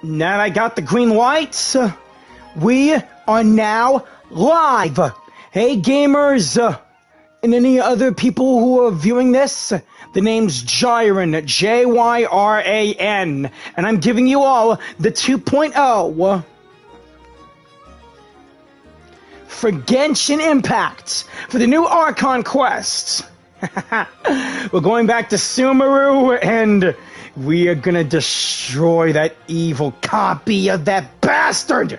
Now that I got the green lights, we are now live. Hey gamers, and any other people who are viewing this, the name's Jyran, J-Y-R-A-N, and I'm giving you all the 2.0 for Genshin Impact, for the new Archon quests. We're going back to Sumeru, and we are gonna destroy that evil copy of that bastard!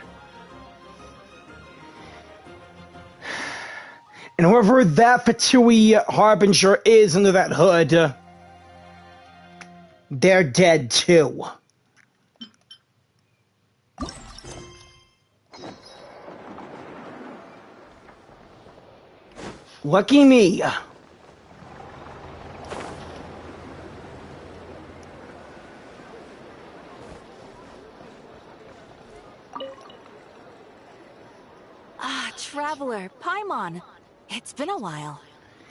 And whoever that Fatui Harbinger is under that hood, they're dead too. Lucky me. Traveler, Paimon. It's been a while.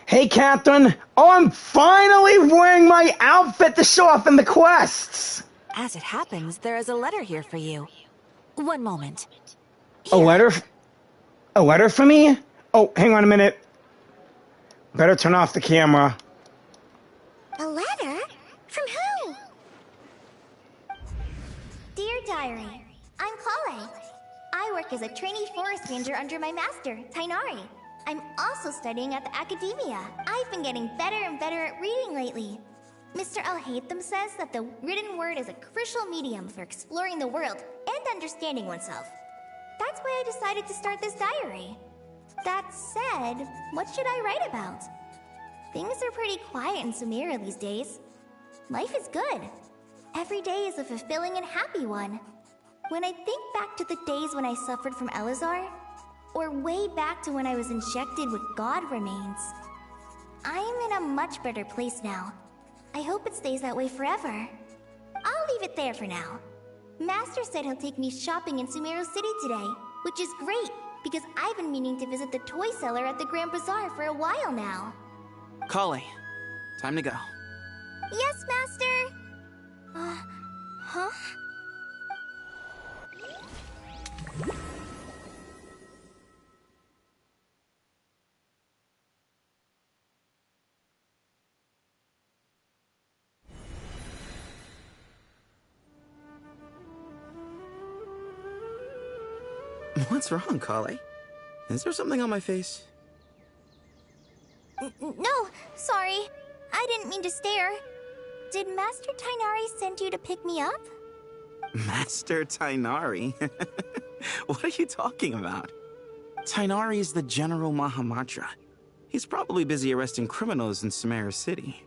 Hey, Catherine. Oh, I'm finally wearing my outfit to show off in the quests. As it happens, there is a letter here for you. One moment. Here. A letter for me? Oh, hang on a minute. Better turn off the camera. A letter? From who? Dear Diary, I'm Kale. I work as a trainee forest ranger under my master, Tighnari. I'm also studying at the academia. I've been getting better and better at reading lately. Mr. Al-Haytham says that the written word is a crucial medium for exploring the world and understanding oneself. That's why I decided to start this diary. That said, what should I write about? Things are pretty quiet in Sumeru these days. Life is good. Every day is a fulfilling and happy one. When I think back to the days when I suffered from Elazar, or way back to when I was injected with God remains, I'm in a much better place now. I hope it stays that way forever. I'll leave it there for now. Master said he'll take me shopping in Sumeru City today, which is great, because I've been meaning to visit the toy seller at the Grand Bazaar for a while now. Kale, time to go. Yes, Master! Huh? What's wrong, Kale? Is there something on my face? No, sorry. I didn't mean to stare. Did Master Tighnari send you to pick me up? Master Tighnari? What are you talking about? Tighnari is the General Mahamatra. He's probably busy arresting criminals in Sumeru City.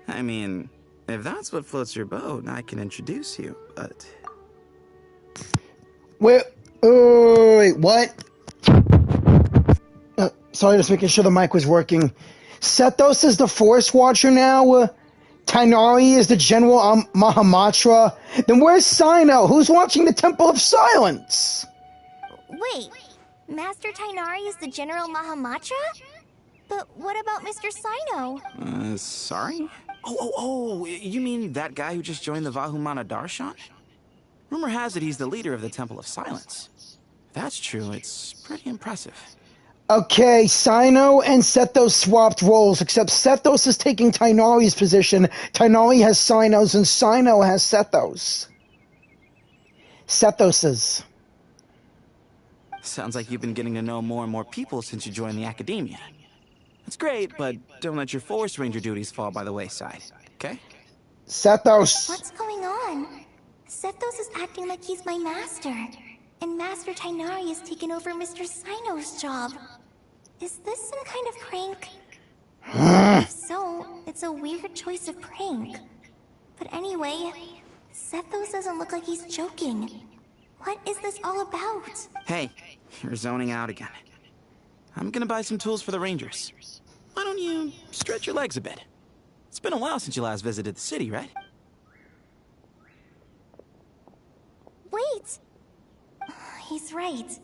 I mean, if that's what floats your boat, I can introduce you, but... Wait, what? Sorry, just making sure the mic was working. Sethos is the Force Watcher now? Tighnari is the General Mahamatra? Then where's Sino? Who's watching the Temple of Silence? Wait, Master Tighnari is the General Mahamatra? But what about Mr. Sino? Sorry? Oh, you mean that guy who just joined the Vahumana Darshan? Rumor has it he's the leader of the Temple of Silence. If that's true, it's pretty impressive. Okay, Sino and Sethos swapped roles, except Sethos is taking Tighnari's position. Tighnari has Sino's, and Sino has Sethos. Sethos's. Sounds like you've been getting to know more and more people since you joined the academia. That's great, but don't let your Forest Ranger duties fall by the wayside, okay? Sethos. What's going on? Sethos is acting like he's my master, and Master Tighnari has taken over Mr. Sino's job. Is this some kind of prank? If so, it's a weird choice of prank. But anyway, Sethos doesn't look like he's joking. What is this all about? Hey, you're zoning out again. I'm gonna buy some tools for the Rangers. Why don't you stretch your legs a bit? It's been a while since you last visited the city, right? Wait! He's right.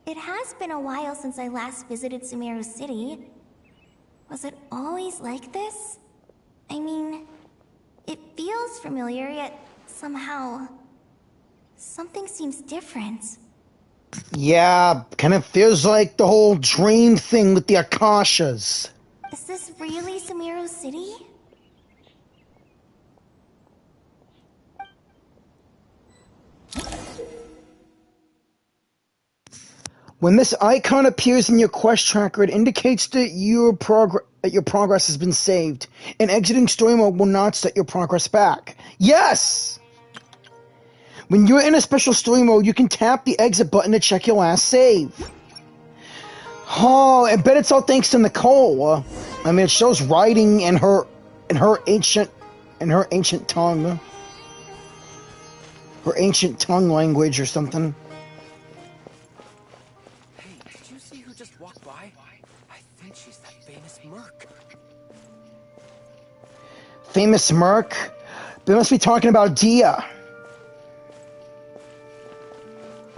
It has been a while since I last visited Sumeru City. Was it always like this? I mean, It feels familiar, yet somehow... something seems different. Yeah, kind of feels like the whole dream thing with the Akashas. Is this really Sumeru City? When this icon appears in your quest tracker, it indicates that your progress has been saved, and exiting story mode will not set your progress back. Yes! When you're in a special story mode, you can tap the exit button to check your last save. Oh, I bet it's all thanks to Nicole. I mean, it shows writing in her ancient tongue. Her ancient tongue language or something. Did you see who just walked by? I think she's that famous merc. Famous merc? They must be talking about Dia.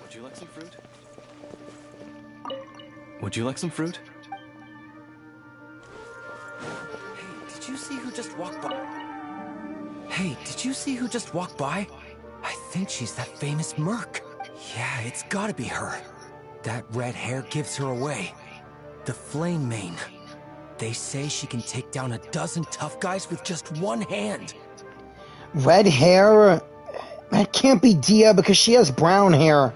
Would you like some fruit? Would you like some fruit? Hey, did you see who just walked by? Hey, did you see who just walked by? I think she's that famous merc. Yeah, it's gotta be her. That red hair gives her away. The Flame Mane. They say she can take down a dozen tough guys with just one hand. Red hair? That can't be Dia because she has brown hair.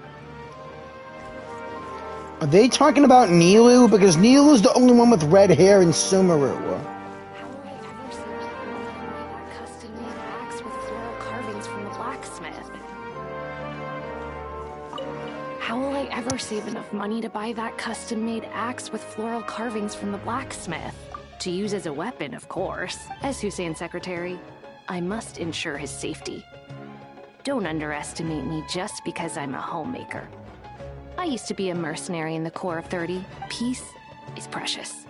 Are they talking about Nilou? Because Nilou's the only one with red hair in Sumeru. How will I ever see that custom-made axe with floral carvings from the blacksmith? How will I ever save enough money to buy that custom-made axe with floral carvings from the blacksmith? To use as a weapon, of course. As Hussein's secretary, I must ensure his safety. Don't underestimate me just because I'm a homemaker. I used to be a mercenary in the Corps of 30. Peace is precious.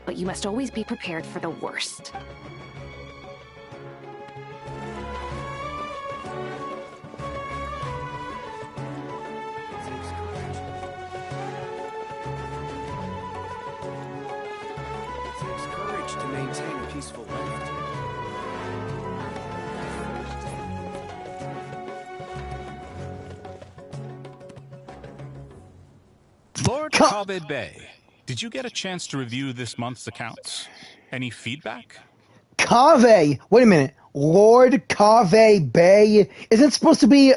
But you must always be prepared for the worst. It takes courage to maintain a peaceful life. Lord Kaveh Bey, did you get a chance to review this month's accounts? Any feedback? Kaveh! Wait a minute. Lord Kaveh Bey? Isn't it supposed to be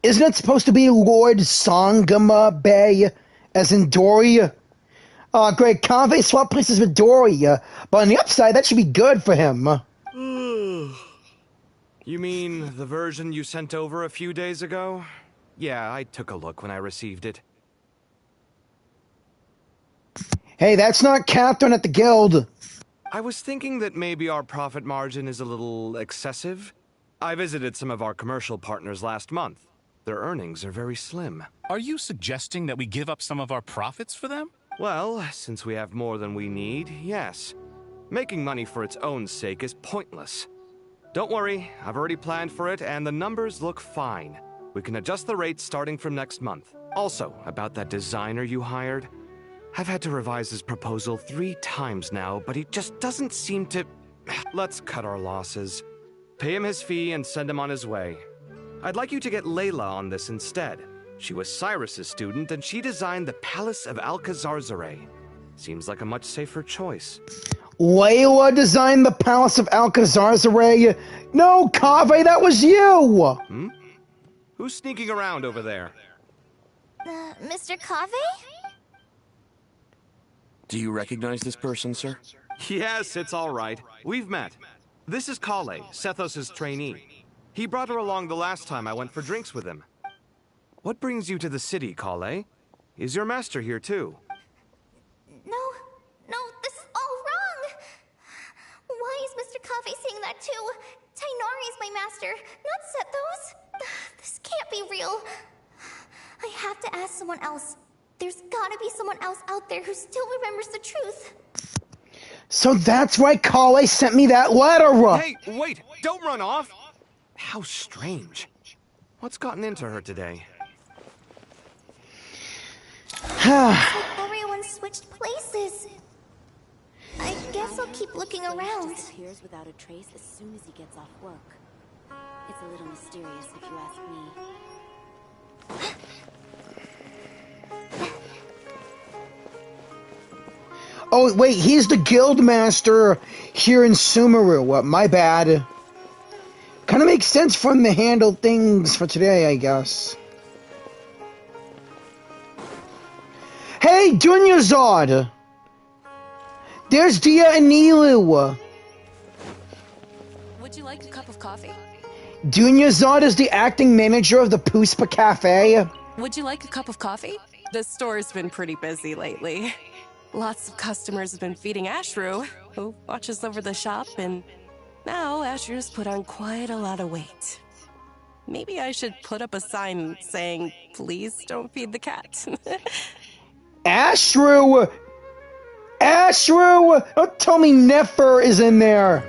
Lord Sangama Bey, as in Dory? Great. Kaveh swapped places with Dory. But on the upside, that should be good for him. You mean the version you sent over a few days ago? Yeah, I took a look when I received it. Hey, that's not Catherine at the Guild. I was thinking that maybe our profit margin is a little excessive. I visited some of our commercial partners last month. Their earnings are very slim. Are you suggesting that we give up some of our profits for them? Well, since we have more than we need, yes. Making money for its own sake is pointless. Don't worry, I've already planned for it and the numbers look fine. We can adjust the rates starting from next month. Also, about that designer you hired, I've had to revise his proposal 3 times now, but he just doesn't seem to... Let's cut our losses. Pay him his fee and send him on his way. I'd like you to get Layla on this instead. She was Cyrus's student, and she designed the Palace of Alcazarzaray. Seems like a much safer choice. Layla designed the Palace of Alcazarzaray? No, Kaveh, that was you! Who's sneaking around over there? Mr. Kaveh? Do you recognize this person, sir? Yes, it's all right. We've met. This is Kale, Sethos' trainee. He brought her along the last time I went for drinks with him. What brings you to the city, Kale? Is your master here too? No, this is all wrong! Why is Mr. Kaveh saying that too? Tighnari is my master, not Sethos. This can't be real. I have to ask someone else. There's gotta be someone else out there who still remembers the truth. So that's why Kale sent me that letter! Hey, wait! Don't run off! How strange. What's gotten into her today? It's like everyone switched places. I guess I'll keep looking around. Disappears without a trace as soon as he gets off work. It's a little mysterious if you ask me. Oh, wait, he's the guild master here in Sumeru. My bad. Kind of makes sense for him to handle things for today, I guess. Hey, Dunyazad! There's Dia and Nilu. Would you like a cup of coffee? Dunyazad is the acting manager of the Puspa Cafe. Would you like a cup of coffee? The store's been pretty busy lately. Lots of customers have been feeding Ashru, who watches over the shop, and now Ashru's put on quite a lot of weight. Maybe I should put up a sign saying, please don't feed the cat. Ashru! Ashru! Don't tell me Nefer is in there.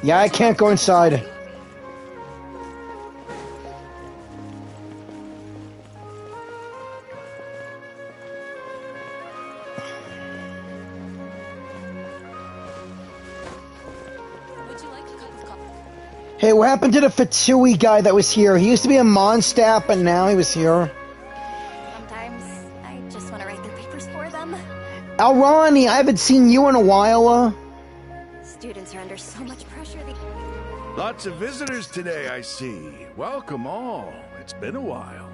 Yeah, I can't go inside. Hey, what happened to the Fatui guy that was here? He used to be a Mondstadt, but now he was here. Sometimes I just want to write their papers for them. Alrani, I haven't seen you in a while. Students are under so much pressure. Lots of visitors today, I see. Welcome all. It's been a while.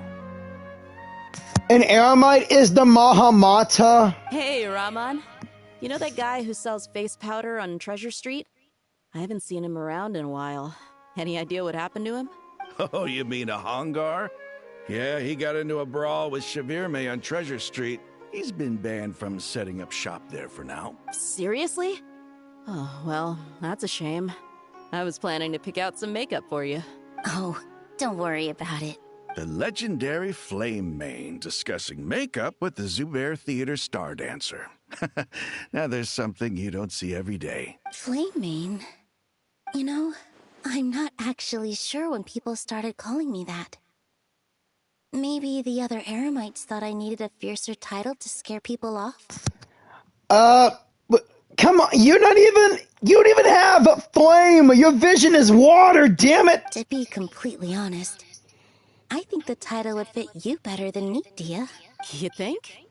An Eremite is the Mahamata. Hey, Rahman. You know that guy who sells face powder on Treasure Street? I haven't seen him around in a while. Any idea what happened to him? Oh, you mean a Hongar? Yeah, he got into a brawl with Shavirme on Treasure Street. He's been banned from setting up shop there for now. Seriously? Oh, well, that's a shame. I was planning to pick out some makeup for you. Oh, don't worry about it. The legendary Flame Mane discussing makeup with the Zubair Theater star dancer. Now there's something you don't see every day. Flame Mane? You know, I'm not actually sure when people started calling me that. Maybe the other Eremites thought I needed a fiercer title to scare people off? But come on, you don't even have flame! Your vision is water, damn it! To be completely honest, I think the title would fit you better than me, Dia. You think?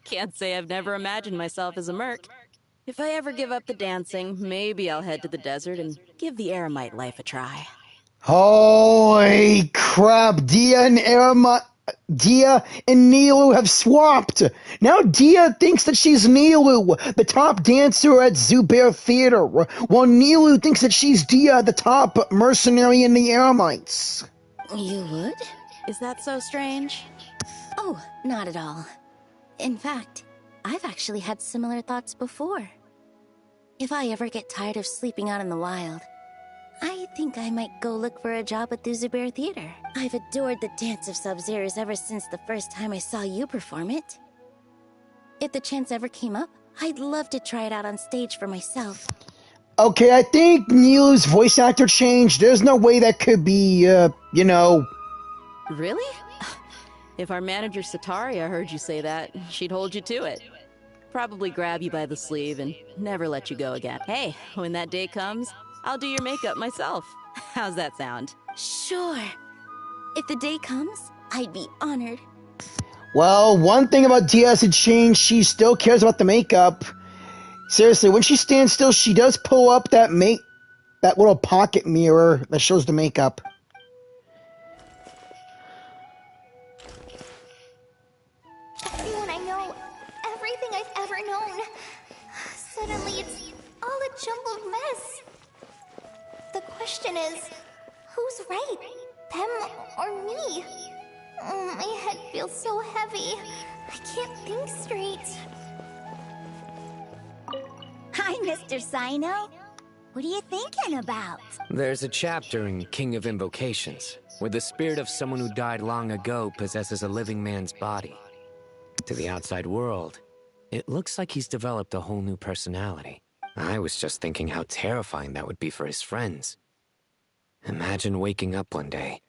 Can't say I've never imagined myself as a merc. If I ever give up the dancing, maybe I'll head to the desert and give the Eremite life a try. Holy crap, Dia and Nilu have swapped. Now Dia thinks that she's Nilu, the top dancer at Zubair Theater, while Nilu thinks that she's Dia, the top mercenary in the Eremites. You would? Is that so strange? Oh, not at all. In fact, I've actually had similar thoughts before. If I ever get tired of sleeping out in the wild, I think I might go look for a job at the Zubair Theater. I've adored the dance of Sub-Zero's ever since the first time I saw you perform it. If the chance ever came up, I'd love to try it out on stage for myself. Okay, I think Nilu's voice actor changed. There's no way that could be, you know... Really? If our manager Sataria heard you say that, she'd hold you to it. Probably grab you by the sleeve and never let you go again. Hey, when that day comes, I'll do your makeup myself. How's that sound? Sure. If the day comes, I'd be honored. Well, one thing about Dia has changed. She still cares about the makeup. Seriously, when she stands still, she does pull up that little pocket mirror that shows the makeup. Everyone I know, everything I've ever known. Suddenly it's all a jumbled mess. The question is, who's right? Them or me? Oh, my head feels so heavy. I can't think straight. Hi, Mr. Sino. What are you thinking about? There's a chapter in King of Invocations, where the spirit of someone who died long ago possesses a living man's body. To the outside world, it looks like he's developed a whole new personality. I was just thinking how terrifying that would be for his friends. Imagine waking up one day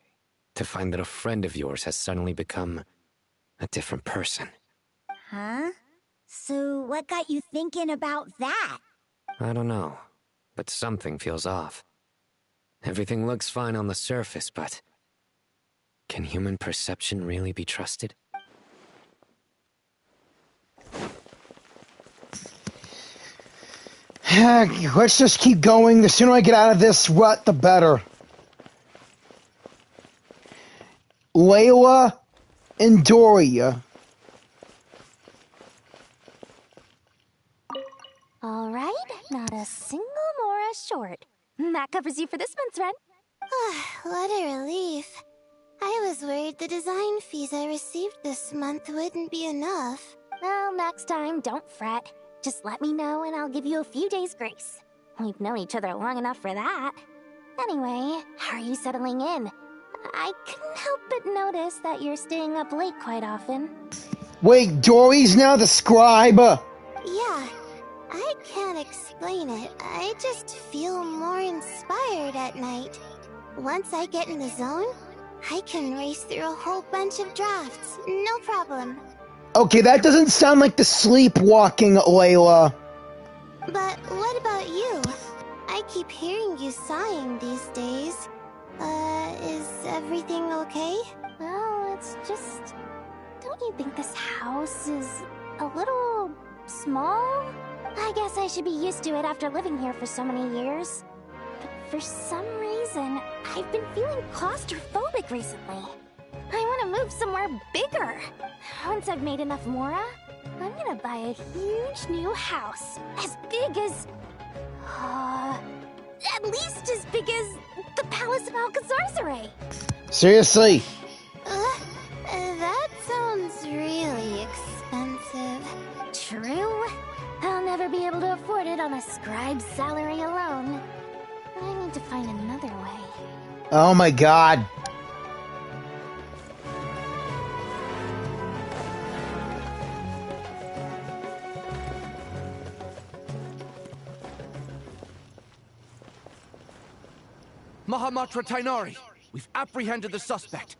to find that a friend of yours has suddenly become a different person. Huh? So what got you thinking about that? I don't know, but something feels off. Everything looks fine on the surface, but... can human perception really be trusted? Let's just keep going. The sooner I get out of this rut, the better. Layla and Doria. All right, not a single Mora short. That covers you for this month's rent. What a relief. I was worried the design fees I received this month wouldn't be enough. Well, next time, don't fret. Just let me know and I'll give you a few days grace. We've known each other long enough for that. Anyway, how are you settling in? I couldn't help but notice that you're staying up late quite often. Wait, Dory's now the scribe? Yeah, I can't explain it. I just feel more inspired at night. Once I get in the zone, I can race through a whole bunch of drafts, no problem. Okay, that doesn't sound like the sleepwalking, Layla. But what about you? I keep hearing you sighing these days. Is everything okay? Well, it's just... don't you think this house is a little small? I guess I should be used to it after living here for so many years. But for some reason, I've been feeling claustrophobic recently. I want to move somewhere bigger. Once I've made enough Mora, I'm gonna buy a huge new house. As big as... at least as big as the Palace of Alcazarzaray. Seriously? That sounds really expensive. True. I'll never be able to afford it on a scribe's salary alone. I need to find another way. Oh my god. Mahamatra Tainari, we've apprehended the suspect.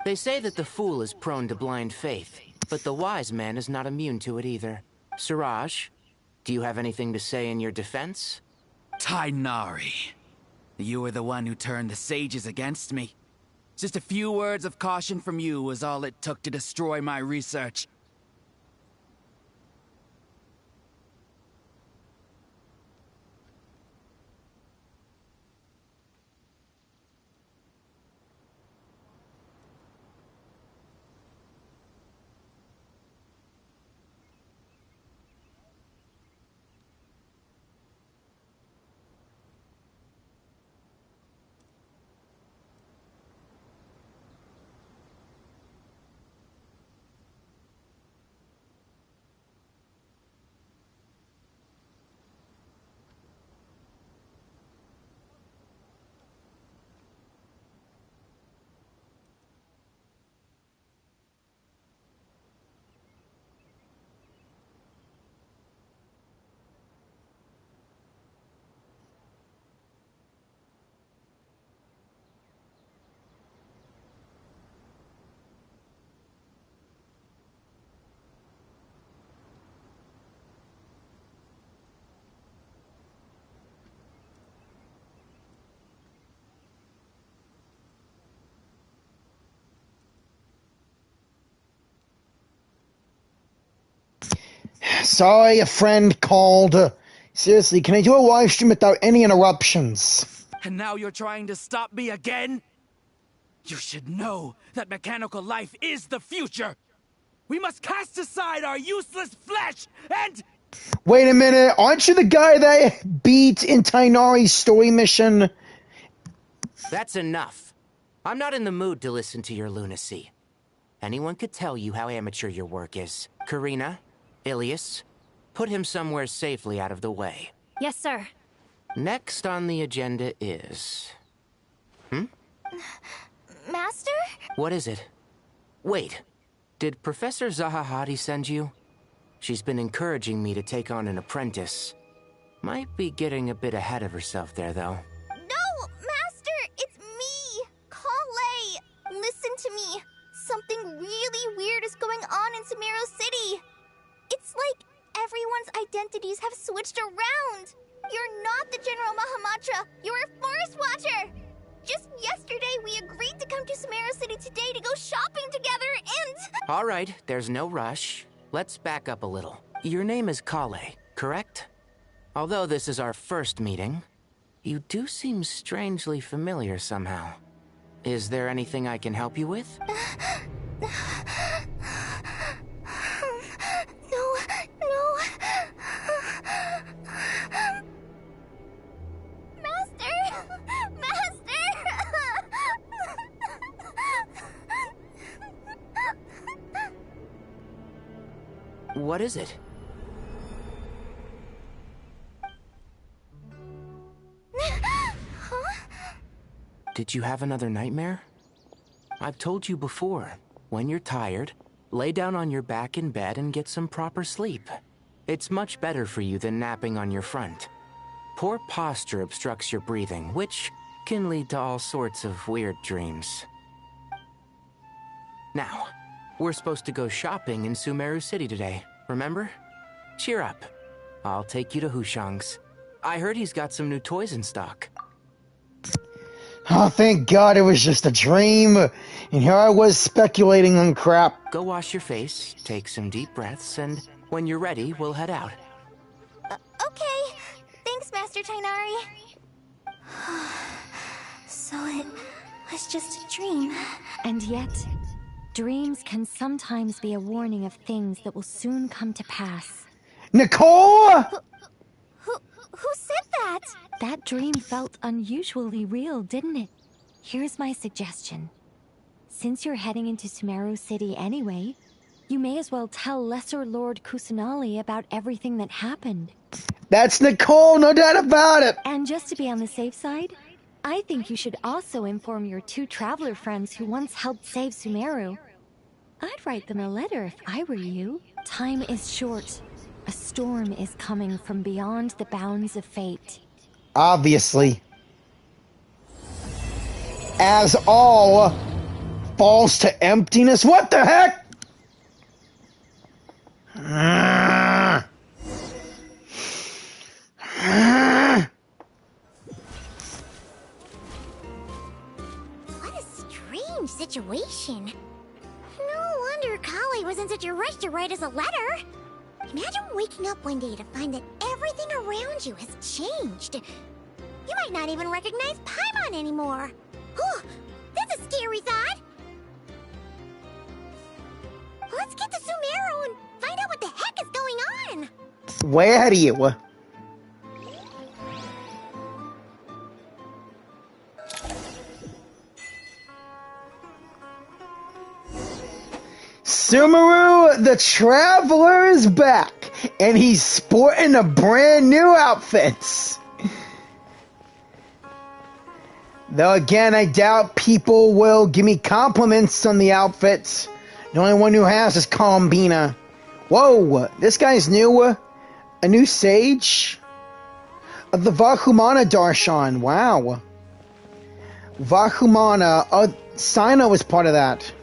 They say that the fool is prone to blind faith, but the wise man is not immune to it either. Siraj, do you have anything to say in your defense? Tainari, you were the one who turned the sages against me. Just a few words of caution from you was all it took to destroy my research. Sorry, a friend called. Seriously, can I do a live stream without any interruptions? And now you're trying to stop me again? You should know that mechanical life is the future. We must cast aside our useless flesh and... Wait a minute, aren't you the guy that beat in Tainari's story mission? That's enough. I'm not in the mood to listen to your lunacy. Anyone could tell you how amateur your work is. Karina, Ilias, put him somewhere safely out of the way. Yes, sir. Next on the agenda is... Master? What is it? Wait, did Professor Zahahati send you? She's been encouraging me to take on an apprentice. Might be getting a bit ahead of herself there, though. No, Master! It's me! Kale! Listen to me. Something really weird is going on in Sumeru City. It's identities have switched around. You're not the General Mahamatra. You're a Forest Watcher. Just yesterday, we agreed to come to Sumeru City today to go shopping together and... All right, there's no rush. Let's back up a little. Your name is Kale, correct? Although this is our first meeting, you do seem strangely familiar somehow. Is there anything I can help you with? No. What is it? Did you have another nightmare? I've told you before, when you're tired, lay down on your back in bed and get some proper sleep. It's much better for you than napping on your front. Poor posture obstructs your breathing, which can lead to all sorts of weird dreams. Now, we're supposed to go shopping in Sumeru City today, remember? Cheer up. I'll take you to Hushang's. I heard he's got some new toys in stock. Oh, thank God it was just a dream. And here I was speculating on crap. Go wash your face, take some deep breaths, and when you're ready, we'll head out. Okay. Thanks, Master Tighnari. So it was just a dream. And yet, dreams can sometimes be a warning of things that will soon come to pass. Nicole! Who said that? That dream felt unusually real, didn't it? Here's my suggestion. Since you're heading into Sumeru City anyway, you may as well tell Lesser Lord Kusanali about everything that happened. That's Nicole, no doubt about it! And just to be on the safe side, I think you should also inform your 2 traveler friends who once helped save Sumeru. I'd write them a letter if I were you. Time is short. A storm is coming from beyond the bounds of fate. Obviously. As all falls to emptiness. What the heck? What a strange situation. No wonder Kale was in such a rush to write us a letter. Imagine waking up one day to find that everything around you has changed. You might not even recognize Paimon anymore. Whew, that's a scary thought. Let's get to Sumeru and find out what the heck is going on. Way ahead of you. Sumeru the Traveler is back, and he's sporting a brand new outfit. Though again, I doubt people will give me compliments on the outfits. The only one who has is Columbina. Whoa, this guy's new. A new sage? Of the Vahumana Darshan, wow. Vahumana, Sino was part of that.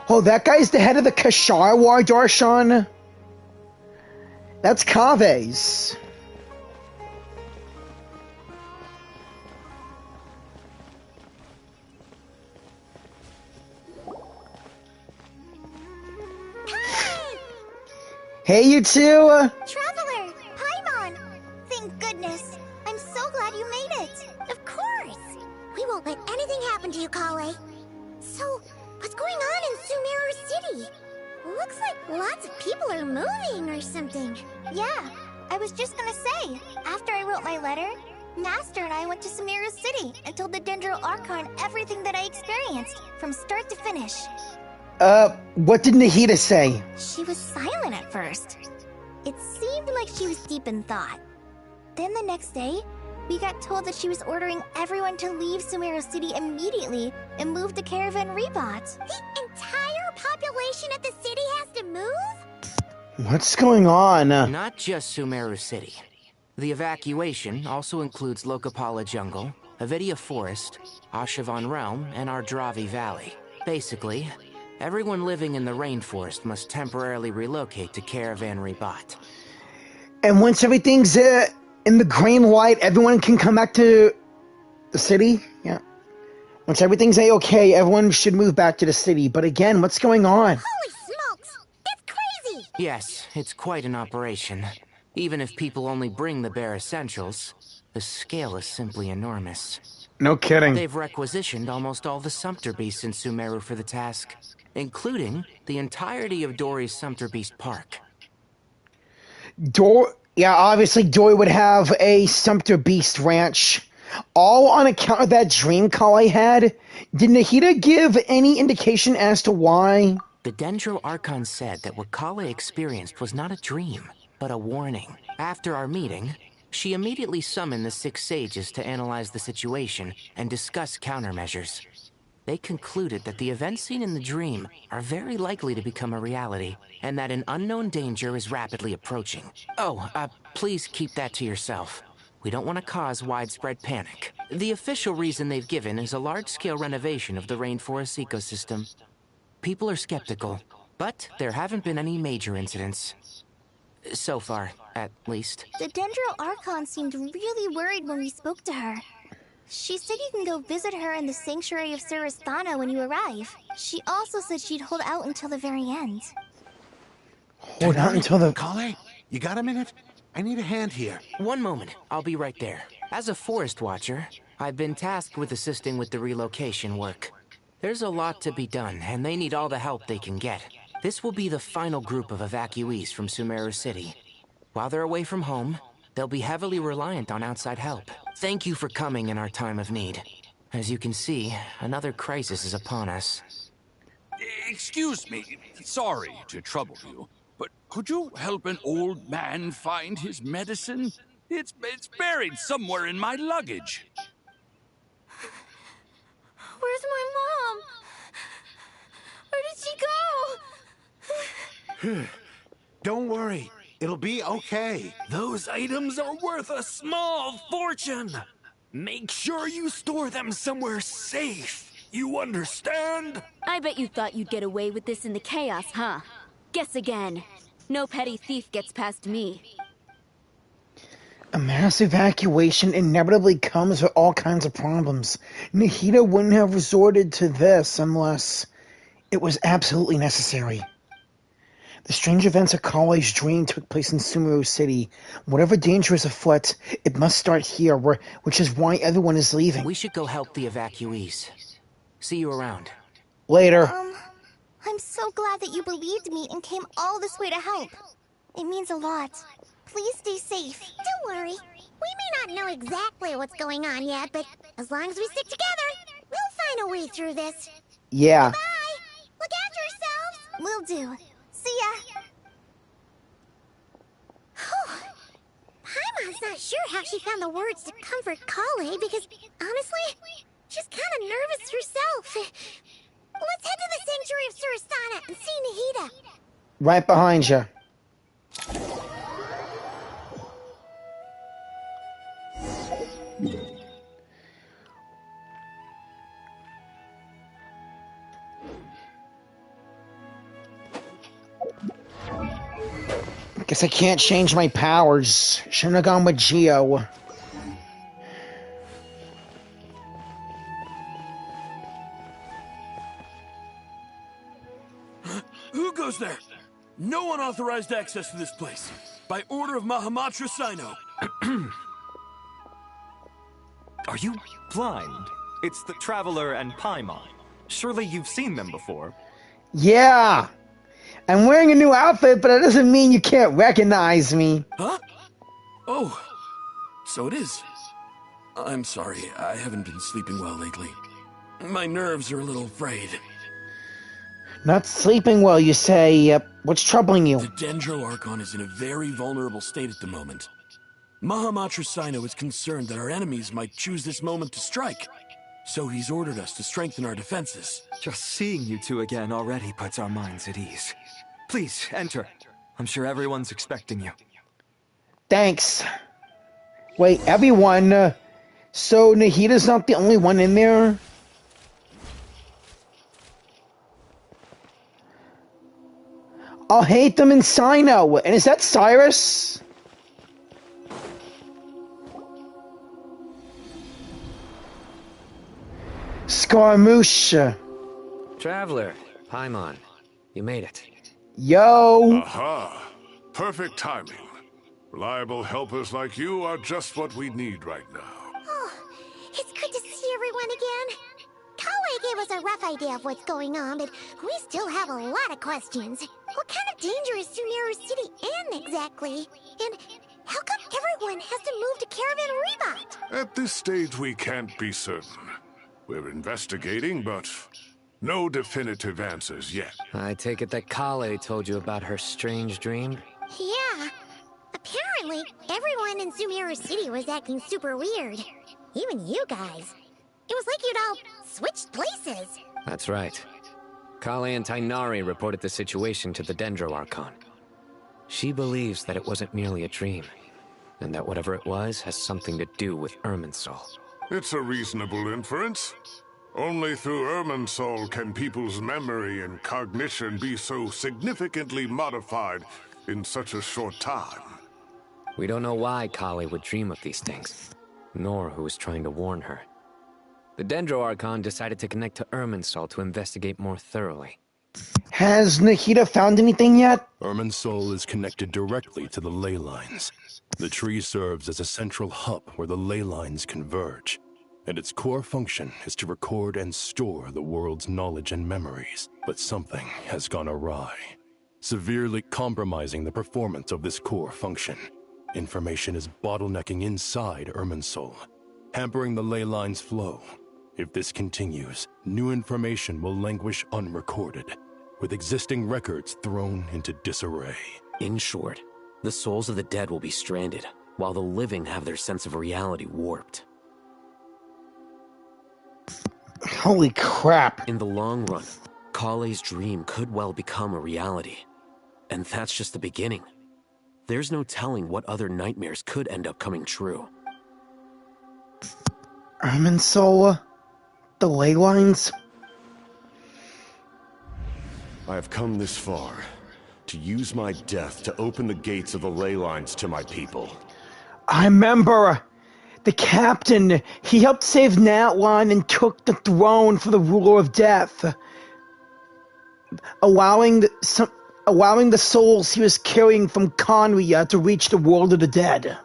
Oh, that guy's the head of the Kasharwar Darshan? That's Kave's. Hey, you two! Traveler! Paimon! Thank goodness. I'm so glad you made it. Of course. We won't let anything happen to you, Kale. So, what's going on in Sumeru City? Looks like lots of people are moving or something. Yeah, I was just gonna say, after I wrote my letter, Master and I went to Sumeru City and told the Dendro Archon everything that I experienced, from start to finish. What did Nahida say? She was silent at first. It seemed like she was deep in thought. Then the next day, we got told that she was ordering everyone to leave Sumeru City immediately and move to Caravan Rebot. The entire population of the city has to move? What's going on? Not just Sumeru City. The evacuation also includes Lokapala Jungle, Avidia Forest, Ashavan Realm, and Ardravi Valley. Basically, Everyone living in the rainforest must temporarily relocate to Caravan Rebat. And once everything's in the green light, everyone can come back to the city? Yeah. Once everything's A-okay, everyone should move back to the city. But again, what's going on? Holy smokes! It's crazy! Yes, it's quite an operation. Even if people only bring the bare essentials, the scale is simply enormous. No kidding. They've requisitioned almost all the Sumpter Beasts in Sumeru for the task, including the entirety of Dory's Sumpter Beast Park. Yeah, obviously Dory would have a Sumpter Beast ranch. All on account of that dream call I had. Did Nahida give any indication as to why? The Dendro Archon said that what Kale experienced was not a dream, but a warning. After our meeting, she immediately summoned the 6 sages to analyze the situation and discuss countermeasures. They concluded that the events seen in the dream are very likely to become a reality, and that an unknown danger is rapidly approaching. Oh, please keep that to yourself. We don't want to cause widespread panic. The official reason they've given is a large-scale renovation of the rainforest ecosystem. People are skeptical, but there haven't been any major incidents. So far, at least. The Dendro Archon seemed really worried when we spoke to her. She said you can go visit her in the Sanctuary of Surasthana when you arrive. She also said she'd hold out until the very end. Hold out until the... Kale, you got a minute? I need a hand here. One moment, I'll be right there. As a forest watcher, I've been tasked with assisting with the relocation work. There's a lot to be done, and they need all the help they can get. This will be the final group of evacuees from Sumeru City. While they're away from home, they'll be heavily reliant on outside help. Thank you for coming in our time of need. As you can see, another crisis is upon us. Excuse me, sorry to trouble you, but could you help an old man find his medicine? It's buried somewhere in my luggage. Where's my mom? Where did she go? Don't worry, it'll be okay. Those items are worth a small fortune. Make sure you store them somewhere safe. You understand? I bet you thought you'd get away with this in the chaos, huh? Guess again. No petty thief gets past me. A mass evacuation inevitably comes with all kinds of problems. Nahida wouldn't have resorted to this unless it was absolutely necessary. The strange events of Kale's dream took place in Sumeru City. Whatever danger is afoot, it must start here, which is why everyone is leaving. We should go help the evacuees. See you around. Later. I'm so glad that you believed me and came all this way to help. It means a lot. Please stay safe. Don't worry. We may not know exactly what's going on yet, but as long as we stick together, we'll find a way through this. Yeah. Bye. Look after yourselves. Will do. See ya. Paimon's not sure how she found the words to comfort Kale because, honestly, she's kind of nervous herself. Let's head to the Sanctuary of Surasthana and see Nahida. Right behind you. Guess I can't change my powers. Shouldn't have gone with Geo. Who goes there? No unauthorized access to this place. By order of Mahamatra Sino. Are you blind? It's the Traveler and Paimon. Surely you've seen them before. Yeah! I'm wearing a new outfit, but that doesn't mean you can't recognize me. Huh? Oh, so it is. I'm sorry, I haven't been sleeping well lately. My nerves are a little frayed. Not sleeping well, you say. What's troubling you? The Dendro Archon is in a very vulnerable state at the moment. Mahamatra Sino is concerned that our enemies might choose this moment to strike. So he's ordered us to strengthen our defenses. Just seeing you two again already puts our minds at ease. Please, enter. I'm sure everyone's expecting you. Thanks. Wait, everyone? So Nahida's not the only one in there? I'll hate them in Sino. And is that Cyrus? Scaramouche. Traveler, Paimon, you made it. Yo. Aha! Perfect timing. Reliable helpers like you are just what we need right now. Oh, it's good to see everyone again. Kawe gave us a rough idea of what's going on, but we still have a lot of questions. What kind of danger is Sumeru City in exactly? And how come everyone has to move to Caravan Rebot? At this stage, we can't be certain. We're investigating, but no definitive answers yet. I take it that Kale told you about her strange dream? Yeah. Apparently, everyone in Sumeru City was acting super weird. Even you guys. It was like you'd all switched places. That's right. Kale and Tainari reported the situation to the Dendro Archon. She believes that it wasn't merely a dream, and that whatever it was has something to do with Irminsul. It's a reasonable inference. Only through Irminsul can people's memory and cognition be so significantly modified in such a short time. We don't know why Kale would dream of these things, nor who was trying to warn her. The Dendro Archon decided to connect to Irminsul to investigate more thoroughly. Has Nahida found anything yet? Irminsul is connected directly to the ley lines. The tree serves as a central hub where the ley lines converge, and its core function is to record and store the world's knowledge and memories. But something has gone awry, severely compromising the performance of this core function. Information is bottlenecking inside Irminsul, hampering the ley lines' flow. If this continues, new information will languish unrecorded, with existing records thrown into disarray. In short, the souls of the dead will be stranded, while the living have their sense of reality warped. Holy crap. In the long run, Kale's dream could well become a reality. And that's just the beginning. There's no telling what other nightmares could end up coming true. Irminsul? The ley lines? I have come this far to use my death to open the gates of the ley lines to my people. I remember the captain. He helped save Natline and took the throne for the ruler of death, allowing the souls he was carrying from Conria to reach the world of the dead.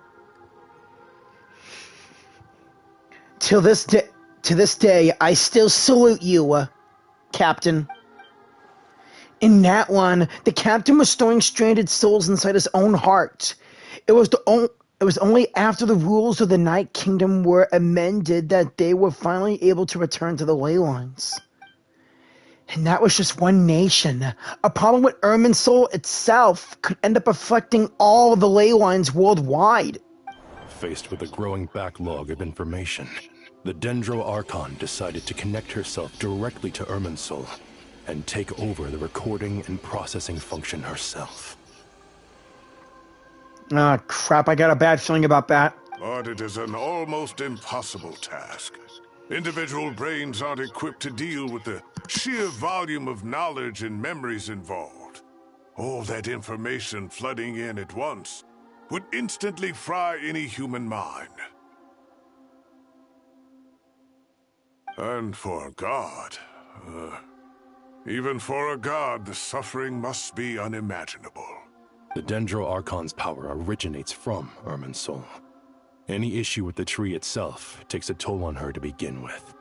To this day, I still salute you, Captain. In Natlan, the captain was storing stranded souls inside his own heart. It was only after the rules of the Night Kingdom were amended that they were finally able to return to the ley lines. And that was just one nation. A problem with Irminsul itself could end up affecting all of the ley lines worldwide. Faced with a growing backlog of information, the Dendro Archon decided to connect herself directly to Irminsul and take over the recording and processing function herself. Ah, crap, I got a bad feeling about that. But it is an almost impossible task. Individual brains aren't equipped to deal with the sheer volume of knowledge and memories involved. All that information flooding in at once would instantly fry any human mind. And for a god, even for a god, the suffering must be unimaginable. The Dendro Archon's power originates from Irminsul. Any issue with the tree itself takes a toll on her to begin with.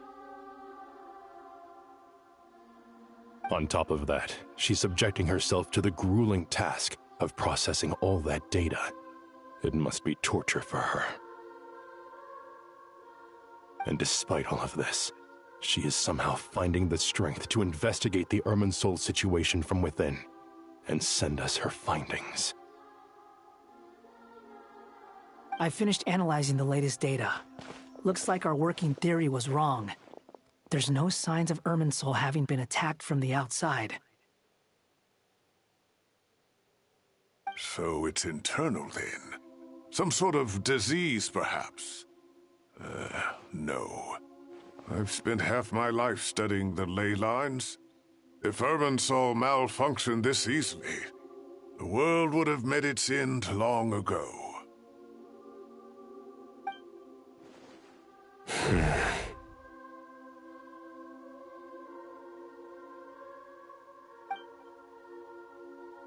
On top of that, she's subjecting herself to the grueling task of processing all that data. It must be torture for her. And despite all of this, she is somehow finding the strength to investigate the Irminsul situation from within and send us her findings. I finished analyzing the latest data. Looks like our working theory was wrong. There's no signs of Irminsul having been attacked from the outside. So it's internal then? Some sort of disease, perhaps? No. I've spent half my life studying the ley lines. If Irminsul malfunctioned this easily, the world would have met its end long ago.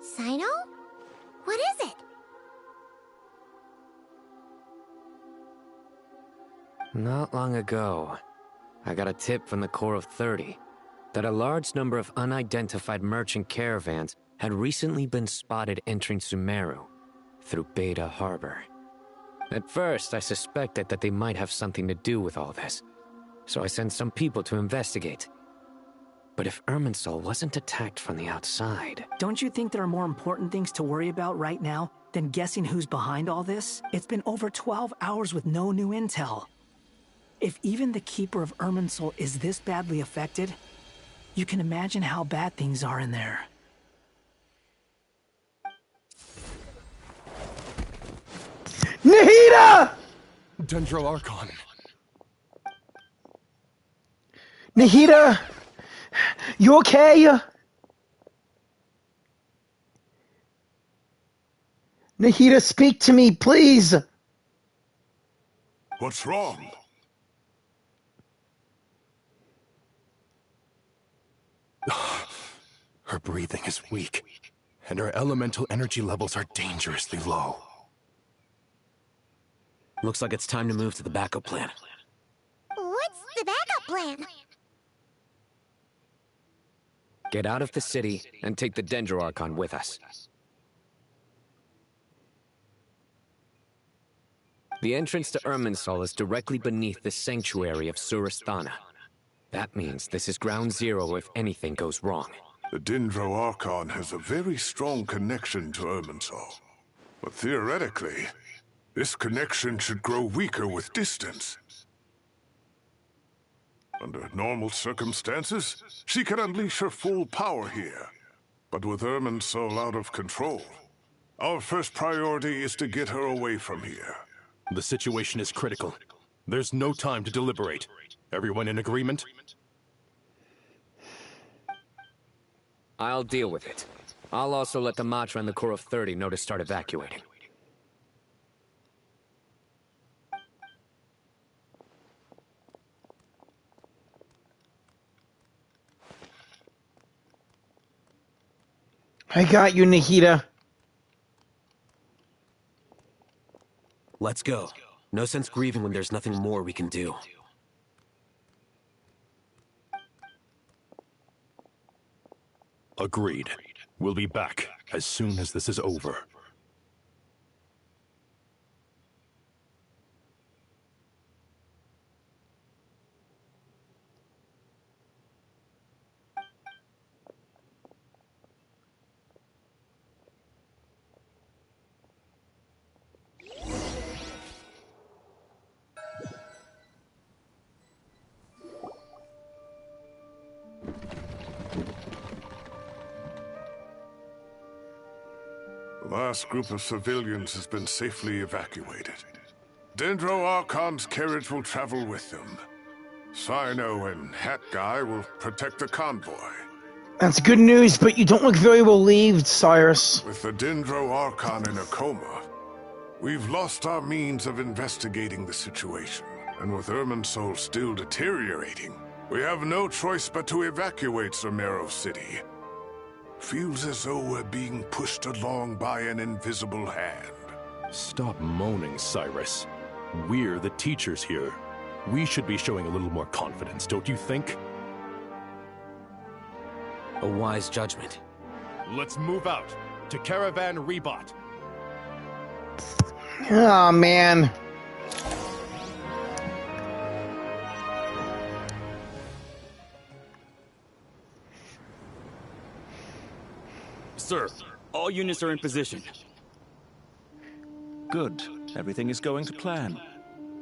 Sino? What is it? Not long ago, I got a tip from the Core of 30 that a large number of unidentified merchant caravans had recently been spotted entering Sumeru through Beta Harbor. At first, I suspected that they might have something to do with all this, so I sent some people to investigate. But if Irminsul wasn't attacked from the outside... Don't you think there are more important things to worry about right now than guessing who's behind all this? It's been over 12 hours with no new intel. If even the Keeper of Irminsul is this badly affected, you can imagine how bad things are in there. Nahida! Dendro Archon. Nahida! You okay? Nahida, speak to me, please! What's wrong? Her breathing is weak, and her elemental energy levels are dangerously low. Looks like it's time to move to the backup plan. What's the backup plan? Get out of the city and take the Dendro Archon with us. The entrance to Irminsul is directly beneath the sanctuary of Surasthana. That means this is ground zero if anything goes wrong. The Dendro Archon has a very strong connection to Irminsul. But theoretically, this connection should grow weaker with distance. Under normal circumstances, she can unleash her full power here. But with Irminsul out of control, our first priority is to get her away from here. The situation is critical. There's no time to deliberate. Everyone in agreement? I'll deal with it. I'll also let the Matra and the Core of 30 know to start evacuating. I got you, Nahida. Let's go. No sense grieving when there's nothing more we can do. Agreed. We'll be back as soon as this is over. The last group of civilians has been safely evacuated. Dendro Archon's carriage will travel with them. Sino and Hat Guy will protect the convoy. That's good news, but you don't look very relieved, Cyrus. With the Dendro Archon in a coma, we've lost our means of investigating the situation. And with Irminsul still deteriorating, we have no choice but to evacuate Sumeru City. Feels as though we're being pushed along by an invisible hand. Stop moaning, Cyrus. We're the teachers here. We should be showing a little more confidence, don't you think? A wise judgment. Let's move out to Caravan Rebot. Oh, man. Sir, all units are in position. Good. Everything is going to plan.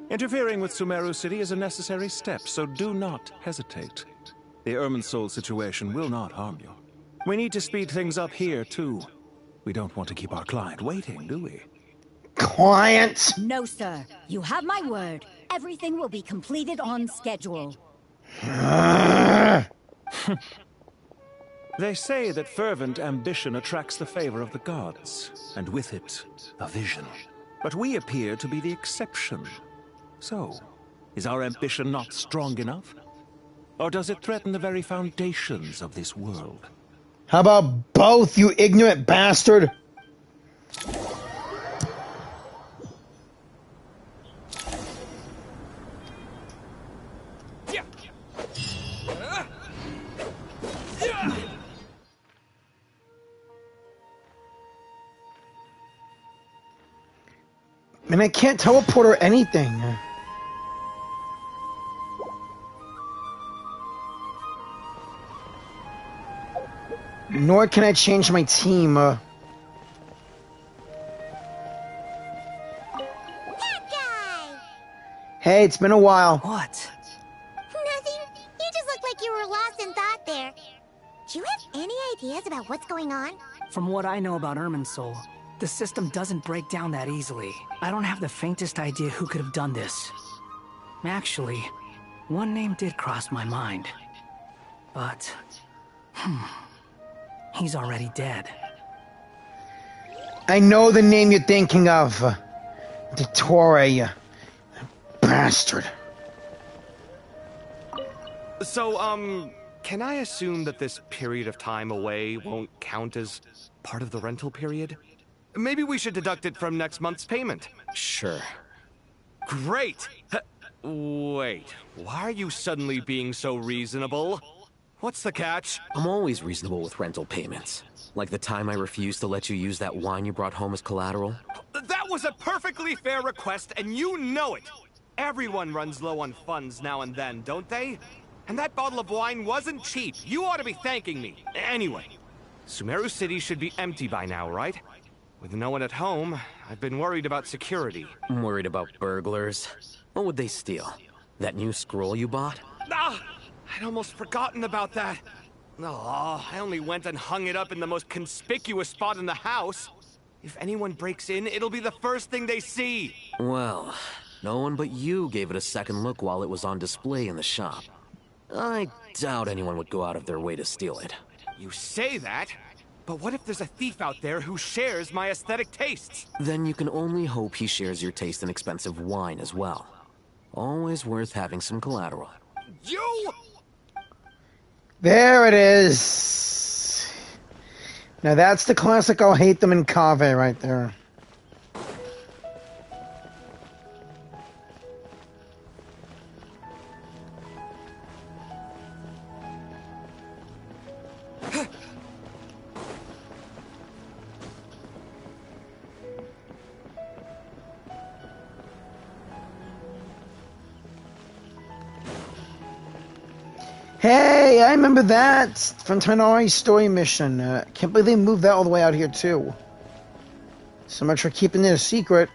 Interfering with Sumeru City is a necessary step, so do not hesitate. The Irminsul situation will not harm you. We need to speed things up here, too. We don't want to keep our client waiting, do we? Client? No, sir. You have my word. Everything will be completed on schedule. They say that fervent ambition attracts the favor of the gods, and with it, a vision. But we appear to be the exception. So, is our ambition not strong enough? Or does it threaten the very foundations of this world? How about both, you ignorant bastard? And I can't teleport or anything. Nor can I change my team. Hey, it's been a while. What? Nothing. You just look like you were lost in thought there. Do you have any ideas about what's going on? From what I know about Irminsul, the system doesn't break down that easily. I don't have the faintest idea who could have done this. Actually, one name did cross my mind. But, he's already dead. I know the name you're thinking of. Dottore. Bastard. So, can I assume that this period of time away won't count as part of the rental period? Maybe we should deduct it from next month's payment. Sure. Great! Wait, why are you suddenly being so reasonable? What's the catch? I'm always reasonable with rental payments. Like the time I refused to let you use that wine you brought home as collateral. That was a perfectly fair request, and you know it! Everyone runs low on funds now and then, don't they? And that bottle of wine wasn't cheap. You ought to be thanking me. Anyway, Sumeru City should be empty by now, right? With no one at home, I've been worried about security. I'm worried about burglars. What would they steal? That new scroll you bought? Ah! I'd almost forgotten about that. Oh, I only went and hung it up in the most conspicuous spot in the house. If anyone breaks in, it'll be the first thing they see. Well, no one but you gave it a second look while it was on display in the shop. I doubt anyone would go out of their way to steal it. You say that? But what if there's a thief out there who shares my aesthetic tastes? Then you can only hope he shares your taste in expensive wine as well. Always worth having some collateral. You! There it is. Now that's the classic I'll hate them in Cave right there. Hey, I remember that from Tainari's story mission. Can't believe they moved that all the way out here, too. So much for keeping it a secret.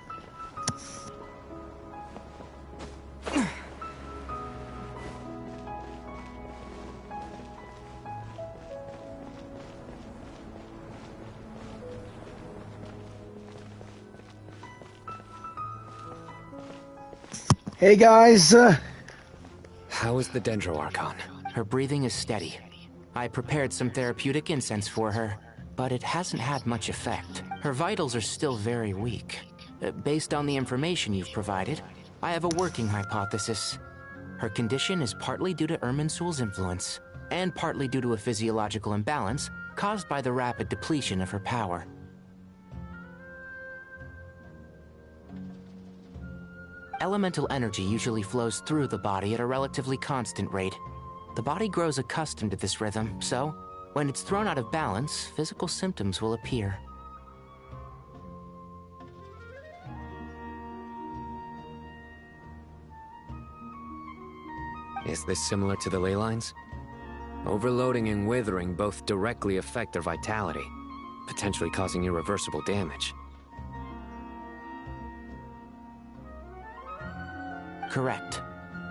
Hey, guys. How is the Dendro Archon? Her breathing is steady. I prepared some therapeutic incense for her, but it hasn't had much effect. Her vitals are still very weak. Based on the information you've provided, I have a working hypothesis. Her condition is partly due to Irminsul's influence, and partly due to a physiological imbalance caused by the rapid depletion of her power. Elemental energy usually flows through the body at a relatively constant rate. The body grows accustomed to this rhythm, so when it's thrown out of balance, physical symptoms will appear. Is this similar to the ley lines? Overloading and withering both directly affect their vitality, potentially causing irreversible damage. Correct.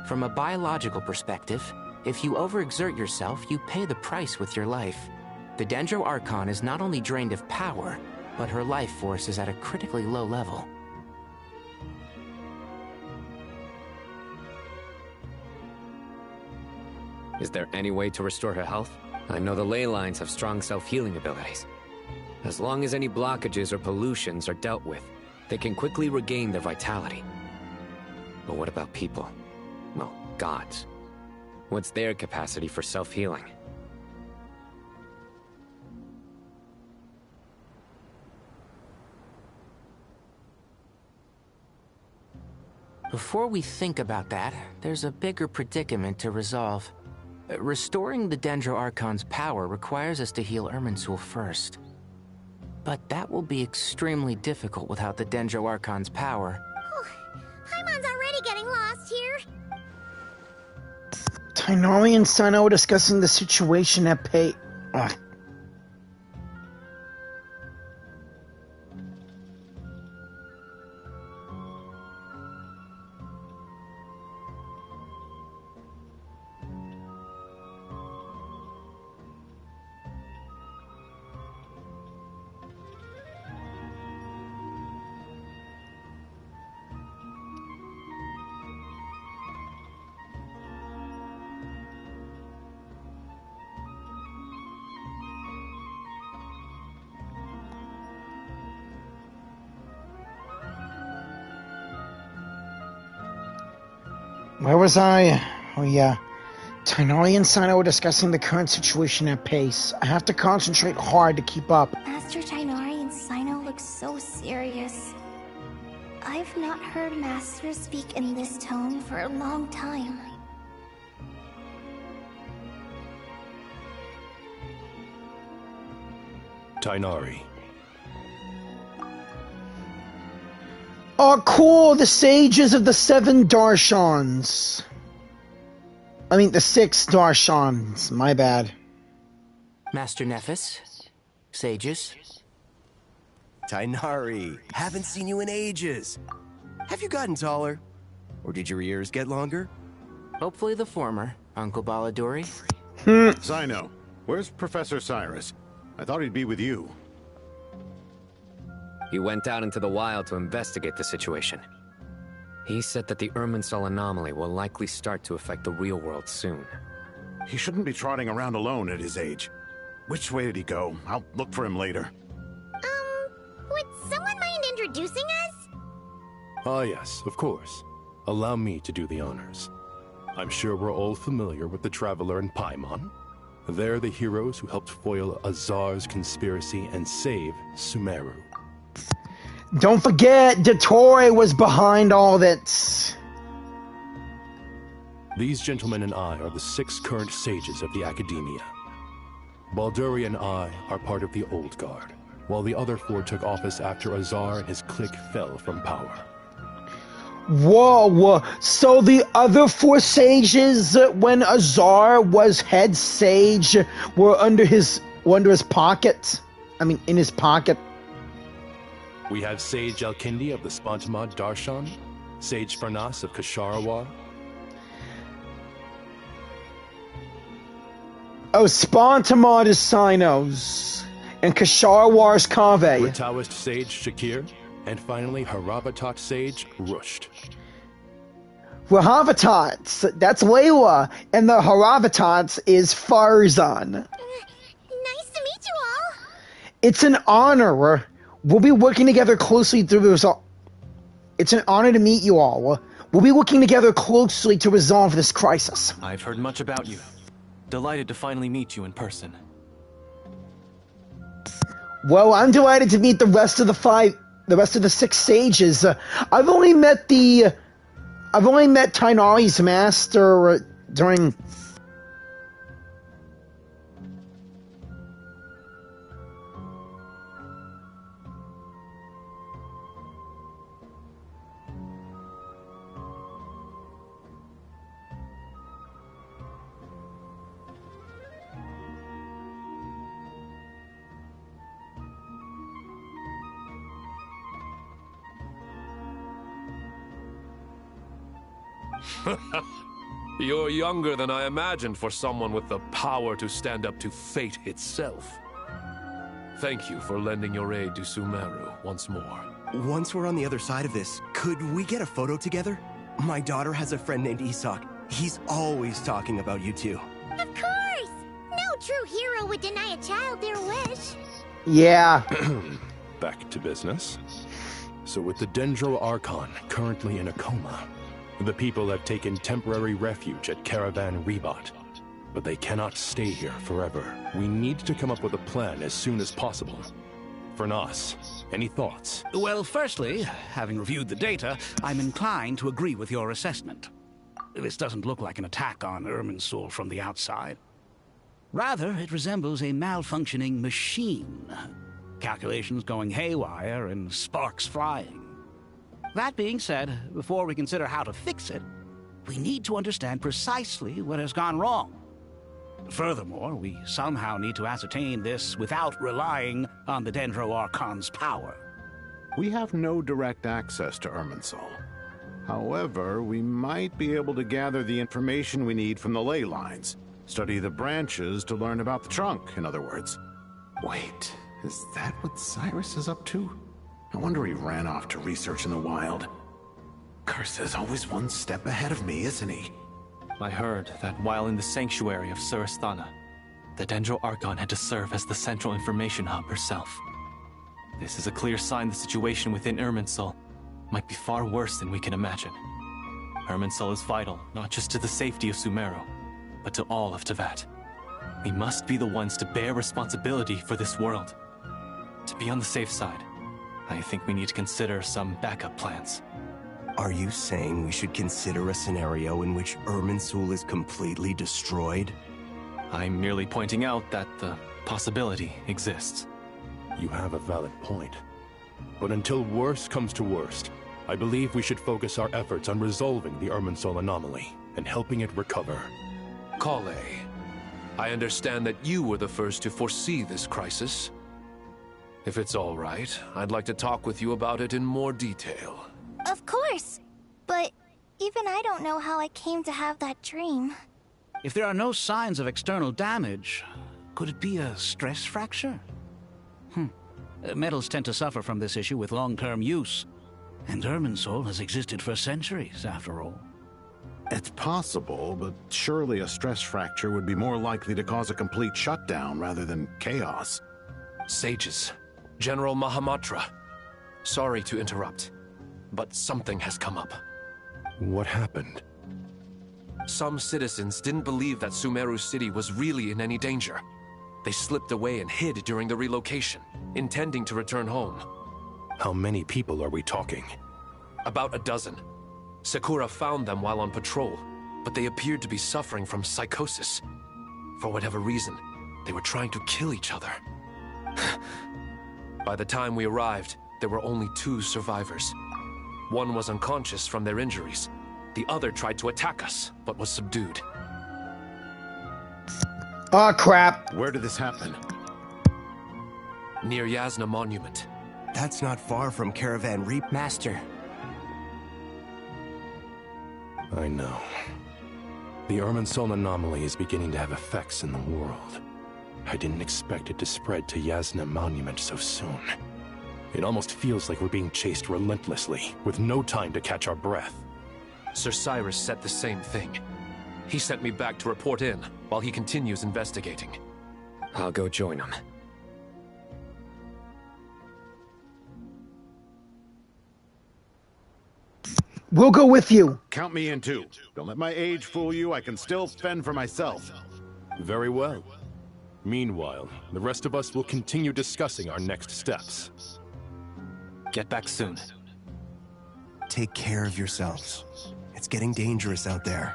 From a biological perspective, if you overexert yourself, you pay the price with your life. The Dendro Archon is not only drained of power, but her life force is at a critically low level. Is there any way to restore her health? I know the ley lines have strong self-healing abilities. As long as any blockages or pollutions are dealt with, they can quickly regain their vitality. But what about people? Well, gods. What's their capacity for self-healing? Before we think about that, there's a bigger predicament to resolve. Restoring the Dendro Archon's power requires us to heal Irminsul first. But that will be extremely difficult without the Dendro Archon's power. Paimon's already getting lost here. Tighnari and Sino are discussing the situation at Pay. Ugh. Where was I? Oh yeah. Tighnari and Sino are discussing the current situation at Pace. I have to concentrate hard to keep up. Master Tighnari and Sino look so serious. I've not heard Master speak in this tone for a long time. Tighnari. Oh, cool! The sages of the 7 Darshans. I mean, the 6 Darshans. My bad. Master Nephis? Sages? Tighnari, haven't seen you in ages. Have you gotten taller? Or did your ears get longer? Hopefully the former, Uncle Baladuri. Sino, where's Professor Cyrus? I thought he'd be with you. He went out into the wild to investigate the situation. He said that the Irminsul anomaly will likely start to affect the real world soon. He shouldn't be trotting around alone at his age. Which way did he go? I'll look for him later. Would someone mind introducing us? Ah yes, of course. Allow me to do the honors. I'm sure we're all familiar with the Traveler and Paimon. They're the heroes who helped foil Azar's conspiracy and save Sumeru. Don't forget, Dottore was behind all that. These gentlemen and I are the 6 current sages of the Academia. Balduri and I are part of the Old Guard, while the other 4 took office after Azar and his clique fell from power. Whoa, so the other 4 sages, when Azar was head sage, were under his pocket? I mean, in his pocket. We have Sage Alkindi of the Spontamod Darshan, Sage Farnas of Kasharawar. Oh, Spontamod is Sino's, and Kasharawar's Kave. Taoist Sage Shakir, and finally Haravatat Sage Rusht. Haravatats, that's Layla, and the Haravatats is Farzan. Nice to meet you all. It's an honor. We'll be working together closely to resolve. It's an honor to meet you all. We'll be working together closely to resolve this crisis. I've heard much about you. Delighted to finally meet you in person. Well, I'm delighted to meet the rest of the 6 sages. I've only met Tighnari's master during. You're younger than I imagined for someone with the power to stand up to fate itself. Thank you for lending your aid to Sumeru once more. Once we're on the other side of this, could we get a photo together? My daughter has a friend named Isak. He's always talking about you two. Of course! No true hero would deny a child their wish. Yeah. Back to business. So with the Dendro Archon currently in a coma, the people have taken temporary refuge at Caravan Rebot. But they cannot stay here forever. We need to come up with a plan as soon as possible. For Nos, any thoughts? Well, firstly, having reviewed the data, I'm inclined to agree with your assessment. This doesn't look like an attack on Irminsul from the outside. Rather, it resembles a malfunctioning machine. Calculations going haywire and sparks flying. That being said, before we consider how to fix it, we need to understand precisely what has gone wrong. Furthermore, we somehow need to ascertain this without relying on the Dendro Archon's power. We have no direct access to Irminsul. However, we might be able to gather the information we need from the ley lines. Study the branches to learn about the trunk, in other words. Wait, is that what Cyrus is up to? No wonder he ran off to research in the wild. Curse, always one step ahead of me, isn't he? I heard that while in the sanctuary of Surasthana, the Dendro Archon had to serve as the central information hub herself. This is a clear sign the situation within Irminsul might be far worse than we can imagine. Irminsul is vital, not just to the safety of Sumeru, but to all of Teyvat. We must be the ones to bear responsibility for this world. To be on the safe side, I think we need to consider some backup plans. Are you saying we should consider a scenario in which Irminsul is completely destroyed? I'm merely pointing out that the possibility exists. You have a valid point. But until worst comes to worst, I believe we should focus our efforts on resolving the Irminsul anomaly and helping it recover. Kale, I understand that you were the first to foresee this crisis. If it's all right, I'd like to talk with you about it in more detail. Of course. But even I don't know how I came to have that dream. If there are no signs of external damage, could it be a stress fracture? Metals tend to suffer from this issue with long-term use. And Irminsul has existed for centuries, after all. It's possible, but surely a stress fracture would be more likely to cause a complete shutdown rather than chaos. Sages, General Mahamatra, sorry to interrupt, but something has come up. What happened? Some citizens didn't believe that Sumeru City was really in any danger. They slipped away and hid during the relocation, intending to return home. How many people are we talking? About a dozen. Sakura found them while on patrol, but they appeared to be suffering from psychosis. For whatever reason, they were trying to kill each other. By the time we arrived, there were only 2 survivors. One was unconscious from their injuries. The other tried to attack us, but was subdued. Oh, crap. Where did this happen? Near Yasna Monument. That's not far from Caravan Reap. Master. I know. The Irminsul anomaly is beginning to have effects in the world. I didn't expect it to spread to Yasna Monument so soon. It almost feels like we're being chased relentlessly, with no time to catch our breath. Sir Cyrus said the same thing. He sent me back to report in, while he continues investigating. I'll go join him. We'll go with you. Count me in too. Don't let my age fool you. I can still fend for myself. Very well. Meanwhile, the rest of us will continue discussing our next steps. Get back soon. Take care of yourselves. It's getting dangerous out there.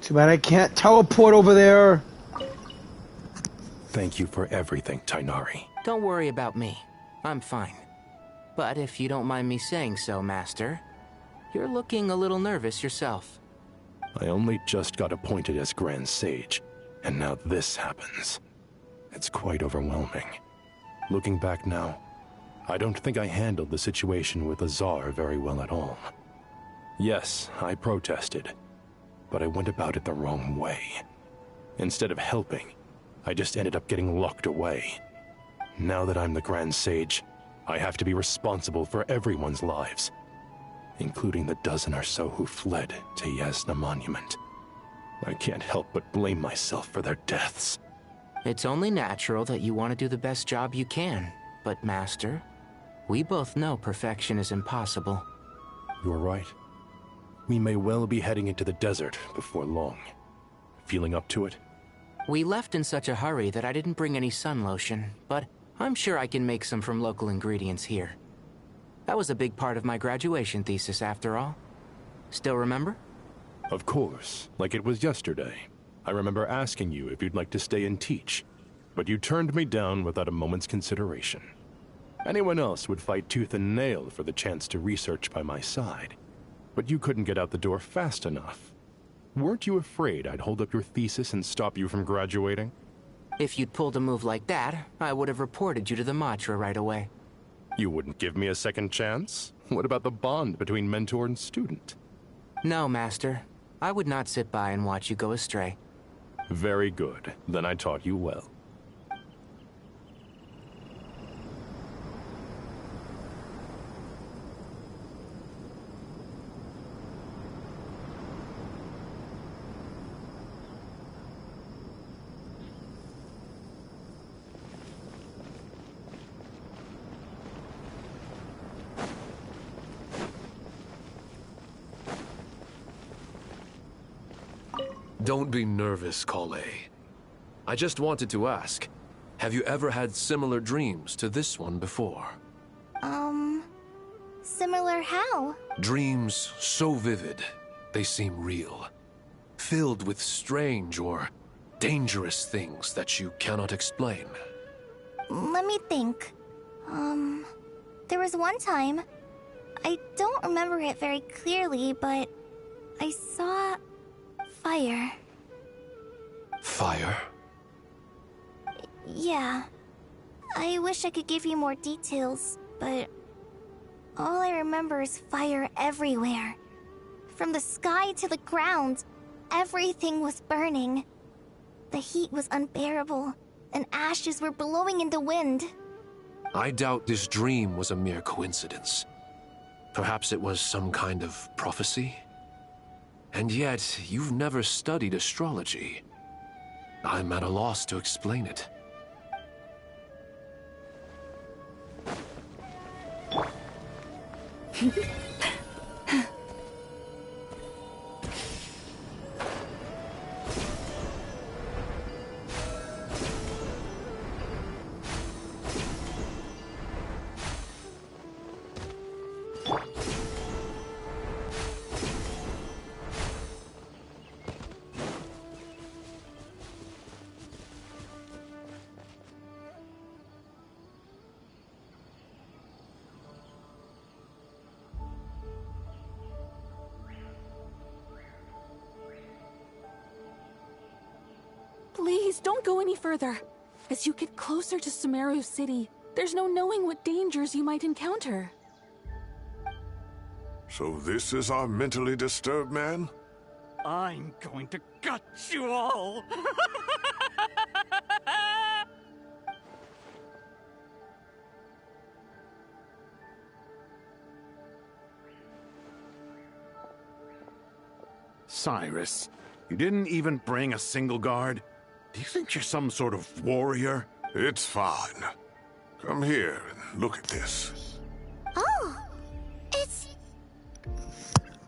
Too bad I can't teleport over there. Thank you for everything, Tighnari. Don't worry about me. I'm fine. But if you don't mind me saying so, Master, you're looking a little nervous yourself. I only just got appointed as Grand Sage, and now this happens. It's quite overwhelming. Looking back now, I don't think I handled the situation with Azar very well at all. Yes, I protested, but I went about it the wrong way. Instead of helping, I just ended up getting locked away. Now that I'm the Grand Sage, I have to be responsible for everyone's lives, including the dozen or so who fled to Yasna Monument. I can't help but blame myself for their deaths. It's only natural that you want to do the best job you can. But, Master, we both know perfection is impossible. You're right. We may well be heading into the desert before long. Feeling up to it? We left in such a hurry that I didn't bring any sun lotion, but I'm sure I can make some from local ingredients here. That was a big part of my graduation thesis, after all. Still remember? Of course, like it was yesterday. I remember asking you if you'd like to stay and teach, but you turned me down without a moment's consideration. Anyone else would fight tooth and nail for the chance to research by my side, but you couldn't get out the door fast enough. Weren't you afraid I'd hold up your thesis and stop you from graduating? If you'd pulled a move like that, I would have reported you to the Matra right away. You wouldn't give me a second chance? What about the bond between mentor and student? No, Master. I would not sit by and watch you go astray. Very good. Then I taught you well. Don't be nervous, Kale. I just wanted to ask, have you ever had similar dreams to this one before? Similar how? Dreams so vivid, they seem real. Filled with strange or dangerous things that you cannot explain. Let me think. There was one time, I don't remember it very clearly, but I saw fire. Fire? Yeah. I wish I could give you more details, but all I remember is fire everywhere. From the sky to the ground, everything was burning. The heat was unbearable, and ashes were blowing in the wind. I doubt this dream was a mere coincidence. Perhaps it was some kind of prophecy? And yet, you've never studied astrology. I'm at a loss to explain it. Please, don't go any further. As you get closer to Sumeru City, there's no knowing what dangers you might encounter. So this is our mentally disturbed man? I'm going to gut you all! Cyrus, you didn't even bring a single guard? Do you think you're some sort of warrior? It's fine. Come here and look at this. Oh, it's...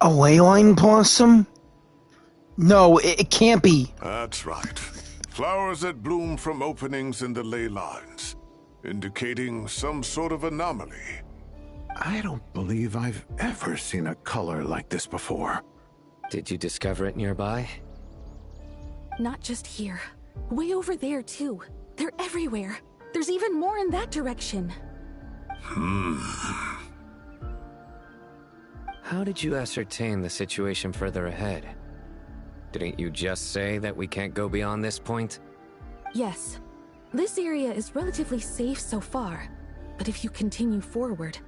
A leyline blossom? No, it can't be. That's right. Flowers that bloom from openings in the ley lines, indicating some sort of anomaly. I don't believe I've ever seen a color like this before. Did you discover it nearby? Not just here. Way over there, too. They're everywhere. There's even more in that direction. How did you ascertain the situation further ahead? Didn't you just say that we can't go beyond this point? Yes. This area is relatively safe so far, but if you continue forward,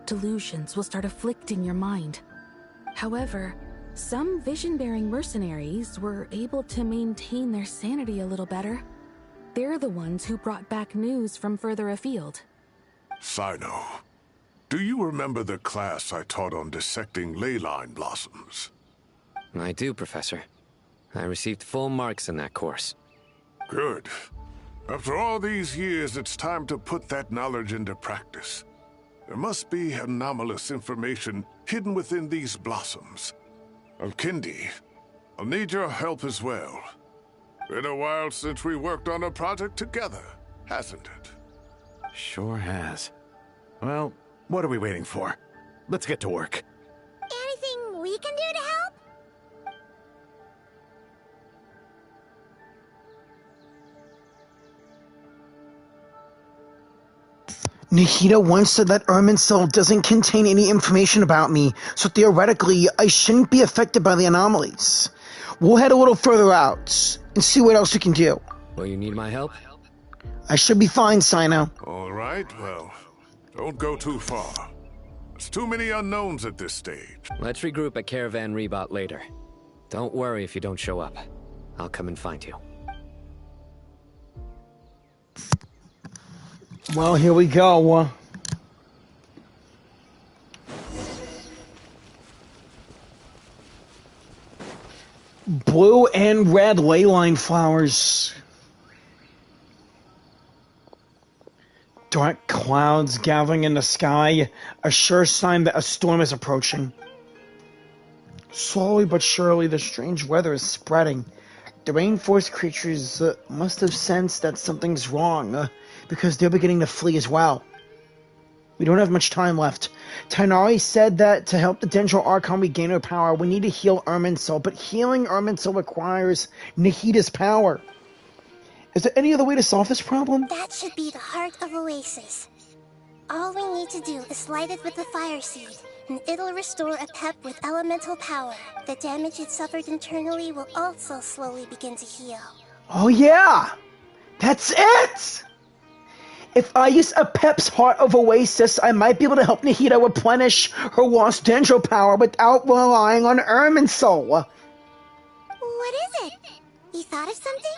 delusions will start afflicting your mind. However, some vision-bearing mercenaries were able to maintain their sanity a little better. They're the ones who brought back news from further afield. Sino, do you remember the class I taught on dissecting ley line blossoms? I do, Professor. I received full marks in that course. Good. After all these years, it's time to put that knowledge into practice. There must be anomalous information hidden within these blossoms. Alkindi, I'll need your help as well. Been a while since we worked on a project together, hasn't it? Sure has. Well, what are we waiting for? Let's get to work. Anything we can do to help? Nahida once said that Irminsul doesn't contain any information about me, so theoretically, I shouldn't be affected by the anomalies. We'll head a little further out and see what else we can do. Will you need my help? I should be fine, Sino. All right, well, don't go too far. There's too many unknowns at this stage. Let's regroup at Caravan Rebot later. Don't worry if you don't show up. I'll come and find you. Well, here we go. Blue and red leyline flowers. Dark clouds gathering in the sky, a sure sign that a storm is approaching. Slowly but surely, the strange weather is spreading. The rainforest creatures must have sensed that something's wrong, because they're beginning to flee as well. We don't have much time left. Tighnari said that to help the Dendro Archon regain her power, we need to heal Irminsul, but healing Irminsul requires Nahida's power. Is there any other way to solve this problem? That should be the heart of Oasis. All we need to do is light it with the fire seed, and it'll restore a pep with elemental power. The damage it suffered internally will also slowly begin to heal. Oh yeah! That's it! If I use a Pep's Heart of Oasis, I might be able to help Nahida replenish her lost Dendro power without relying on Irminsul. What is it? You thought of something?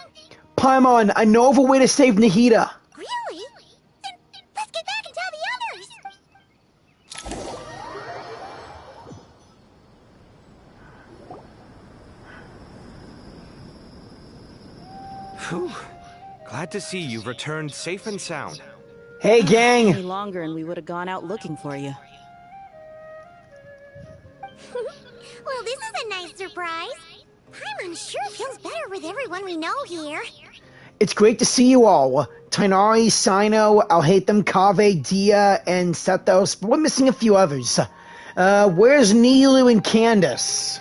Paimon, I know of a way to save Nahida. Really? Then let's get back and tell the others! Whew. Glad to see you've returned safe and sound. Hey, gang! Any longer and we would have gone out looking for you. Well, this is a nice surprise. Paimon sure feels better with everyone we know here. It's great to see you all. Tighnari, Sino, Alhaitham, Kaveh, Dia, and Sethos, but we're missing a few others. Where's Nilu and Candace?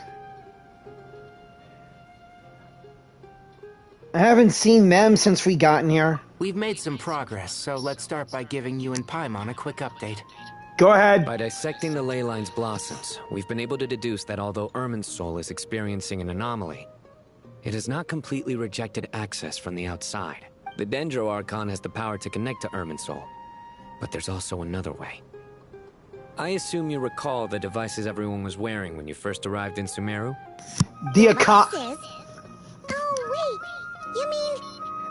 I haven't seen them since we got in here. We've made some progress, so let's start by giving you and Paimon a quick update. Go ahead. By dissecting the ley line's blossoms, we've been able to deduce that although Irminsul is experiencing an anomaly, it has not completely rejected access from the outside. The Dendro Archon has the power to connect to Irminsul, but there's also another way. I assume you recall the devices everyone was wearing when you first arrived in Sumeru? The You mean...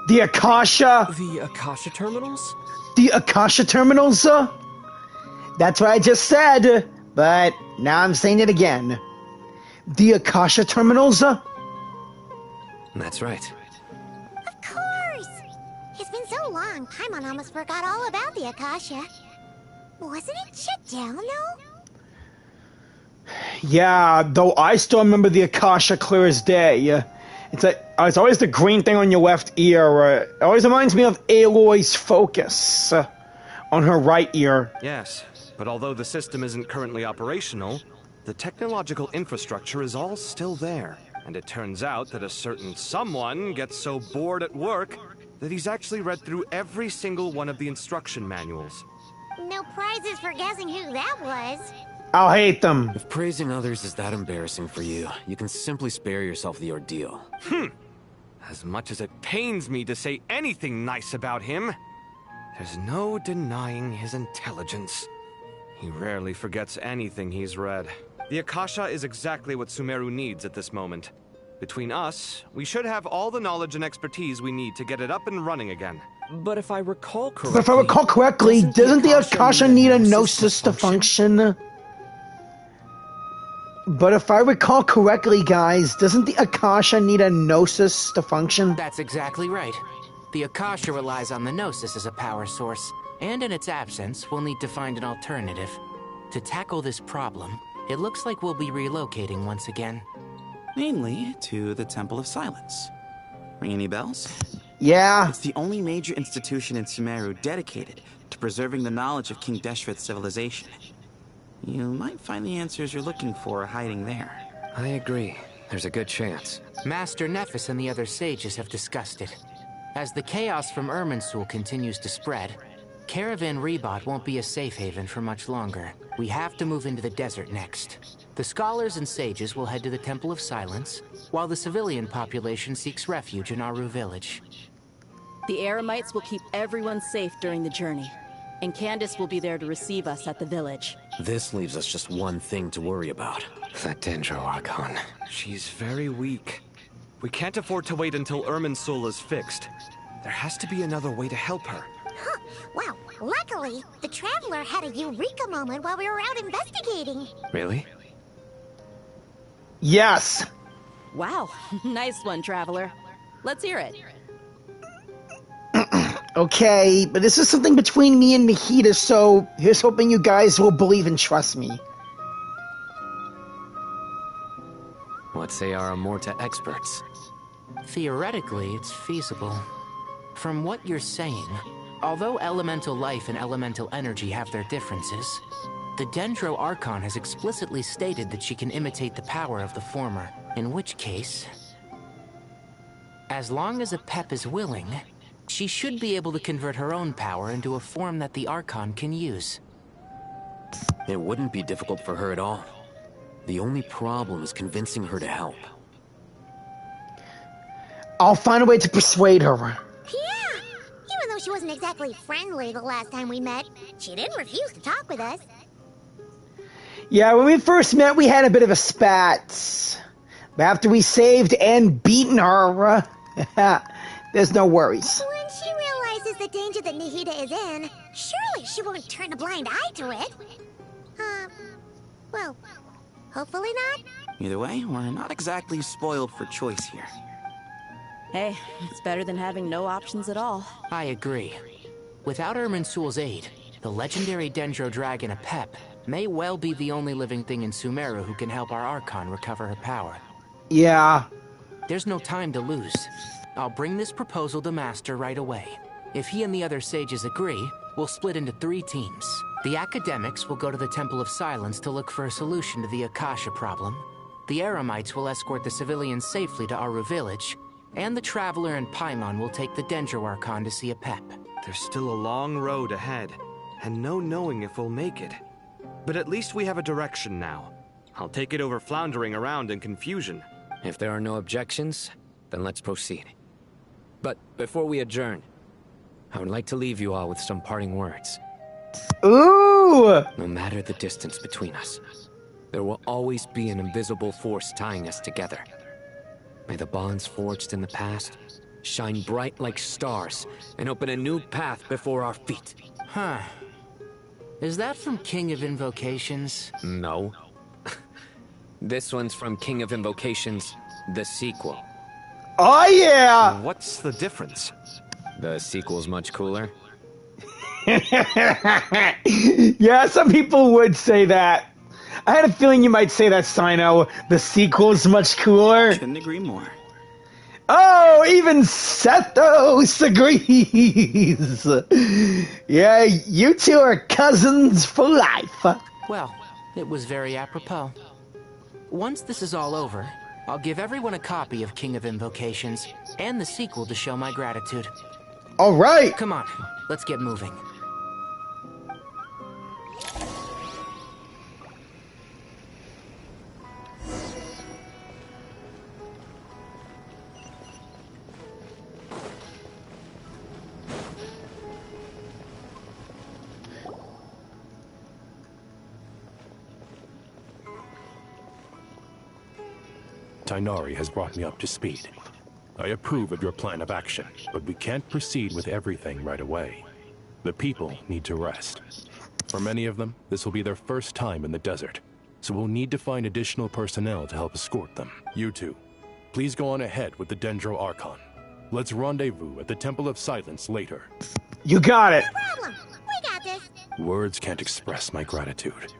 The Akasha... The Akasha terminals? The Akasha terminals? That's what I just said, but now I'm saying it again. The Akasha terminals? That's right. Of course! It's been so long, Paimon almost forgot all about the Akasha. Wasn't it shut down, though? Yeah, though I still remember the Akasha clear as day. It's always the green thing on your left ear. It always reminds me of Aloy's focus on her right ear. Yes, but although the system isn't currently operational, the technological infrastructure is all still there. And it turns out that a certain someone gets so bored at work that he's actually read through every single one of the instruction manuals. No prizes for guessing who that was. I'll hate them. If praising others is that embarrassing for you, you can simply spare yourself the ordeal. As much as it pains me to say anything nice about him, there's no denying his intelligence. He rarely forgets anything he's read. The Akasha is exactly what Sumeru needs at this moment. Between us, we should have all the knowledge and expertise we need to get it up and running again. But if I recall correctly... But if I recall correctly, doesn't the Akasha need a gnosis to function? But if I recall correctly, guys, doesn't the Akasha need a gnosis to function? That's exactly right. The Akasha relies on the gnosis as a power source, and in its absence, we'll need to find an alternative. To tackle this problem, it looks like we'll be relocating once again. Namely, to the Temple of Silence. Ring any bells? Yeah. It's the only major institution in Sumeru dedicated to preserving the knowledge of King Deshret's civilization. You might find the answers you're looking for hiding there. I agree. There's a good chance. Master Nephis and the other sages have discussed it. As the chaos from Irminsul continues to spread, Caravan Rebot won't be a safe haven for much longer. We have to move into the desert next. The scholars and sages will head to the Temple of Silence, while the civilian population seeks refuge in Aru village. The Eremites will keep everyone safe during the journey, and Candace will be there to receive us at the village. This leaves us just one thing to worry about. That Dendro Archon. She's very weak. We can't afford to wait until Irminsul is fixed. There has to be another way to help her. Huh. Well, luckily, the Traveler had a eureka moment while we were out investigating. Really? Yes! Wow, nice one, Traveler. Let's hear it. Okay, but this is something between me and Mahita, so here's hoping you guys will believe and trust me. What say our Amorta experts? Theoretically, it's feasible. From what you're saying, although elemental life and elemental energy have their differences, the Dendro Archon has explicitly stated that she can imitate the power of the former, in which case, as long as a Pep is willing, she should be able to convert her own power into a form that the Archon can use. It wouldn't be difficult for her at all. The only problem is convincing her to help. I'll find a way to persuade her. Yeah! Even though she wasn't exactly friendly the last time we met, she didn't refuse to talk with us. Yeah, when we first met, we had a bit of a spat. But after we saved and beaten her, there's no worries. When she realizes the danger that Nihida is in, surely she won't turn a blind eye to it. Well, hopefully not. Either way, we're not exactly spoiled for choice here. Hey, it's better than having no options at all. I agree. Without Irminsul's aid, the legendary Dendro Dragon Apep may well be the only living thing in Sumeru who can help our Archon recover her power. Yeah. There's no time to lose. I'll bring this proposal to Master right away. If he and the other sages agree, we'll split into 3 teams. The academics will go to the Temple of Silence to look for a solution to the Akasha problem. The Eremites will escort the civilians safely to Aru village, and the Traveler and Paimon will take the Dendro Archon to see a Pep. There's still a long road ahead, and no knowing if we'll make it. But at least we have a direction now. I'll take it over floundering around in confusion. If there are no objections, then let's proceed. But before we adjourn, I would like to leave you all with some parting words. Ooh! No matter the distance between us, there will always be an invisible force tying us together. May the bonds forged in the past shine bright like stars and open a new path before our feet. Huh. Is that from King of Invocations? No. This one's from King of Invocations, the sequel. Oh yeah! What's the difference? The sequel's much cooler. Yeah, some people would say that. I had a feeling you might say that, Sino. The sequel's much cooler. Couldn't agree more. Oh, even Sethos agrees. Yeah, you two are cousins for life. Well, it was very apropos. Once this is all over, I'll give everyone a copy of King of Invocations and the sequel to show my gratitude. All right. Come on, let's get moving. Tighnari has brought me up to speed. I approve of your plan of action, but we can't proceed with everything right away. The people need to rest. For many of them, this will be their first time in the desert, so we'll need to find additional personnel to help escort them. You two, please go on ahead with the Dendro Archon. Let's rendezvous at the Temple of Silence later. You got it. No problem. We got this. Words can't express my gratitude,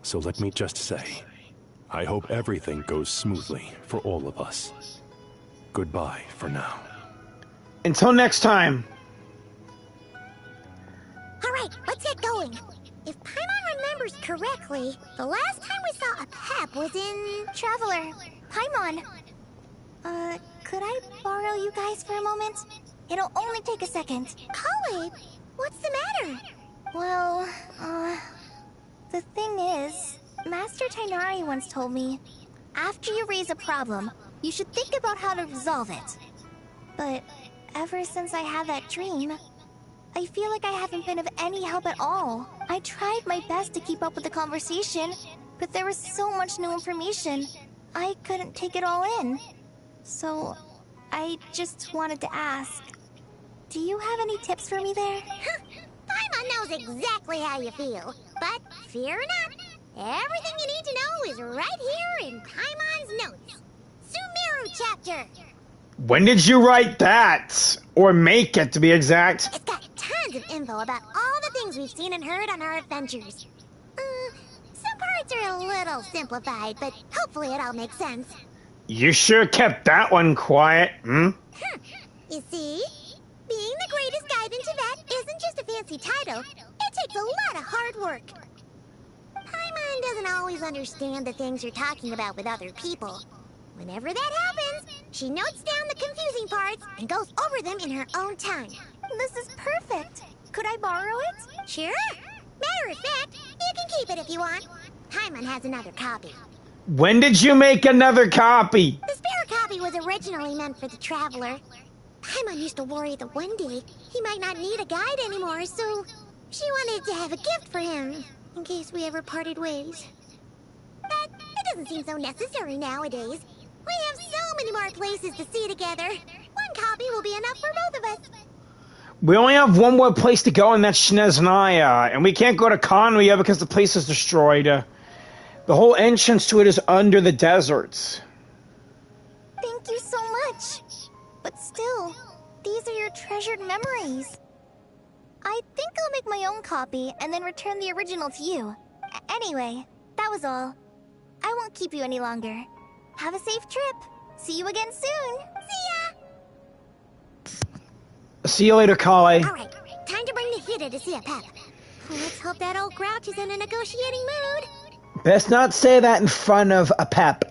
so let me just say, I hope everything goes smoothly for all of us. Goodbye for now. Until next time. Alright, let's get going. If Paimon remembers correctly, the last time we saw a pep was in... Traveler, Paimon. Could I borrow you guys for a moment? It'll only take a second. Kale, what's the matter? Well, the thing is, Master Tighnari once told me, after you raise a problem, you should think about how to resolve it. But ever since I had that dream, I feel like I haven't been of any help at all. I tried my best to keep up with the conversation, but there was so much new information, I couldn't take it all in. So, I just wanted to ask, do you have any tips for me there? Paimon knows exactly how you feel, but fear not. Everything you need to know is right here in Paimon's notes. Sumeru chapter. When did you write that? Or make it, to be exact? It's got tons of info about all the things we've seen and heard on our adventures. Some parts are a little simplified, but hopefully it all makes sense. You sure kept that one quiet, hmm? You see? Being the greatest guide in Teyvat isn't just a fancy title. It takes a lot of hard work. Paimon doesn't always understand the things you're talking about with other people. Whenever that happens, she notes down the confusing parts and goes over them in her own time. This is perfect. Could I borrow it? Sure. Matter of fact, you can keep it if you want. Paimon has another copy. When did you make another copy? The spare copy was originally meant for the Traveler. Paimon used to worry that one day he might not need a guide anymore, so she wanted to have a gift for him, in case we ever parted ways. But it doesn't seem so necessary nowadays. We have so many more places to see together. One copy will be enough for both of us. We only have one more place to go, and that's Shneznaya. And we can't go to Konria because the place is destroyed. The whole entrance to it is under the deserts. Thank you so much. But still, these are your treasured memories. I think I'll make my own copy and then return the original to you. Anyway, that was all. I won't keep you any longer. Have a safe trip. See you again soon. See ya! See you later, Kale. Alright, time to bring Nehida to see a pep. Let's hope that old grouch is in a negotiating mood. Best not say that in front of a pep.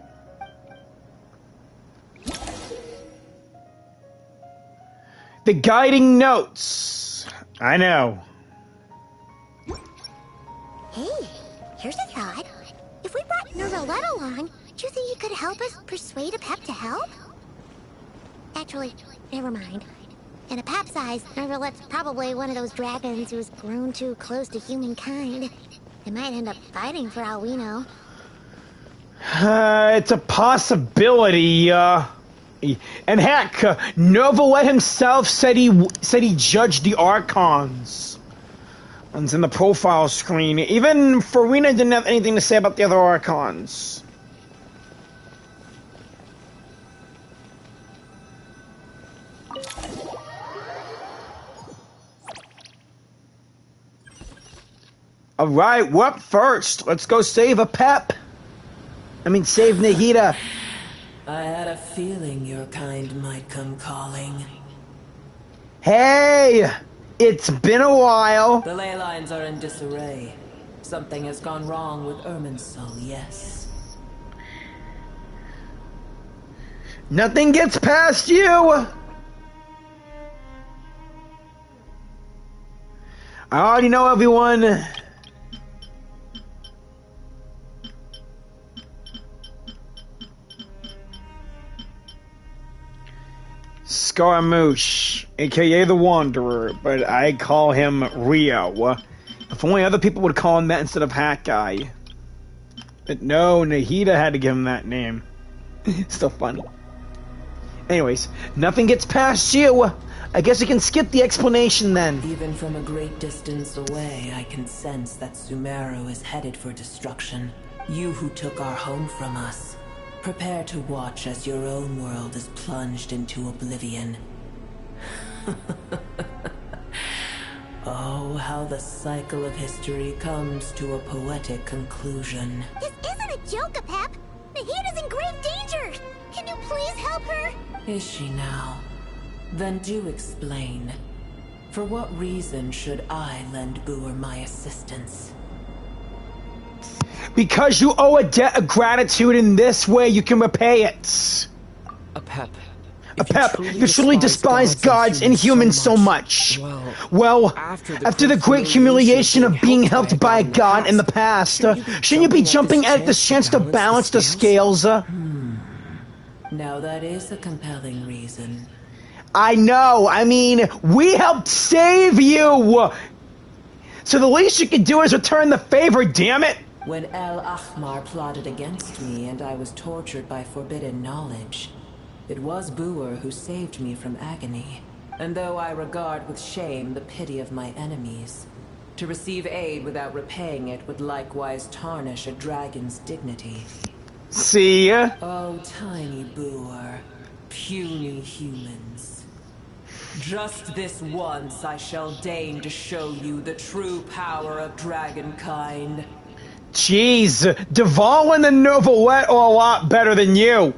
The guiding notes. I know. Hey, here's a thought. If we brought Nervalette along, do you think he could help us persuade a pep to help? Actually, never mind. In a pep's eyes, Nervalette's probably one of those dragons who's grown too close to humankind. They might end up fighting for all we know. It's a possibility, And heck, Nervalette himself said he judged the Archons. And it's in the profile screen. Even Farina didn't have anything to say about the other Archons. Alright, we're up first. Let's go save a pep. Save Nehida. I had a feeling your kind might come calling. Hey! It's been a while. The ley lines are in disarray. Something has gone wrong with Irminsul, yes. Nothing gets past you! I already know everyone. Scaramouche, aka the Wanderer, but I call him Rio. If only other people would call him that instead of Hat Guy. But no, Nehida had to give him that name. Still funny. Anyways, nothing gets past you. I guess we can skip the explanation then. Even from a great distance away, I can sense that Sumeru is headed for destruction. You who took our home from us, prepare to watch as your own world is plunged into oblivion. Oh, how the cycle of history comes to a poetic conclusion. This isn't a joke, Pep. Nahida's in grave danger. Can you please help her? Is she now? Then do explain. For what reason should I lend Boer my assistance? Because you owe a debt of gratitude, in this way you can repay it. A Pep. You truly despise gods and humans so much. Well, after the great humiliation of being helped by a god in the past, shouldn't you be jumping at this chance to balance the scales? Now that is a compelling reason. I know. I mean, we helped save you. So the least you can do is return the favor, damn it. When El Ahmar plotted against me and I was tortured by forbidden knowledge, it was Boer who saved me from agony. And though I regard with shame the pity of my enemies, to receive aid without repaying it would likewise tarnish a dragon's dignity. See ya? Oh, tiny Boer, puny humans. Just this once I shall deign to show you the true power of dragonkind. Jeez, Duval and the Novelette are a lot better than you.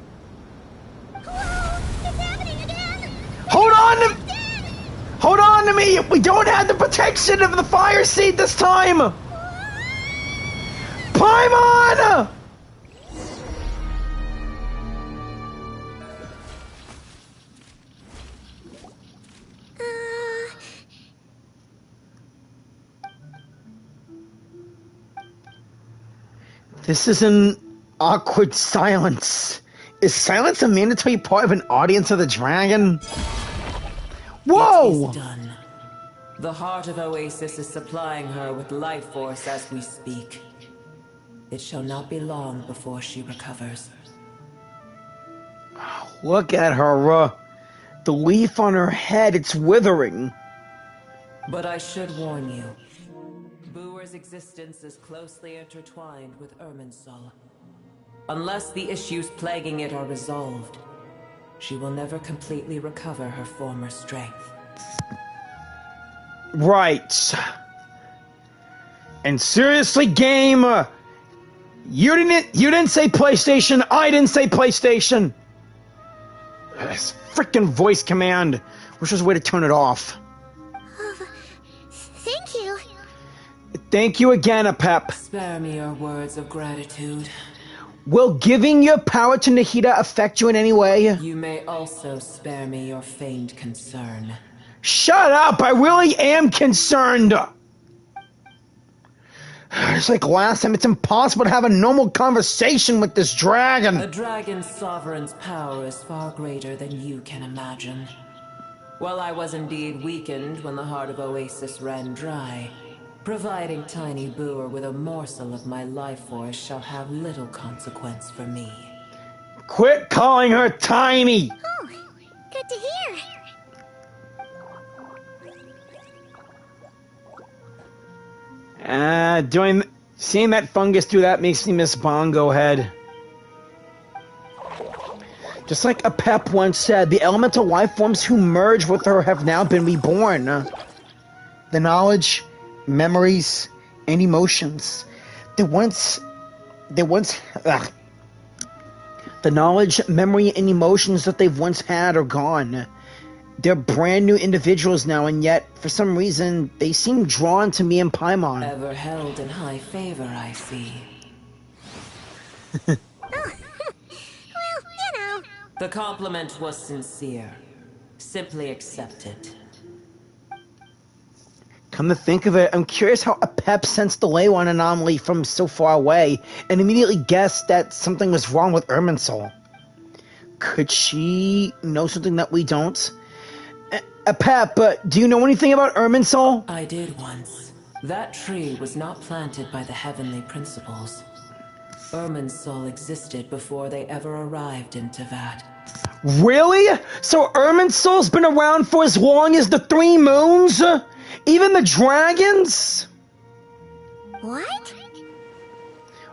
Hold on to me! We don't have the protection of the fire seed this time! Paimon! This is an awkward silence. Is silence a mandatory part of an audience of the dragon? Whoa! It is done. The heart of Oasis is supplying her with life force as we speak. It shall not be long before she recovers. Look at her, the leaf on her head, it's withering. But I should warn you. Boer's existence is closely intertwined with Irminsul. Unless the issues plaguing it are resolved, she will never completely recover her former strength. Right. And seriously, game, you didn't say PlayStation, I didn't say PlayStation. This frickin' voice command. Wish there's a way to turn it off. Thank you. Thank you again, Apep. Spare me your words of gratitude. Will giving your power to Nahida affect you in any way? You may also spare me your feigned concern. Shut up! I really am concerned! It's like last time, it's impossible to have a normal conversation with this dragon. A dragon's sovereign's power is far greater than you can imagine. While I was indeed weakened when the heart of Oasis ran dry, providing Tiny Boer with a morsel of my life force shall have little consequence for me. Quit calling her Tiny! Oh, good to hear. Seeing that fungus do that makes me miss Bongo Head. Just like Apep once said, the elemental life forms who merge with her have now been reborn. The knowledge, memories, and emotions. The knowledge, memory, and emotions that they've once had are gone. They're brand new individuals now, and yet, for some reason, they seem drawn to me and Paimon. Ever held in high favor, I see. Well, you know. The compliment was sincere. Simply accept it. Come to think of it, I'm curious how Apep sensed the Leyline anomaly from so far away and immediately guessed that something was wrong with Irminsul. Could she know something that we don't? Apep, do you know anything about Irminsul? I did once. That tree was not planted by the heavenly principles. Irminsul existed before they ever arrived in Teyvat. Really? So Irminsul's been around for as long as the 3 moons? Even the dragons? What?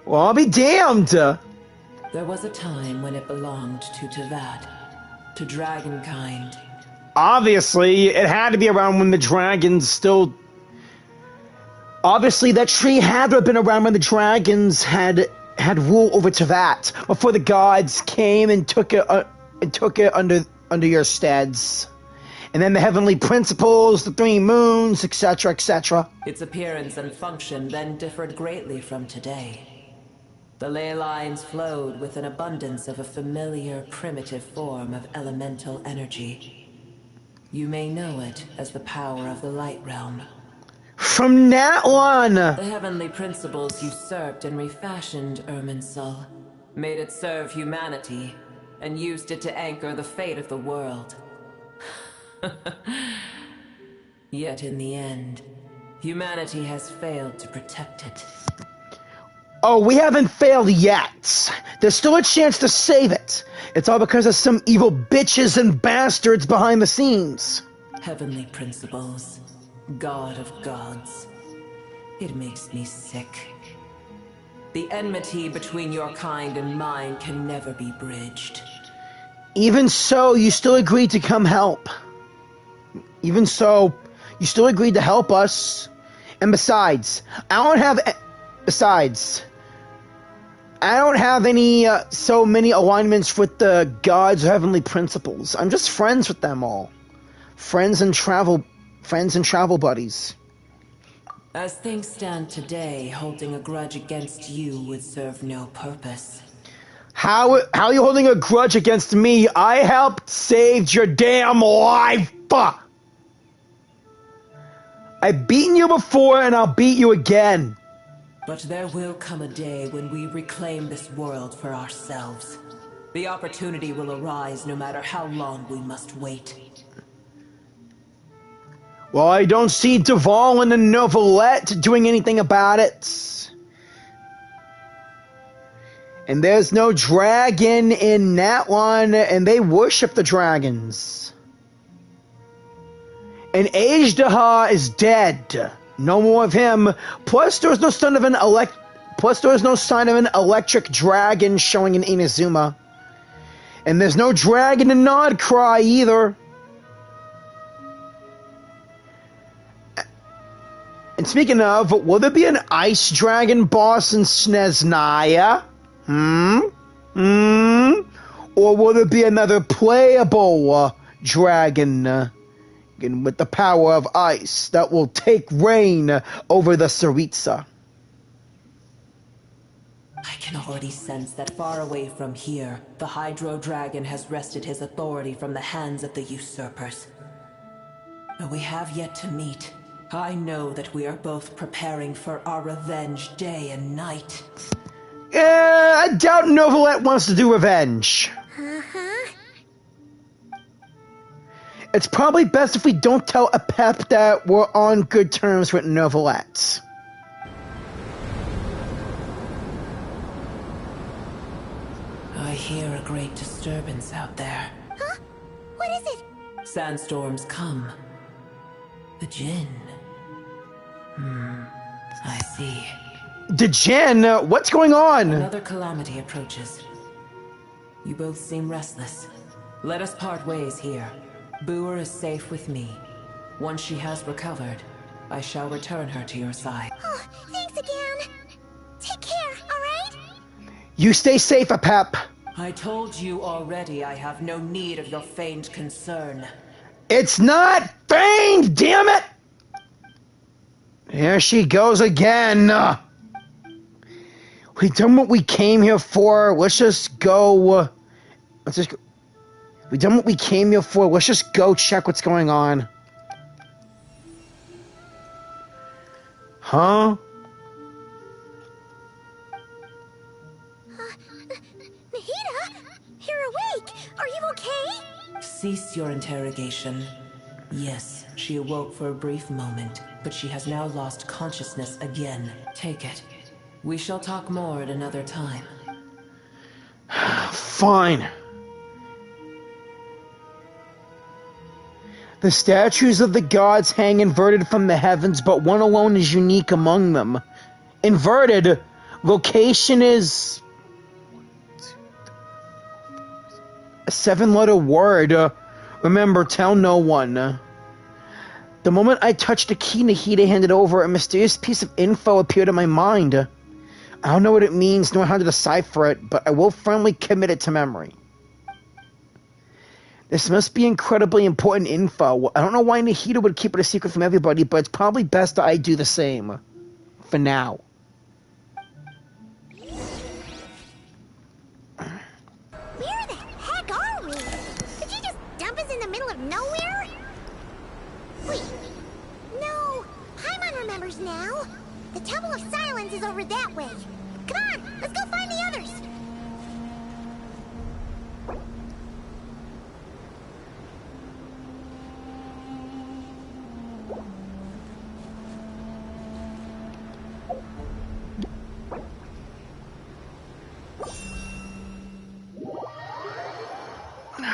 Well, I'll be damned. There was a time when it belonged to Teyvat, to dragonkind. Obviously, it had to be around when the dragons still... Obviously, that tree had to have been around when the dragons had rule over Teyvat, before the gods came and took it under your steads. And then the heavenly principles, the 3 moons, etc., etc. Its appearance and function then differed greatly from today. The ley lines flowed with an abundance of a familiar, primitive form of elemental energy. You may know it as the power of the Light Realm. From Natlan! The heavenly principles usurped and refashioned Irminsul, made it serve humanity, and used it to anchor the fate of the world. Yet in the end, humanity has failed to protect it. Oh, we haven't failed yet. There's still a chance to save it. It's all because of some evil bitches and bastards behind the scenes. Heavenly principles, God of gods. It makes me sick. The enmity between your kind and mine can never be bridged. Even so, you still agreed to come help. Even so, you still agreed to help us. And besides, I don't have any so many alignments with the gods or heavenly principles. I'm just friends with them all. Friends and travel buddies. As things stand today, holding a grudge against you would serve no purpose. How are you holding a grudge against me? I helped save your damn life! I've beaten you before and I'll beat you again. But there will come a day when we reclaim this world for ourselves. The opportunity will arise no matter how long we must wait. Well, I don't see Duval and the Novelette doing anything about it. And there's no dragon in Natlan, and they worship the dragons. And Ajdaha is dead. No more of him. Plus, there's no sign of an electric dragon showing in Inazuma. And there's no dragon in Nodcry either. And speaking of, will there be an ice dragon boss in Sneznaya? Or will there be another playable dragon with the power of ice that will take reign over the Saritsa? I can already sense that far away from here, the Hydro Dragon has wrested his authority from the hands of the usurpers. Though we have yet to meet, I know that we are both preparing for our revenge day and night. I doubt Novelette wants to do revenge. It's probably best if we don't tell Apep that we're on good terms with Novelette. I hear a great disturbance out there. Huh? What is it? Sandstorms come. The Jinn. I see. The Jinn? What's going on? Another calamity approaches. You both seem restless. Let us part ways here. Booer is safe with me. Once she has recovered, I shall return her to your side. Oh, thanks again. Take care, alright? You stay safe, Apep. I told you already I have no need of your feigned concern. It's not feigned, damn it! Here she goes again. We done what we came here for. Let's just go. We done what we came here for. Let's just go check what's going on. Huh? Nahida? You're awake. Are you okay? Cease your interrogation. Yes, she awoke for a brief moment, but she has now lost consciousness again. Take it. We shall talk more at another time. Fine. The statues of the gods hang inverted from the heavens, but one alone is unique among them. Inverted. Location is a 7-letter word. Remember, tell no one. The moment I touched the key Nahida handed over, a mysterious piece of info appeared in my mind. I don't know what it means nor how to decipher it, but I will firmly commit it to memory. This must be incredibly important info. I don't know why Nahida would keep it a secret from everybody, but it's probably best that I do the same. For now. Where the heck are we? Did you just dump us in the middle of nowhere? Wait. No. Paimon remembers now. The Temple of Silence is over that way. Come on, let's go find the others.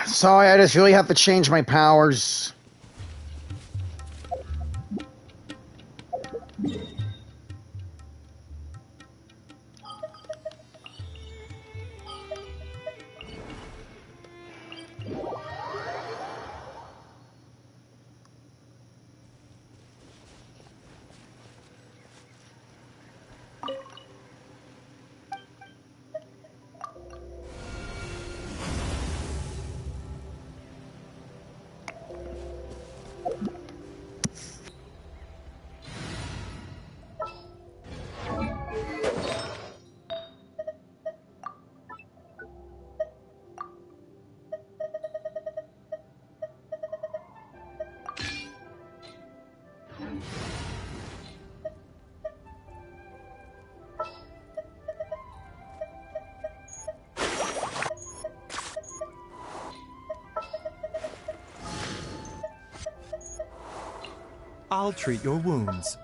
Sorry, I just really have to change my powers. I'll treat your wounds.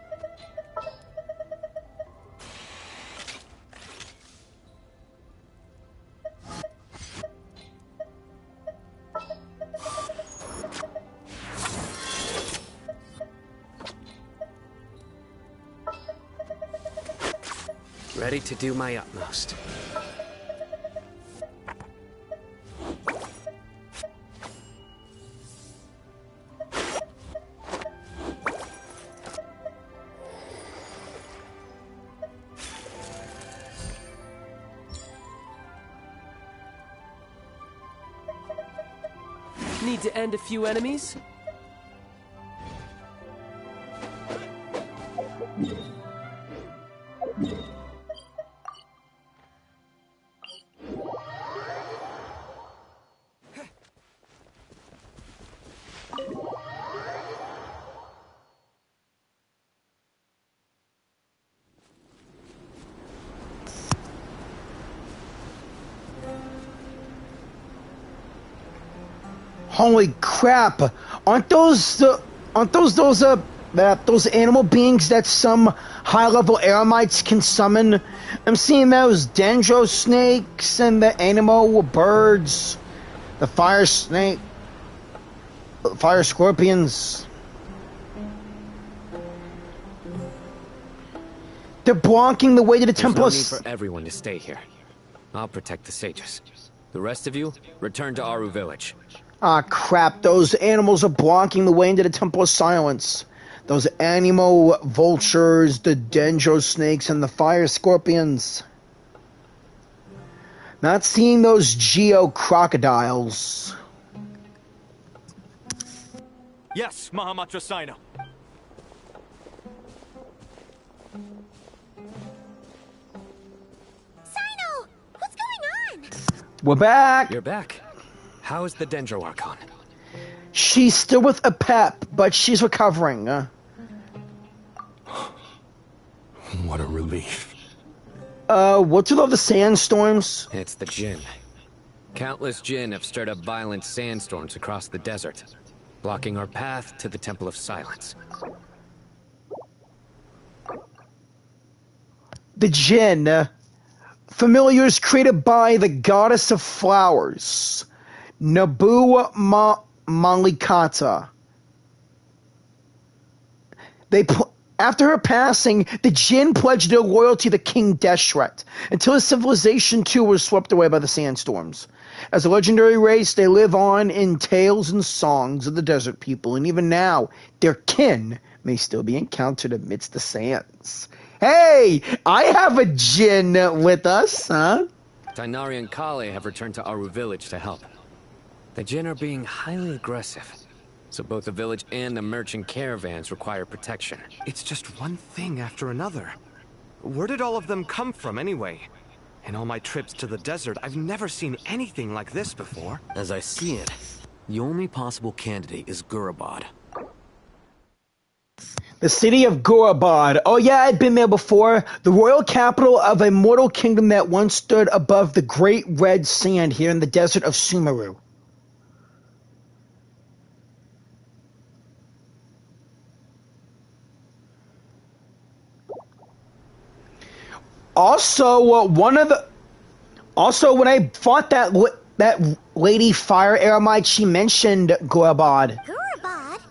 Ready to do my utmost. Need to end a few enemies? Holy crap! Aren't those animal beings that some high-level eremites can summon? I'm seeing those dendro snakes and the animal birds, the fire snake, fire scorpions. They're blocking the way to the temple. There's no need for everyone to stay here. I'll protect the sages. The rest of you, return to Aru Village. Ah, crap. Those animals are blocking the way into the Temple of Silence. Those animal vultures, the dendro snakes, and the fire scorpions. Not seeing those geo crocodiles. Yes, Mahamatra Sino. Sino! What's going on? We're back! You're back. How is the Dendro Archon? She's still with a pep, but she's recovering. What a relief. What's with all the sandstorms? It's the Jinn. Countless Jinn have stirred up violent sandstorms across the desert, blocking our path to the Temple of Silence. The Jinn. Familiars created by the goddess of flowers. Nabu Malikata. After her passing, the Jin pledged their loyalty to King Deshret until his civilization too was swept away by the sandstorms. As a legendary race, they live on in tales and songs of the desert people, and even now, their kin may still be encountered amidst the sands. Hey, I have a Jin with us, huh? Tighnari and Kale have returned to Aru village to help. The Jin are being highly aggressive, so both the village and the merchant caravans require protection. It's just one thing after another. Where did all of them come from anyway? In all my trips to the desert, I've never seen anything like this before. As I see it, the only possible candidate is Gurabad. The city of Gurabad. Oh yeah, I'd been there before. The royal capital of a mortal kingdom that once stood above the great red sand here in the desert of Sumeru. Also, when I fought that lady fire Aramite, she mentioned Gurabad. Gurabad?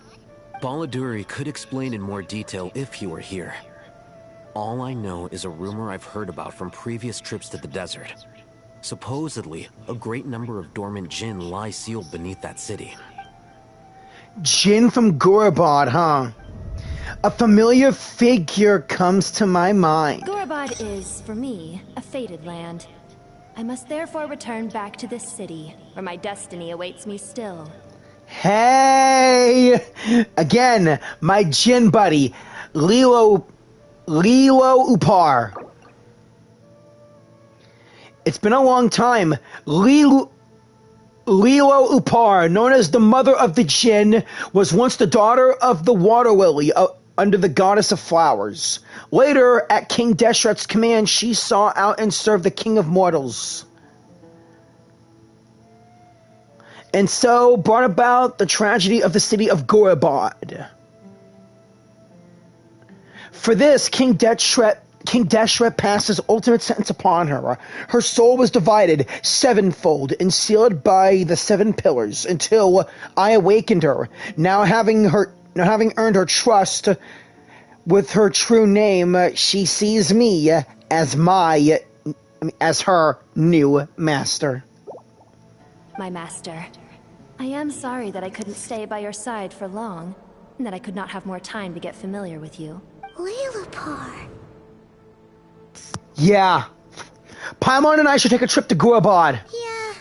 Baladuri could explain in more detail if he were here. All I know is a rumor I've heard about from previous trips to the desert. Supposedly, a great number of dormant Jin lie sealed beneath that city. Jin from Gurabad, huh? A familiar figure comes to my mind. Gurabad is, for me, a fated land. I must therefore return back to this city, where my destiny awaits me still. Hey! Again, my Jin buddy, Lilo Upar. It's been a long time. Lilo Upar, known as the mother of the Jin, was once the daughter of the water lily under the goddess of flowers. Later, at King Deshret's command, she sought out and served the king of mortals. And so brought about the tragedy of the city of Gurabad. For this, King Deshret passed his ultimate sentence upon her. Her soul was divided sevenfold and sealed by the 7 pillars until I awakened her. Now having earned her trust with her true name, she sees me as her new master. My master, I am sorry that I couldn't stay by your side for long, and that I could not have more time to get familiar with you. Lilupar. Yeah. Paimon and I should take a trip to Gurabad. Yeah.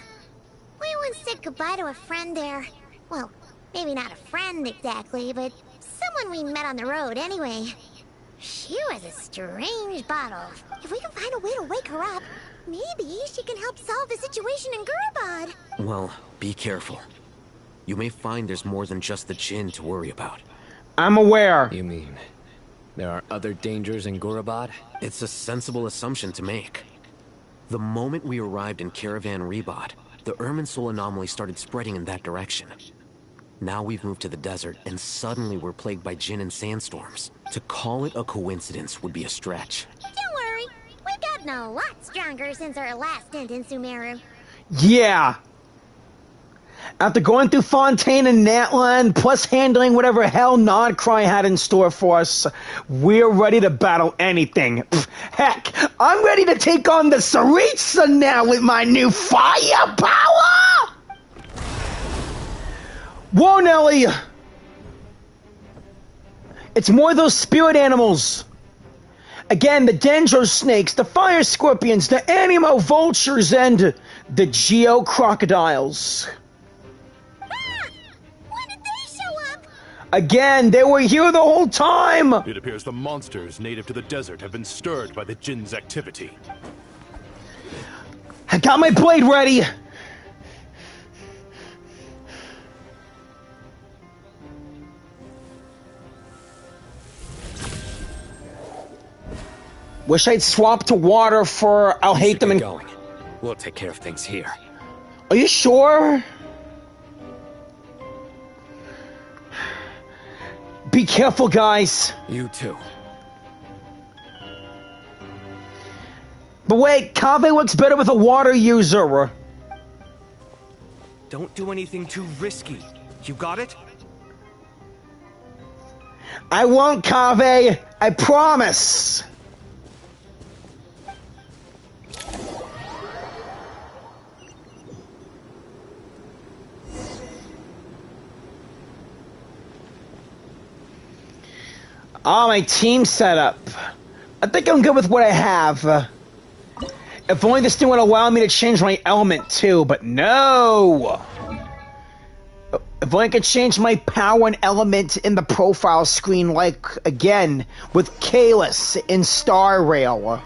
We once said goodbye to a friend there. Well, maybe not a friend exactly, but someone we met on the road anyway. She was a strange bottle. If we can find a way to wake her up, maybe she can help solve the situation in Gurabad. Well, be careful. You may find there's more than just the Jin to worry about. I'm aware. You mean there are other dangers in Gurabad? It's a sensible assumption to make. The moment we arrived in Caravan Rebad, the Irminsul anomaly started spreading in that direction. Now we've moved to the desert, and suddenly we're plagued by Jin and sandstorms. To call it a coincidence would be a stretch. Don't worry, we've gotten a lot stronger since our last stint in Sumeru. Yeah. After going through Fontaine and Natlan, plus handling whatever hell Nodcry had in store for us, we're ready to battle anything. Heck, I'm ready to take on the Saritsa now with my new firepower! Whoa, Nelly! It's more those spirit animals. Again, the Dendro snakes, the fire scorpions, the animo vultures, and the geo crocodiles. Again, they were here the whole time! It appears the monsters native to the desert have been stirred by the Jin's activity. I got my blade ready! Wish I'd swap to water for I'll hate them and going. We'll take care of things here. Are you sure? Be careful, guys. You too. But wait, Kaveh looks better with a water user. Don't do anything too risky. You got it? I won't, Kaveh. I promise. My team's set up. I think I'm good with what I have. If only this thing would allow me to change my element too, but no! If only I could change my power and element in the profile screen like, again, with Kalis in Star Rail.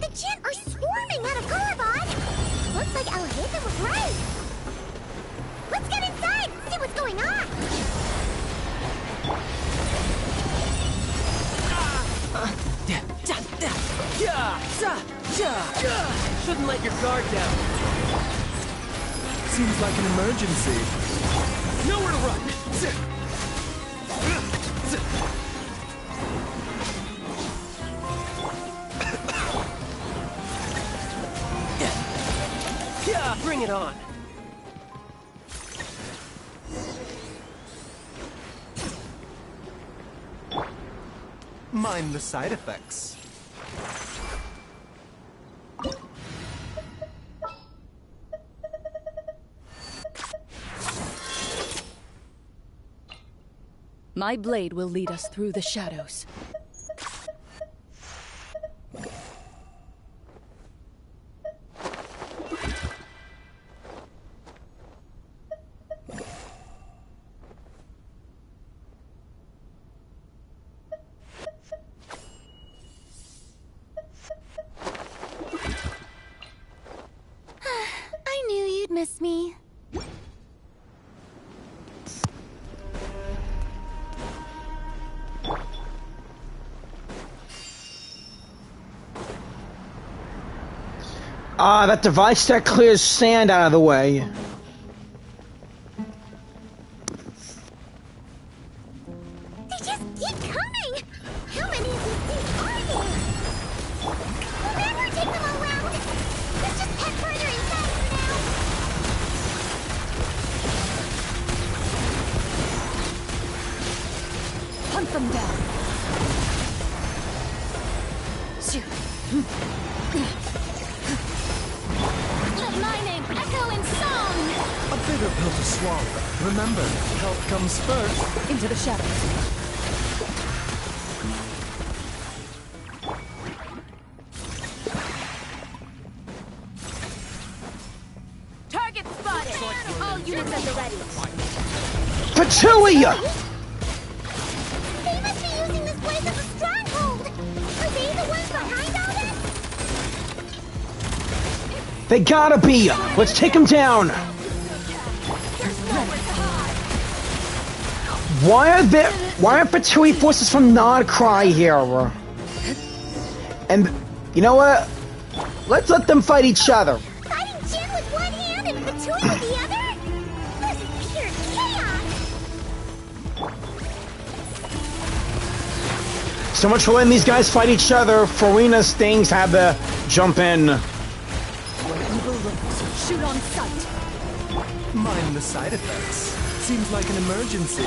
The Jinn are swarming out of Golabad! Looks like Alhazen was right! Let's get inside and see what's going on! Shouldn't let your guard down. Seems like an emergency. Nowhere to run! Bring it on! Mind the side effects. My blade will lead us through the shadows. I knew you'd miss me. That device that clears sand out of the way. They just keep coming! How many of these things are there? We'll never take them all round! Let's just head further inside for now! Hunt them down! Let my name echo in song! A bitter pill to swallow. Remember, health comes first. Into the shadows. Target spotted! All units at the ready. Fatui! They must be using this place as a stronghold! Are they the ones behind all this? They gotta be! Let's take them down! Why are Fatui forces from Nodcry here? And, you know what? Let's let them fight each other. Fighting Jin with one hand and Fatui with the other? This is pure chaos! So much for letting these guys fight each other. Farina's things had to jump in. Shoot on sight. Mind the side effects. Seems like an emergency.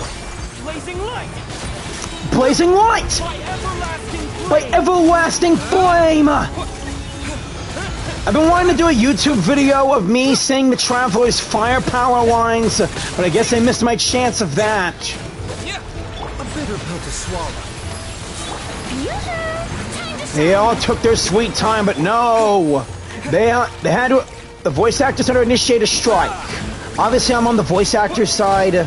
Blazing light! Blazing light! By everlasting flame! I've been wanting to do a YouTube video of me saying the Traveler's firepower lines, but I guess I missed my chance of that. A bitter pill to swallow. They all took their sweet time, but no! They had to... The voice actors had to initiate a strike. Obviously, I'm on the voice actor side.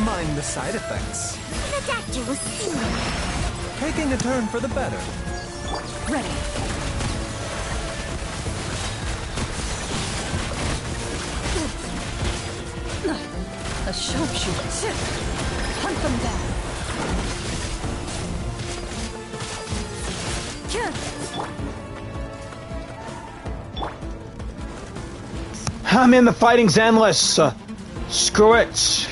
Mind the side effects. The doctor was seen. Taking a turn for the better. Ready. A sharpshooter. Hunt them down. I mean, the fighting's endless. Screw it.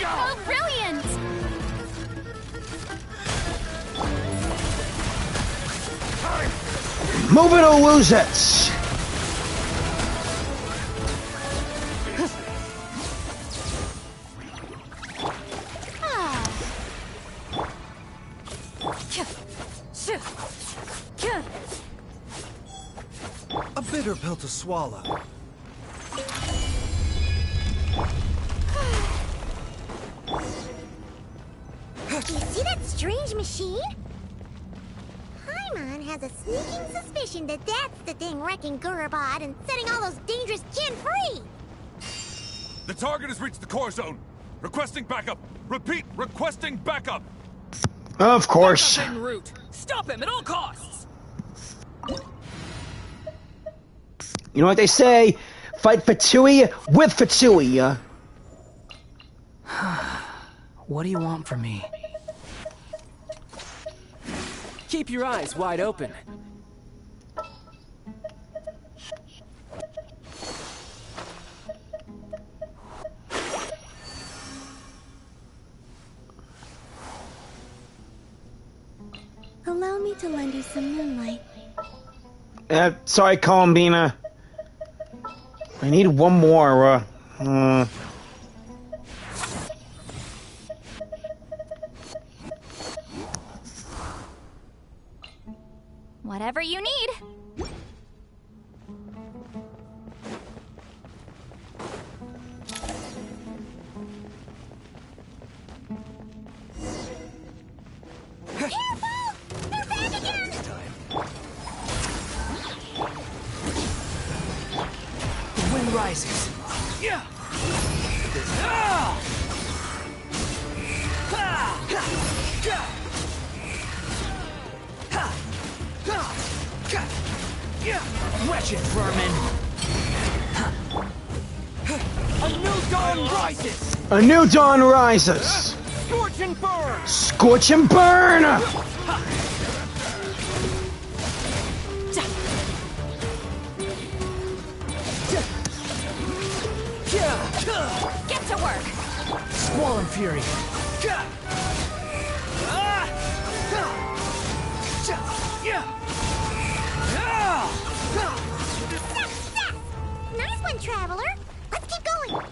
Oh, brilliant! Move it or lose it! A bitter pill to swallow. Do you see that strange machine? Paimon has a sneaking suspicion that that's the thing wrecking Gurabad and setting all those dangerous kin free! The target has reached the core zone. Requesting backup. Repeat, requesting backup. Of course. En route. Stop him at all costs. You know what they say? Fight Fatui with Fatui. What do you want from me? Keep your eyes wide open. Allow me to lend you some moonlight. Sorry, Columbina. I need one more. Whatever you need. Careful! They're back again! The wind rises. Yeah. Wretched vermin! A new dawn rises! A new dawn rises! Scorch and burn! Scorch and burn! Get to work! Squall and fury! Nice one, Traveler! Let's keep going!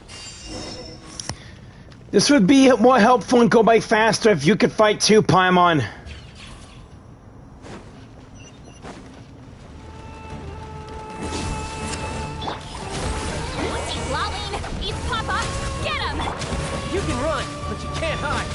This would be more helpful and go by faster if you could fight too, Paimon. Lolene! He's Papa! Get him! You can run, but you can't hide!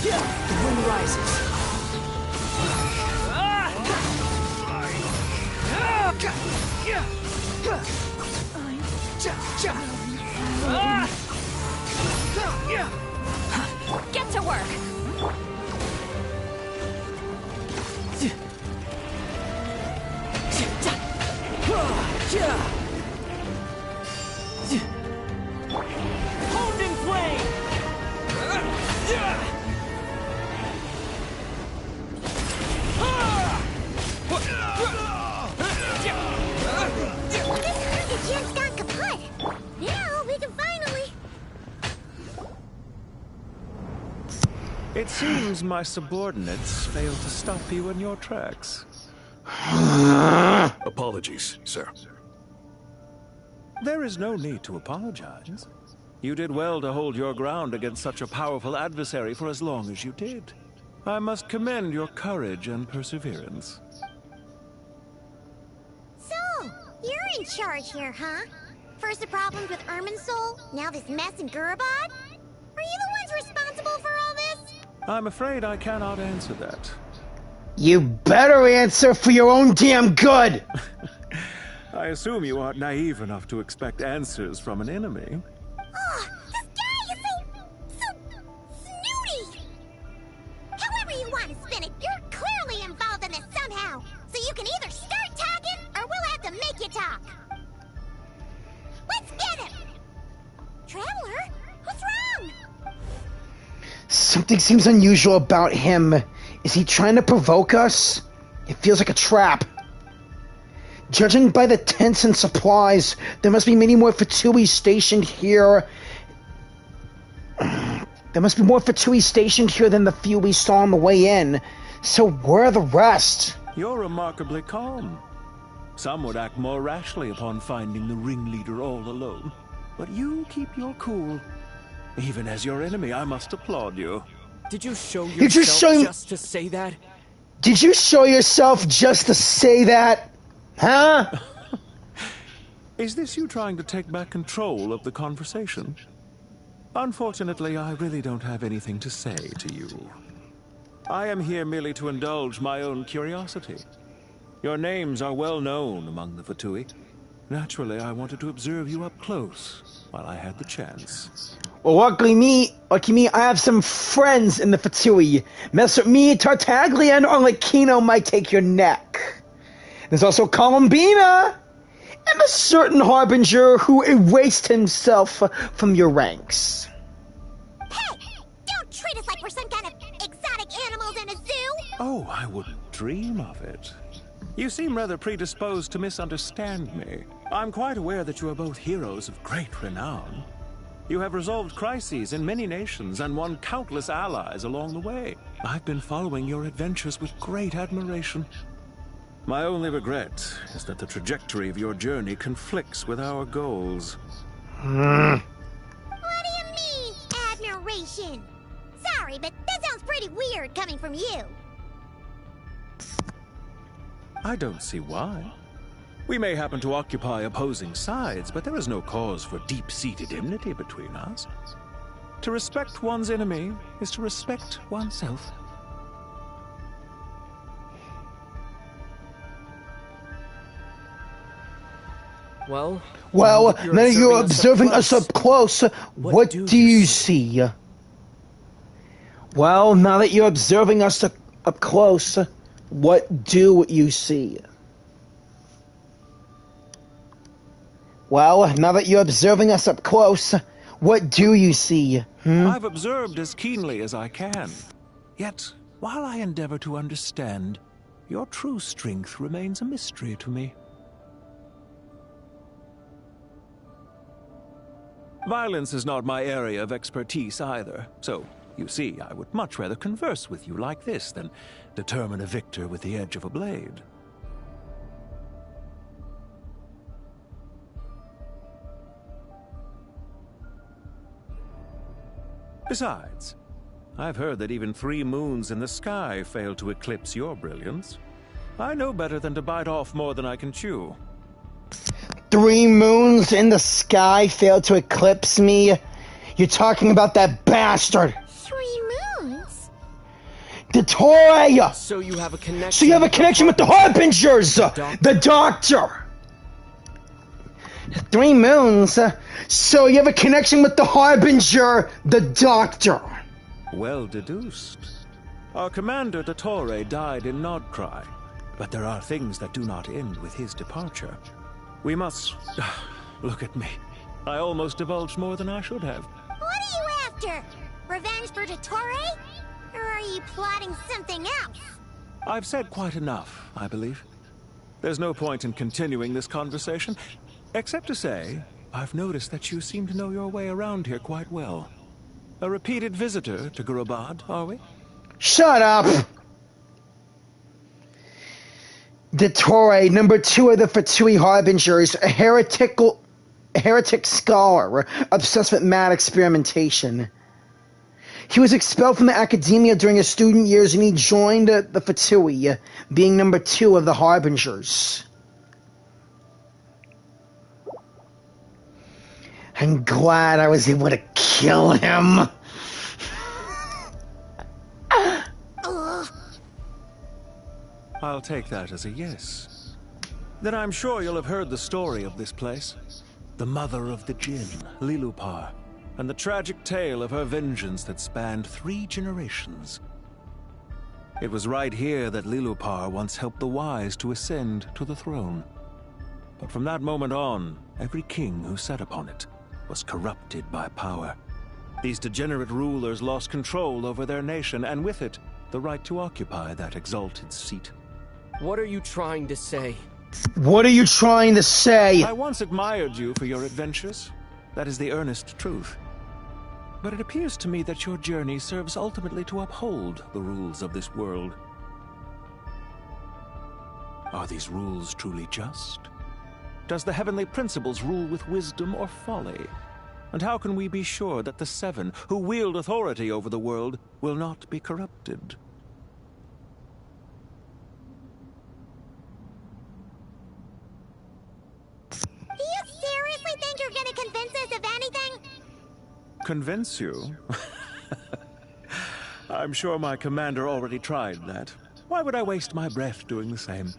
The wind rises. Get to work! Honed in flame! This gen's gone kaput! Now we can finally... It seems my subordinates failed to stop you in your tracks. Apologies, sir. There is no need to apologize. You did well to hold your ground against such a powerful adversary for as long as you did. I must commend your courage and perseverance. So, you're in charge here, huh? First the problems with Irminsul, now this mess in Gurabad? Are you the ones responsible for all this? I'm afraid I cannot answer that. You better answer for your own damn good! I assume you aren't naive enough to expect answers from an enemy. Oh, this guy is so snooty! However you want to spin it, you're clearly involved in this somehow. So you can either start talking, or we'll have to make you talk. Let's get him! Traveler, what's wrong? Something seems unusual about him. Is he trying to provoke us? It feels like a trap. Judging by the tents and supplies, there must be many more Fatui stationed here. There must be more Fatui stationed here than the few we saw on the way in. So where are the rest? You're remarkably calm. Some would act more rashly upon finding the ringleader all alone. But you keep your cool. Even as your enemy, I must applaud you. Did you show yourself just to say that? Did you show yourself just to say that? Huh? Is this you trying to take back control of the conversation? Unfortunately, I really don't have anything to say to you. I am here merely to indulge my own curiosity. Your names are well known among the Fatui. Naturally, I wanted to observe you up close while I had the chance. Well, lucky me, I have some friends in the Fatui. Mess with me, Tartaglia and Arlecchino might take your neck. There's also Columbina, and a certain Harbinger who erased himself from your ranks. Hey! Don't treat us like we're some kind of exotic animals in a zoo! Oh, I wouldn't dream of it. You seem rather predisposed to misunderstand me. I'm quite aware that you are both heroes of great renown. You have resolved crises in many nations and won countless allies along the way. I've been following your adventures with great admiration. My only regret is that the trajectory of your journey conflicts with our goals. What do you mean, admiration? Sorry, but that sounds pretty weird coming from you. I don't see why. We may happen to occupy opposing sides, but there is no cause for deep-seated enmity between us. To respect one's enemy is to respect oneself. Well, now that you're observing us up close, what do you see? Well, now that you're observing us up close, what do you see? Well, now that you're observing us up close, what do you see? I've observed as keenly as I can. Yet, while I endeavor to understand, your true strength remains a mystery to me. Violence is not my area of expertise either, so, you see, I would much rather converse with you like this than determine a victor with the edge of a blade. Besides, I've heard that even 3 moons in the sky fail to eclipse your brilliance. I know better than to bite off more than I can chew. 3 moons in the sky failed to eclipse me? You're talking about that bastard! 3 moons? Dottore! So you have a connection. So you have a connection with the Harbingers! The Doctor! 3 moons? So you have a connection with the Harbinger, the Doctor! Well deduced. Our commander Dottore died in Nodcry, but there are things that do not end with his departure. We must... Look at me. I almost divulged more than I should have. What are you after? Revenge for Dottore? Or are you plotting something else? I've said quite enough, I believe. There's no point in continuing this conversation, except to say, I've noticed that you seem to know your way around here quite well. A repeated visitor to Gurabad, are we? Shut up! Dottore, number 2 of the Fatui Harbingers, a heretic scholar, obsessed with mad experimentation. He was expelled from the academia during his student years and he joined the Fatui, being number 2 of the Harbingers. I'm glad I was able to kill him. I'll take that as a yes. Then I'm sure you'll have heard the story of this place. The mother of the Jinn, Lilupar, and the tragic tale of her vengeance that spanned 3 generations. It was right here that Lilupar once helped the wise to ascend to the throne. But from that moment on, every king who sat upon it was corrupted by power. These degenerate rulers lost control over their nation, and with it, the right to occupy that exalted seat. What are you trying to say? What are you trying to say? I once admired you for your adventures. That is the earnest truth. But it appears to me that your journey serves ultimately to uphold the rules of this world. Are these rules truly just? Does the heavenly principles rule with wisdom or folly? And how can we be sure that the Seven, who wield authority over the world, will not be corrupted? Do you seriously think you're gonna convince us of anything? Convince you? I'm sure my commander already tried that. Why would I waste my breath doing the same?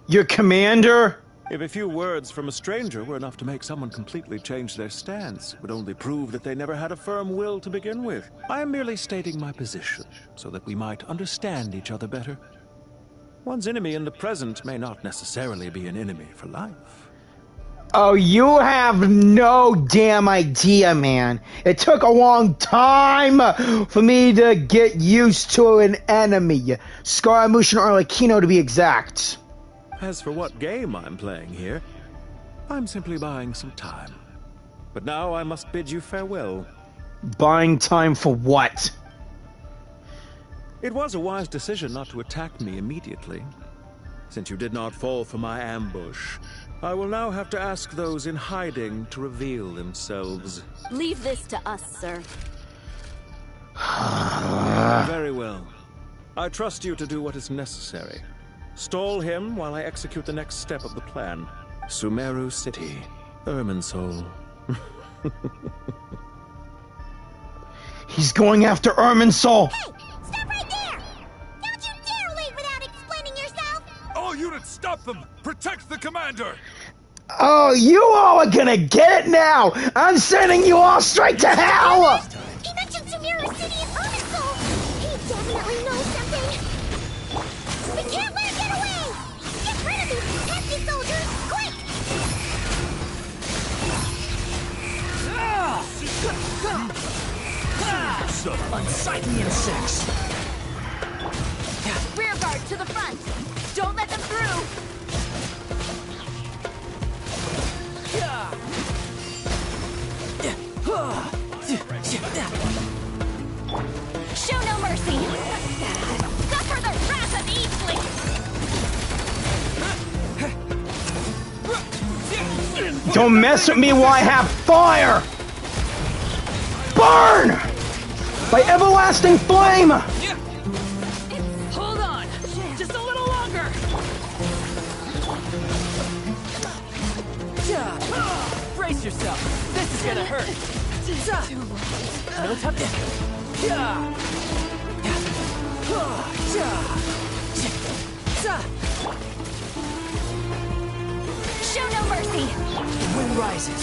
Your commander? If a few words from a stranger were enough to make someone completely change their stance, it would only prove that they never had a firm will to begin with. I am merely stating my position, so that we might understand each other better. One's enemy in the present may not necessarily be an enemy for life. Oh, you have no damn idea, man. It took a long time for me to get used to an enemy. Scaramouche and Arlecchino to be exact. As for what game I'm playing here, I'm simply buying some time. But now I must bid you farewell. Buying time for what? It was a wise decision not to attack me immediately. Since you did not fall for my ambush, I will now have to ask those in hiding to reveal themselves. Leave this to us, sir. Very well. I trust you to do what is necessary. Stall him while I execute the next step of the plan. Sumeru City, Irminsul. He's going after Irminsul! Hey! Stop right there! Don't you dare leave without explaining yourself! All units, stop them! Protect the commander! Oh, you all are gonna get it now! I'm sending you all straight to hell! He mentioned Sumeru City and Irminsul! He definitely knows something! We can't let him get away! Get rid of these pesky soldiers, quick! Unsightly insects! Rear guard to the front! Don't let them through! Show no mercy! Suffer the wrath of Eastling! Don't mess with me while I have fire! Burn! By everlasting flame! Hold on! Just a little longer! Brace yourself! This is gonna hurt! No touching! Show no mercy! The wind rises.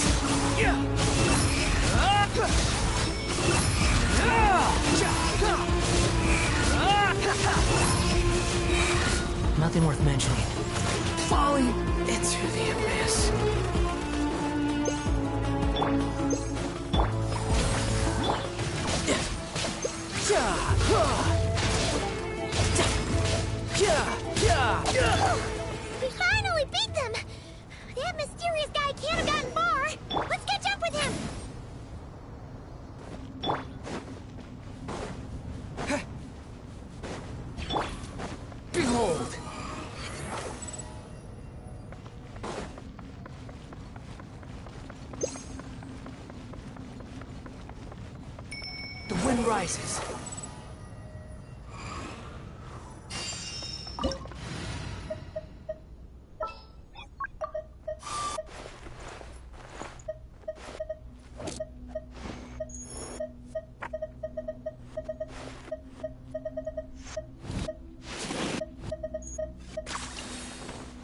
Nothing worth mentioning. Falling into the abyss. We finally beat them! That mysterious guy can't have gotten far! Let's catch up with him! Behold! The wind rises.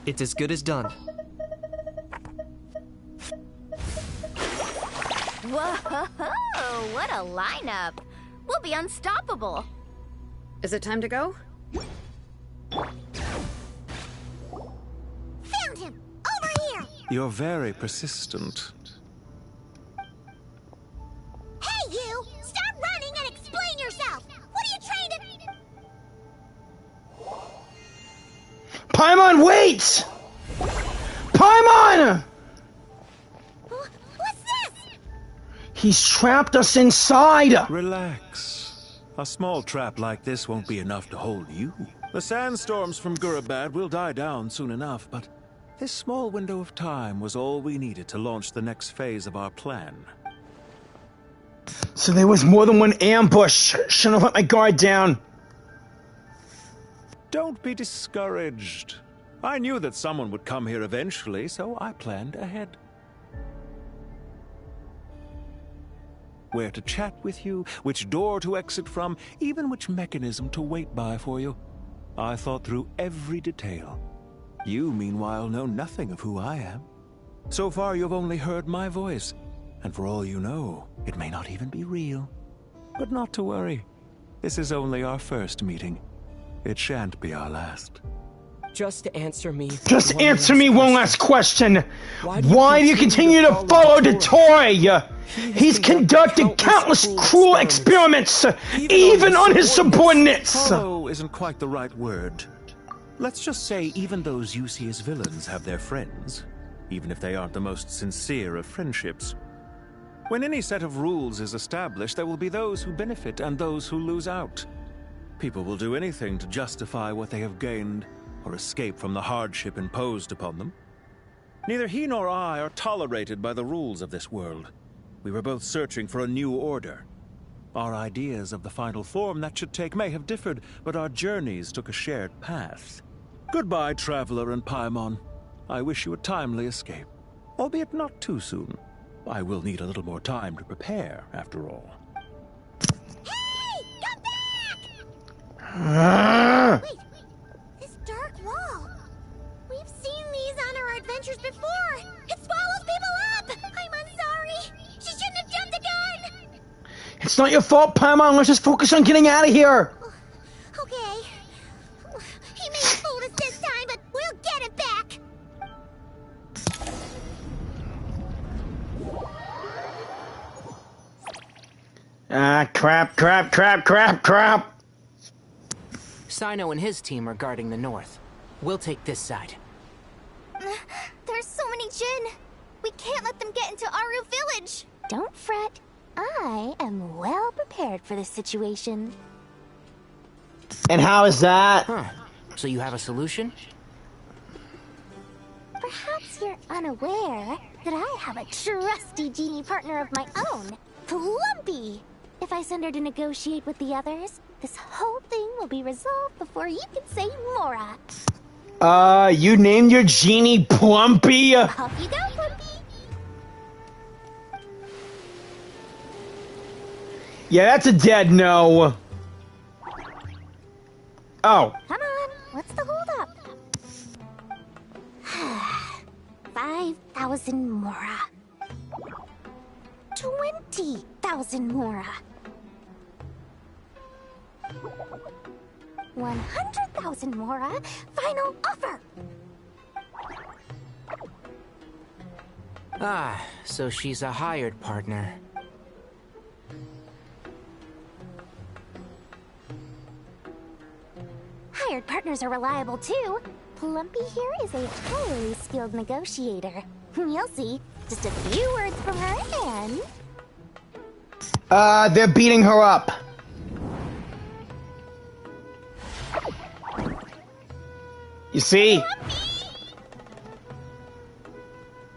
It's as good as done. Whoa! What a lineup! We'll be unstoppable! Is it time to go? Found him! Over here! You're very persistent. Hey, you! Stop running and explain yourself! What are you trying to... Paimon, wait! Paimon! What's this? He's trapped us inside! Relax. A small trap like this won't be enough to hold you. The sandstorms from Gurabad will die down soon enough, but this small window of time was all we needed to launch the next phase of our plan. So there was more than one ambush. Shouldn't have let my guard down. Don't be discouraged. I knew that someone would come here eventually, so I planned ahead. Where to chat with you, which door to exit from, even which mechanism to wait by for you. I thought through every detail. You, meanwhile, know nothing of who I am. So far, you've only heard my voice, and for all you know, it may not even be real. But not to worry. This is only our first meeting. It shan't be our last. Just answer me. Just answer me one last question. Why do you continue to follow Dottore? He's conducted countless cruel experiments, even on his subordinates. Follow isn't quite the right word. Let's just say even those you see as villains have their friends, even if they aren't the most sincere of friendships. When any set of rules is established, there will be those who benefit and those who lose out. People will do anything to justify what they have gained or escape from the hardship imposed upon them. Neither he nor I are tolerated by the rules of this world. We were both searching for a new order. Our ideas of the final form that should take may have differed, but our journeys took a shared path. Goodbye, Traveler and Paimon. I wish you a timely escape, albeit not too soon. I will need a little more time to prepare, after all. Hey! Come back! Wait, this dark wall. We've seen these on our adventures before. It swallows people up! I'm sorry. She shouldn't have jumped the gun! It's not your fault, Paimon. Let's just focus on getting out of here. Okay. He may have fooled us this time, but we'll get it back! Crap. Sino and his team are guarding the north. We'll take this side. There's so many Jin. We can't let them get into Aru village. Don't fret. I am well prepared for this situation. And how is that? Huh. So you have a solution? Perhaps you're unaware that I have a trusty genie partner of my own, Plumpy. If I send her to negotiate with the others, this whole thing will be resolved before you can say Mora. You named your genie Plumpy? Off you go, Plumpy. Yeah, that's a dead no. Oh. Come on, what's the holdup? 5,000 Mora. 20,000 Mora. 100,000 Mora. Final offer. Ah, so she's a hired partner. Hired partners are reliable too. Plumpy here is a highly skilled negotiator. You'll see. Just a few words from her and... They're beating her up. You see?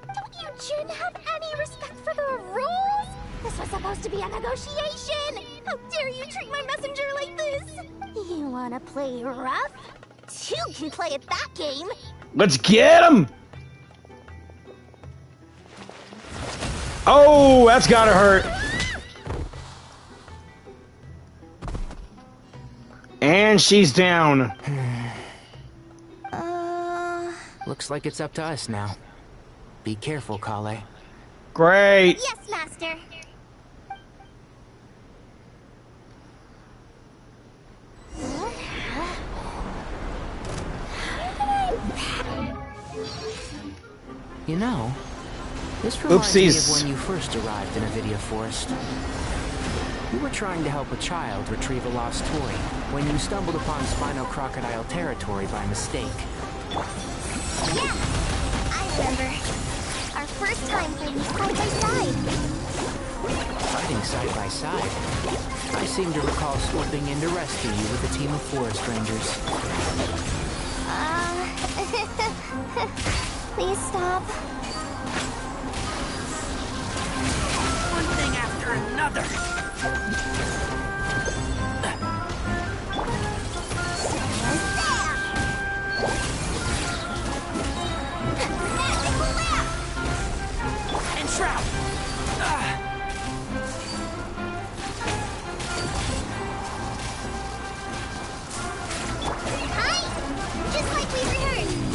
Don't you Jin have any respect for the rules? This was supposed to be a negotiation! How dare you treat my messenger like this? You wanna play rough? Two can play at that game! Let's get him! Oh, that's gotta hurt. And she's down. Looks like it's up to us now. Be careful, Kale. Great. Yes, Master. You know, this reminds me Oopsies. of when you first arrived in Avidia Forest. You were trying to help a child retrieve a lost toy when you stumbled upon Spino Crocodile territory by mistake. Yeah, I member. Our first time fighting side by side. Fighting side by side? I seem to recall swooping in to rescue you with a team of forest rangers. Please stop. One thing after another. And Shroud! Hi! Just like we rehearsed.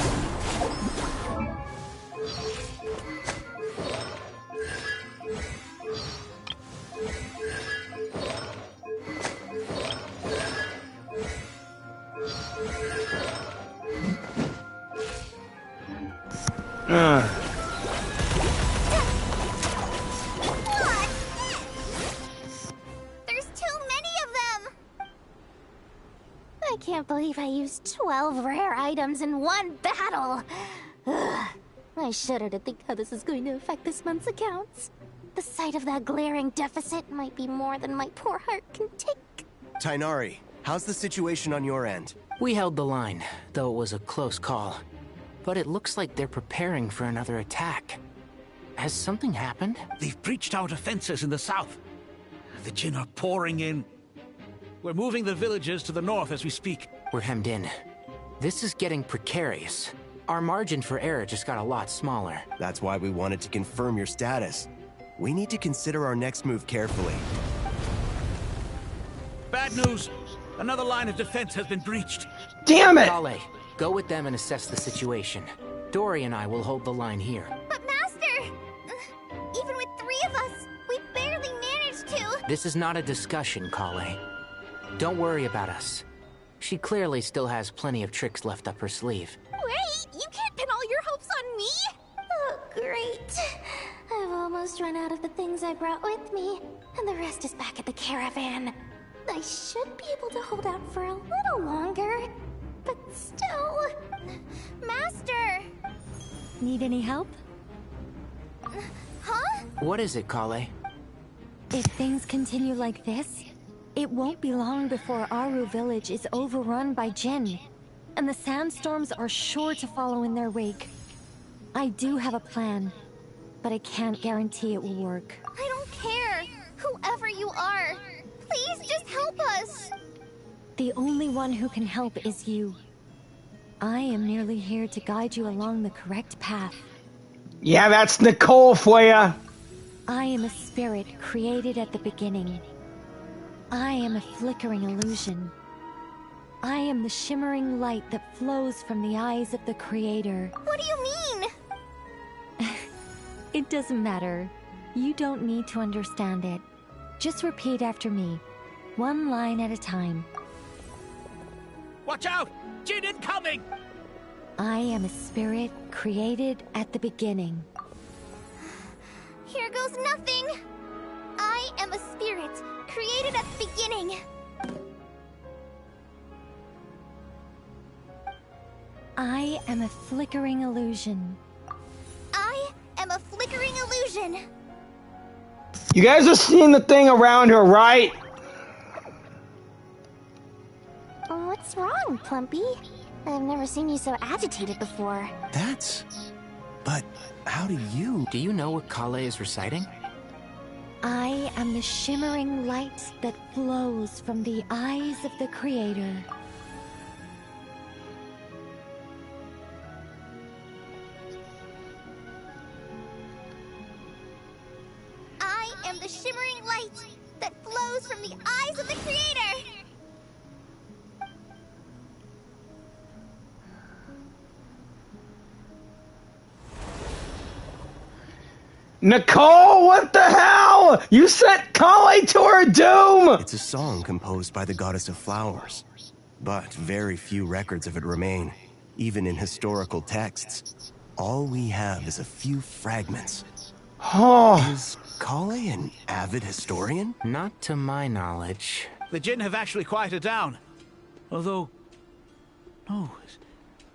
There's too many of them! I can't believe I used 12 rare items in one battle. Ugh. I shudder to think how this is going to affect this month's accounts. The sight of that glaring deficit might be more than my poor heart can take. Tighnari, how's the situation on your end? We held the line, though it was a close call. But it looks like they're preparing for another attack. Has something happened? They've breached our defenses in the south. The Jinn are pouring in. We're moving the villagers to the north as we speak. We're hemmed in. This is getting precarious. Our margin for error just got a lot smaller. That's why we wanted to confirm your status. We need to consider our next move carefully. Bad news! Another line of defense has been breached. Damn it! Kale, go with them and assess the situation. Dory and I will hold the line here. But Master! Even with 3 of us, we barely managed to... This is not a discussion, Kale. Don't worry about us. She clearly still has plenty of tricks left up her sleeve. Wait, you can't pin all your hopes on me! Oh, great. I've almost run out of the things I brought with me, and the rest is back at the caravan. I should be able to hold out for a little longer, but still... Master! Need any help? Huh? What is it, Kale? If things continue like this, it won't be long before Aru village is overrun by Jinn, and the sandstorms are sure to follow in their wake. I do have a plan, but I can't guarantee it will work. I don't care! Whoever you are! Please just help us! The only one who can help is you. I am merely here to guide you along the correct path. Yeah, that's Nicole for ya. I am a spirit created at the beginning. I am a flickering illusion. I am the shimmering light that flows from the eyes of the Creator. What do you mean? It doesn't matter. You don't need to understand it. Just repeat after me, one line at a time. Watch out! Jinn incoming! I am a spirit created at the beginning. Here goes nothing! I am a spirit created at the beginning. I am a flickering illusion. I am a flickering illusion. You guys are seeing the thing around her, right? What's wrong, Plumpy? I've never seen you so agitated before. But how do you... Do you know what Kale is reciting? I am the shimmering light that flows from the eyes of the Creator. I am the shimmering light that flows from the eyes of the Creator! Nicole, what the hell? You sent Kale to her doom! It's a song composed by the goddess of flowers, but very few records of it remain, even in historical texts. All we have is a few fragments. Oh. Is Kale an avid historian? Not to my knowledge. The Jinn have actually quieted down. Although... No,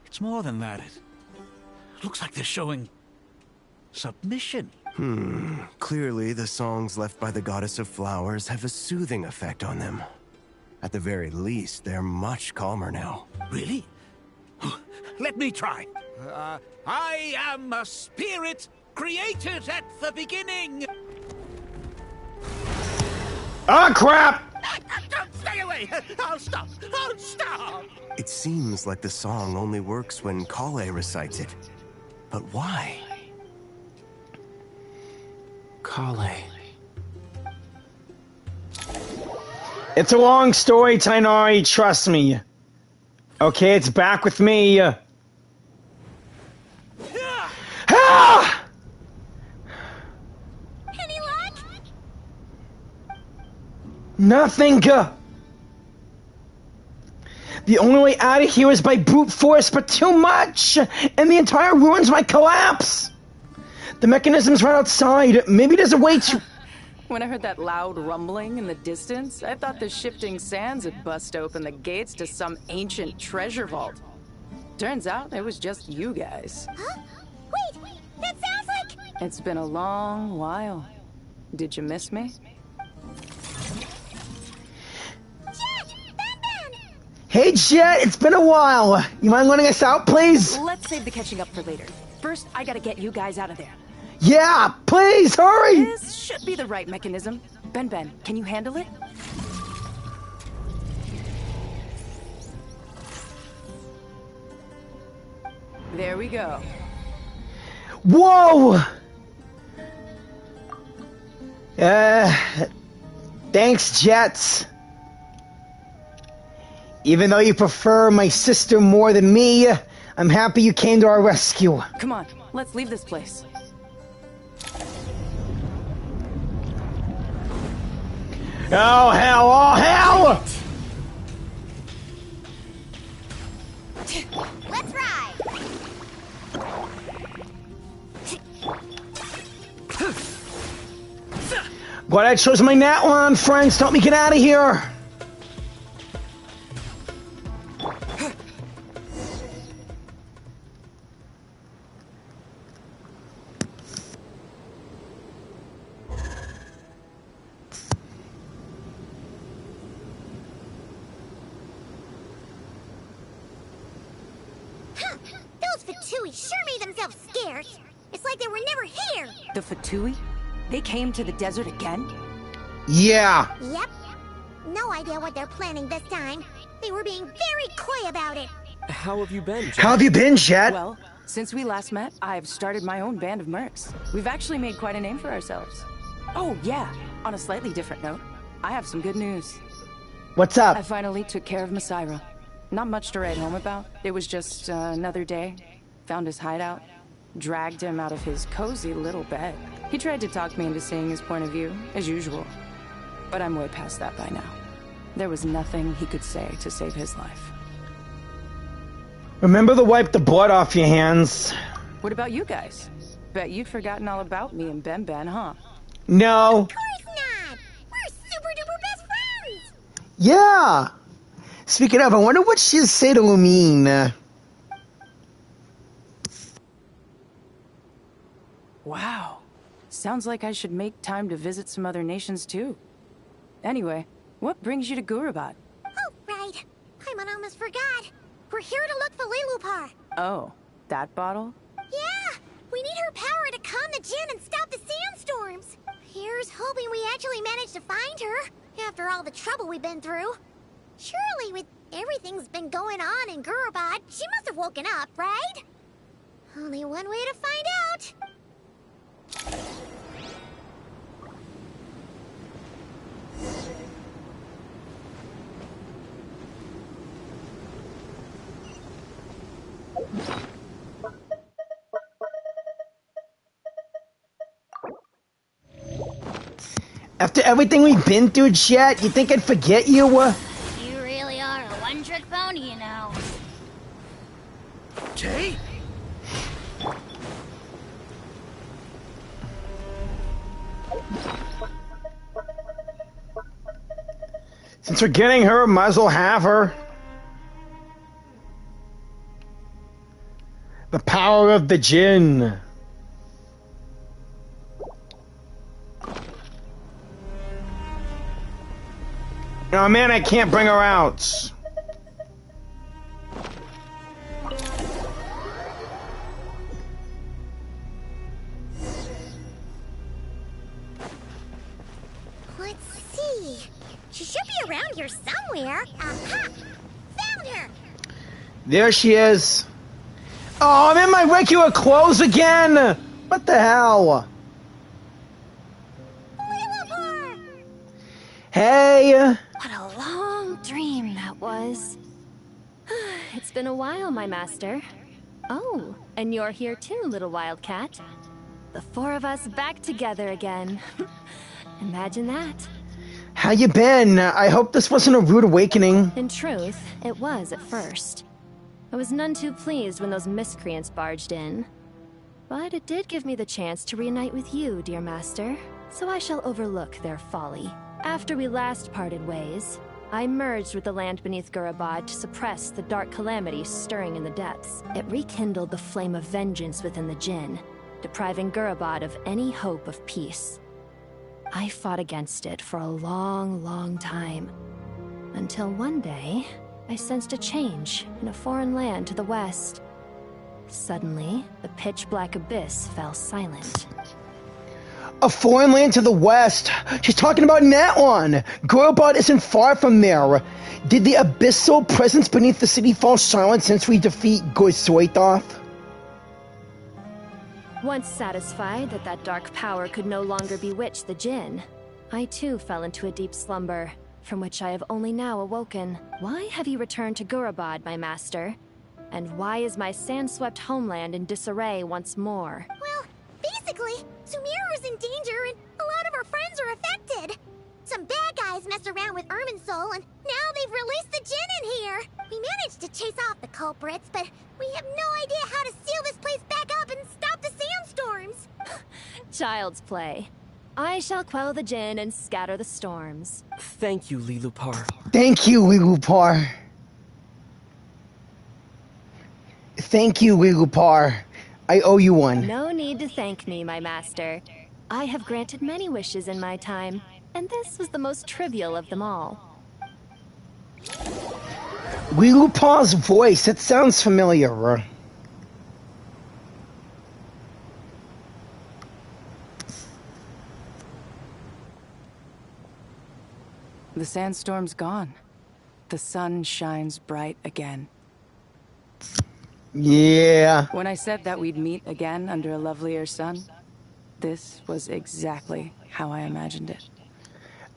it's more than that. It looks like they're showing submission. Clearly, the songs left by the goddess of flowers have a soothing effect on them. At the very least, they're much calmer now. Really? Let me try. I am a spirit created at the beginning. Ah, crap! Stay away! I'll stop! I'll stop! It seems like the song only works when Kale recites it. But why? Kale. It's a long story, Tainari, trust me. Okay, it's back with me. Ah! Any luck? Nothing. The only way out of here is by brute force, but too much, and the entire ruins might collapse. The mechanism's right outside. Maybe there's a way to... When I heard that loud rumbling in the distance, I thought the shifting sands had bust open the gates to some ancient treasure vault. Turns out it was just you guys. Huh? Wait, that sounds like... It's been a long while. Did you miss me? Hey, Jet, it's been a while. You mind letting us out, please? Let's save the catching up for later. First, I gotta get you guys out of there. Yeah, please, hurry! This should be the right mechanism. Ben, can you handle it? There we go. Whoa! Thanks, Jets. Even though you prefer my sister more than me, I'm happy you came to our rescue. Come on, let's leave this place. Oh, hell! Oh, hell! Let's ride! Glad I chose my Natwan, friends. Help me get out of here. Those Fatui sure made themselves scarce. It's like they were never here. The Fatui? They came to the desert again? Yeah. Yep. No idea what they're planning this time. They were being very coy about it. How have you been, Jet? How have you been, Jet? Well, since we last met, I've started my own band of mercs. We've actually made quite a name for ourselves. Oh, yeah. On a slightly different note, I have some good news. What's up? I finally took care of Masaira. Not much to write home about. It was just another day. Found his hideout. Dragged him out of his cozy little bed. He tried to talk me into seeing his point of view, as usual. But I'm way past that by now. There was nothing he could say to save his life. Remember to wipe the blood off your hands. What about you guys? Bet you'd forgotten all about me and Ben, huh? No. Of course not! We're super duper best friends! Yeah. Speaking of, I wonder what she'll say to Lumine. Wow. Sounds like I should make time to visit some other nations too. Anyway, what brings you to Gurabat? Oh, right. I almost forgot. We're here to look for Lilupar. Oh, that bottle? Yeah! We need her power to calm the Jinn and stop the sandstorms. Here's hoping we actually manage to find her, after all the trouble we've been through. Surely, with everything's been going on in Gurabat, she must have woken up, right? Only one way to find out. After everything we've been through, Jet, you think I'd forget you? You really are a one-trick pony, you know. Jay? Since we're getting her, might as well have her. The power of the Jinn. Oh man, I can't bring her out. Let's see. She should be around here somewhere. Aha! Found her! There she is. Oh, I'm in my regular clothes again! What the hell? Hey! What a long dream that was. It's been a while, my master. Oh, and you're here too, little wildcat. The four of us back together again. Imagine that. How you been? I hope this wasn't a rude awakening. In truth, it was at first. I was none too pleased when those miscreants barged in. But it did give me the chance to reunite with you, dear master, so I shall overlook their folly. After we last parted ways, I merged with the land beneath Gurabad to suppress the dark calamity stirring in the depths. It rekindled the flame of vengeance within the Jinn, depriving Gurabad of any hope of peace. I fought against it for a long, long time, until one day, I sensed a change in a foreign land to the west. Suddenly, the pitch-black abyss fell silent. A foreign land to the west. She's talking about that one. Gurabad isn't far from there. Did the abyssal presence beneath the city fall silent since we defeat Goisuetoth? Once satisfied that that dark power could no longer bewitch the Jinn, I too fell into a deep slumber, from which I have only now awoken. Why have you returned to Gurabad, my master? And why is my sand-swept homeland in disarray once more? Well, basically, Sumeru's in danger and a lot of our friends are affected. Some bad guys messed around with Irminsul and now they've released the Jinn in here. We managed to chase off the culprits, but we have no idea how to seal this place back up and stop the sandstorms. Child's play. I shall quell the Jinn and scatter the storms. Thank you, Lilupar. Thank you, Lilupar. Thank you, Lilupar. I owe you one. No need to thank me, my master. I have granted many wishes in my time, and this was the most trivial of them all. Lilupar's voice, it sounds familiar. The sandstorm's gone. The sun shines bright again. Yeah. When I said that we'd meet again under a lovelier sun, this was exactly how I imagined it.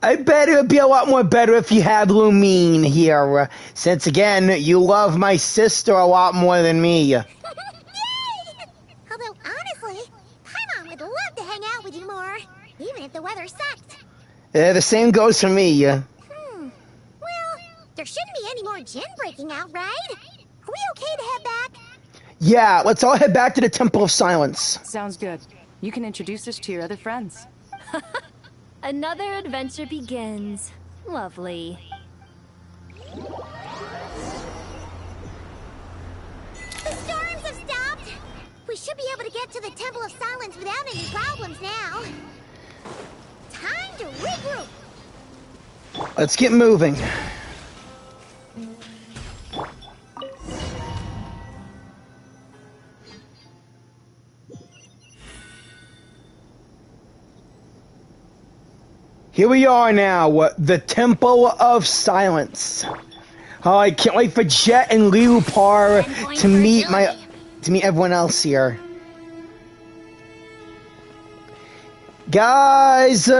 I bet it would be a lot more better if you had Lumine here, since again, you love my sister a lot more than me. Yay! Although, honestly, Paimon would love to hang out with you more, even if the weather sucked. The same goes for me. Well, there shouldn't be any more Jinn breaking out, right? Are we okay to head back? Yeah, let's all head back to the Temple of Silence. Sounds good. You can introduce us to your other friends. Another adventure begins. Lovely. The storms have stopped! We should be able to get to the Temple of Silence without any problems now. Time to regroup! Let's get moving. Here we are now, the Temple of Silence. Oh, I can't wait for Jet and Lilupar to meet everyone else here. Guys!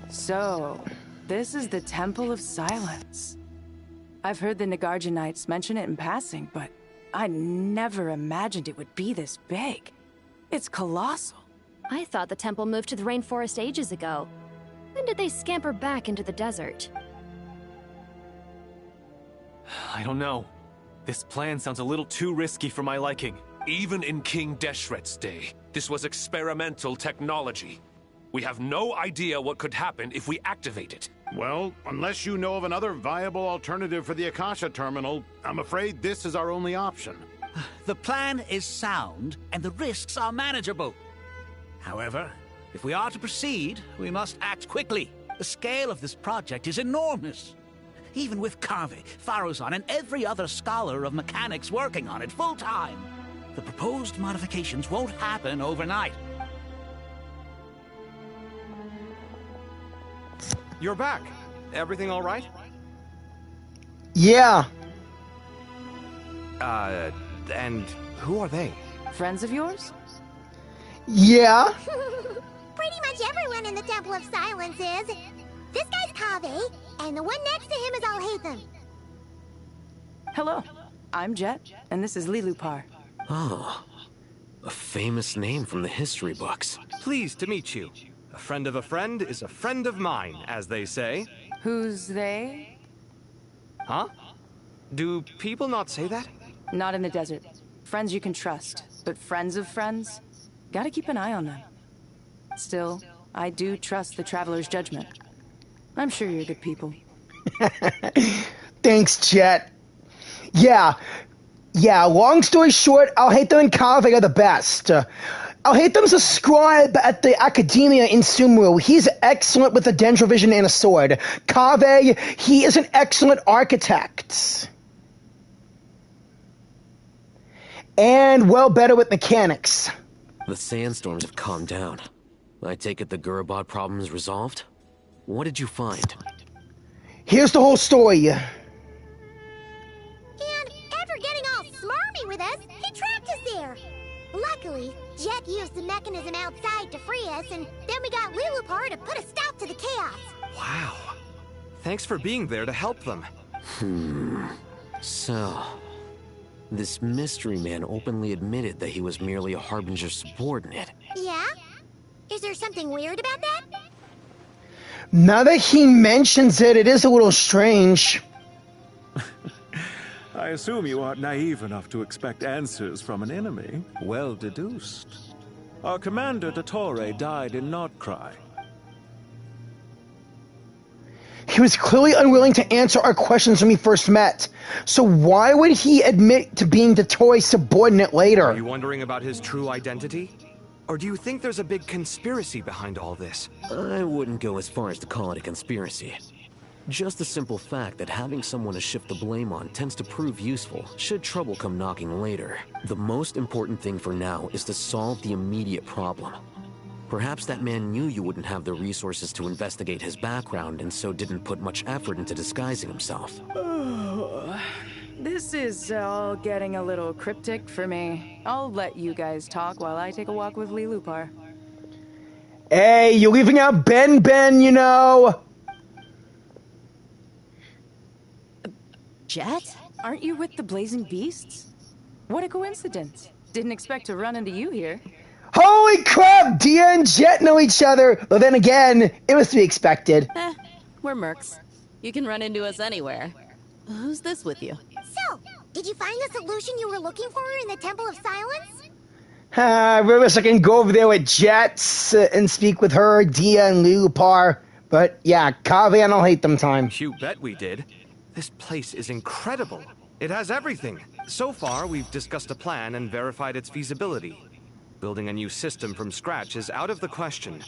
So, this is the Temple of Silence. I've heard the Nagarjanites mention it in passing, but I never imagined it would be this big. It's colossal. I thought the temple moved to the rainforest ages ago. When did they scamper back into the desert? I don't know. This plan sounds a little too risky for my liking. Even in King Deshret's day, this was experimental technology. We have no idea what could happen if we activate it. Well, unless you know of another viable alternative for the Akasha terminal, I'm afraid this is our only option. The plan is sound, and the risks are manageable. However, if we are to proceed, we must act quickly. The scale of this project is enormous. Even with Kave, Faruzan, and every other scholar of mechanics working on it full-time, the proposed modifications won't happen overnight. You're back. Everything all right? Yeah. And who are they? Friends of yours? Yeah. Pretty much everyone in the Temple of Silence is. This guy's Kave, and the one next to him is Alhaitham. Hello, I'm Jet, and this is Lilupar. Oh, a famous name from the history books. Pleased to meet you. A friend of a friend is a friend of mine, as they say. Who's they? Huh? Do people not say that? Not in the desert. Friends you can trust, but friends of friends? Gotta keep an eye on them. Still, I do trust the Traveler's judgment. I'm sure you're good people. Thanks, Jet. Yeah, long story short, Alhaitham and Kave are the best. Alhaitham's a scribe at the Academia in Sumeru. He's excellent with a dendrovision and a sword. Kave, he is an excellent architect. And, well, better with mechanics. The sandstorms have calmed down. I take it the Gurabot problem is resolved? What did you find? Here's the whole story. And after getting all smarmy with us, he trapped us there. Luckily, Jet used the mechanism outside to free us, and then we got Lilupar to put a stop to the chaos. Wow. Thanks for being there to help them. So, this mystery man openly admitted that he was merely a Harbinger subordinate. Yeah? Is there something weird about that? Now that he mentions it, it is a little strange. I assume you aren't naive enough to expect answers from an enemy. Well deduced. Our commander, Dottore, died in Notcry. He was clearly unwilling to answer our questions when we first met. So why would he admit to being Dottore's subordinate later? Are you wondering about his true identity? Or do you think there's a big conspiracy behind all this? I wouldn't go as far as to call it a conspiracy. Just the simple fact that having someone to shift the blame on tends to prove useful, should trouble come knocking later. The most important thing for now is to solve the immediate problem. Perhaps that man knew you wouldn't have the resources to investigate his background and so didn't put much effort into disguising himself. This is all getting a little cryptic for me. I'll let you guys talk while I take a walk with Lilupar. Hey, you're leaving out Ben, you know. Jet? Aren't you with the Blazing Beasts? What a coincidence. Didn't expect to run into you here. Holy crap, Dia and Jet know each other. But then again, it was to be expected. We're mercs. You can run into us anywhere. Who's this with you? So, did you find the solution you were looking for in the Temple of Silence? I really wish I can go over there with Jets and speak with her, Dia, and Lilupar. But yeah, Kave and Alhaitham time. You bet we did. This place is incredible. It has everything. So far, we've discussed a plan and verified its feasibility. Building a new system from scratch is out of the question.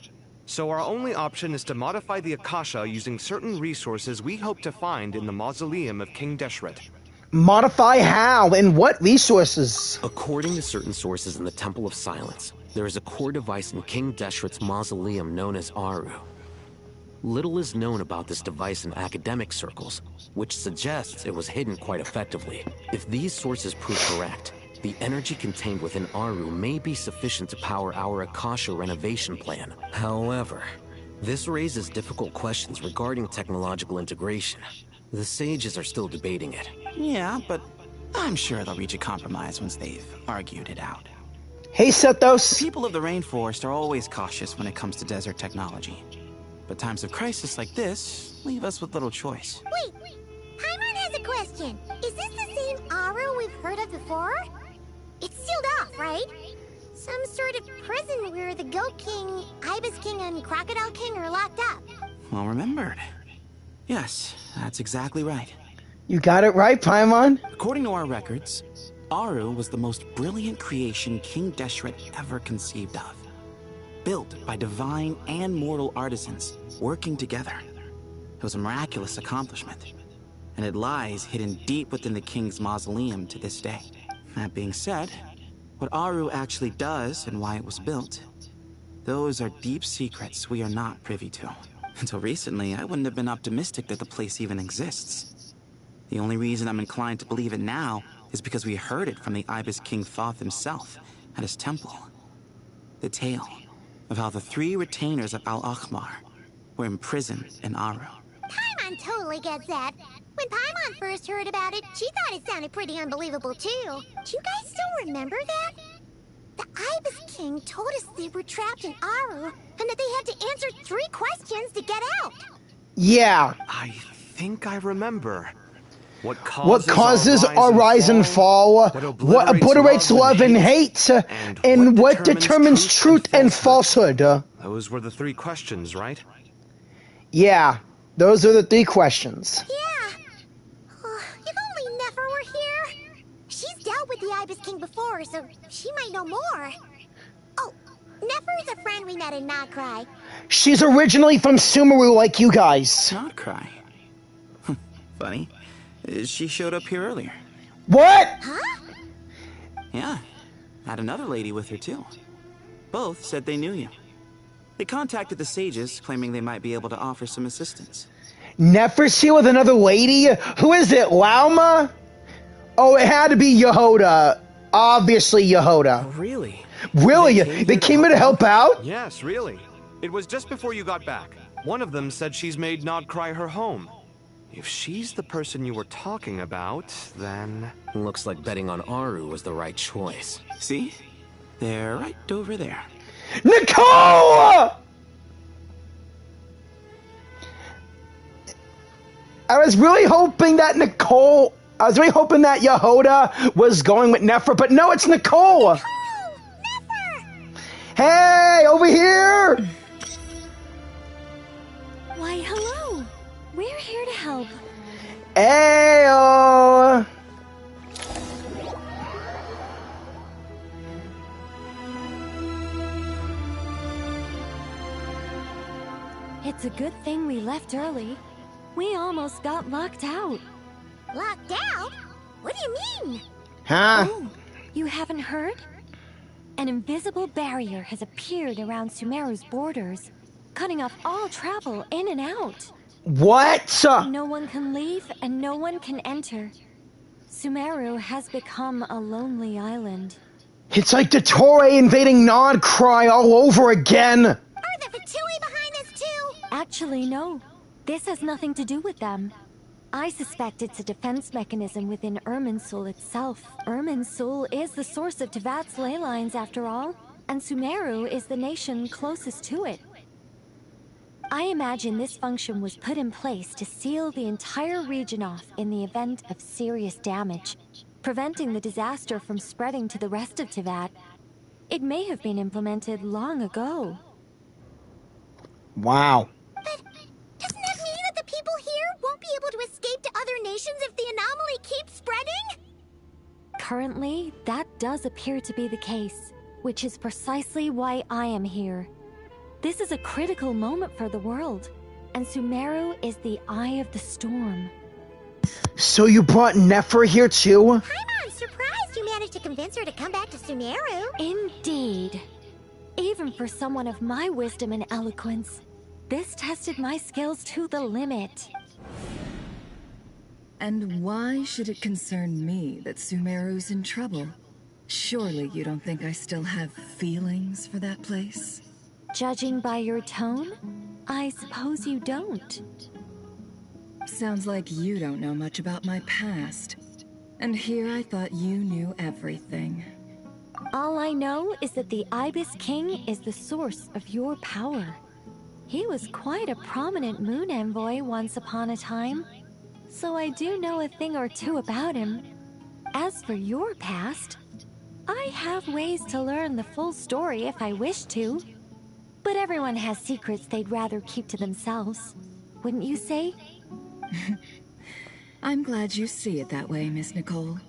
So our only option is to modify the Akasha using certain resources we hope to find in the mausoleum of King Deshret. Modify how? And what resources? According to certain sources in the Temple of Silence, there is a core device in King Deshret's mausoleum known as Aru. Little is known about this device in academic circles, which suggests it was hidden quite effectively. If these sources prove correct, the energy contained within Aru may be sufficient to power our Akasha renovation plan. However, this raises difficult questions regarding technological integration. The sages are still debating it. Yeah, but I'm sure they'll reach a compromise once they've argued it out. Hey, Sethos. The people of the rainforest are always cautious when it comes to desert technology. But times of crisis like this leave us with little choice. Wait, Paimon has a question. Is this the same Aru we've heard of before? It's sealed off, right? Some sort of prison where the Goat King, Ibis King, and Crocodile King are locked up. Well remembered. Yes, that's exactly right. You got it right, Paimon. According to our records, Aru was the most brilliant creation King Deshret ever conceived of. built by divine and mortal artisans working together. It was a miraculous accomplishment, and it lies hidden deep within the king's mausoleum to this day. That being said, what Aru actually does and why it was built, those are deep secrets we are not privy to. Until recently, I wouldn't have been optimistic that the place even exists. The only reason I'm inclined to believe it now is because we heard it from the Ibis King Thoth himself at his temple. The tale of how the 3 retainers of Al-Akhmar were imprisoned in Aru. Paimon totally gets that. When Paimon first heard about it, she thought it sounded pretty unbelievable too. Do you guys still remember that? The Ibis King told us they were trapped in Aru, and that they had to answer 3 questions to get out. Yeah. I think I remember. What causes our rise and fall? What obliterates love and hate? And what determines truth and falsehood? Those were the 3 questions, right? Yeah, those are the 3 questions. Yeah. If only Nefer were here. She's dealt with the Ibis King before, so she might know more. Oh, Nefer's a friend we met in Notcry. She's originally from Sumeru like you guys. Notcry? Funny. She showed up here earlier. What? Huh? Yeah. Had another lady with her too. Both said they knew you. They contacted the sages, claiming they might be able to offer some assistance. Nefer's here with another lady? Who is it, Lauma? Oh, it had to be Yehoda. Obviously Yehoda. Really? Really? They came here to help out? Yes, really. It was just before you got back. One of them said she's made Notcry her home. If she's the person you were talking about, then... Looks like betting on Aru was the right choice. See? They're right over there. Nicole! I was really hoping that Yehoda was going with Nefer, but no, it's Nicole! Nefer! Hey, over here! Why, hello! We're here to help. Ayo! It's a good thing we left early. We almost got locked out. Locked out? What do you mean? Huh? Oh, you haven't heard? An invisible barrier has appeared around Sumeru's borders, cutting off all travel in and out. What? No one can leave and no one can enter. Sumeru has become a lonely island. It's like Dottore invading Nodcry all over again! Are the Fatui behind this too? Actually, no. This has nothing to do with them. I suspect it's a defense mechanism within Irminsul itself. Irminsul is the source of Teyvat's ley lines, after all, and Sumeru is the nation closest to it. I imagine this function was put in place to seal the entire region off in the event of serious damage, preventing the disaster from spreading to the rest of Teyvat. It may have been implemented long ago. Wow. But doesn't that mean that the people here won't be able to escape to other nations if the anomaly keeps spreading? Currently, that does appear to be the case, which is precisely why I am here. This is a critical moment for the world, and Sumeru is the eye of the storm. So you brought Nefer here too? I'm surprised you managed to convince her to come back to Sumeru. Indeed. Even for someone of my wisdom and eloquence, this tested my skills to the limit. And why should it concern me that Sumeru's in trouble? Surely you don't think I still have feelings for that place? Judging by your tone, I suppose you don't. Sounds like you don't know much about my past. And here I thought you knew everything. All I know is that the Ibis King is the source of your power. He was quite a prominent moon envoy once upon a time, so I do know a thing or two about him. As for your past, I have ways to learn the full story if I wish to. But everyone has secrets they'd rather keep to themselves. Wouldn't you say? I'm glad you see it that way, Miss Nicole.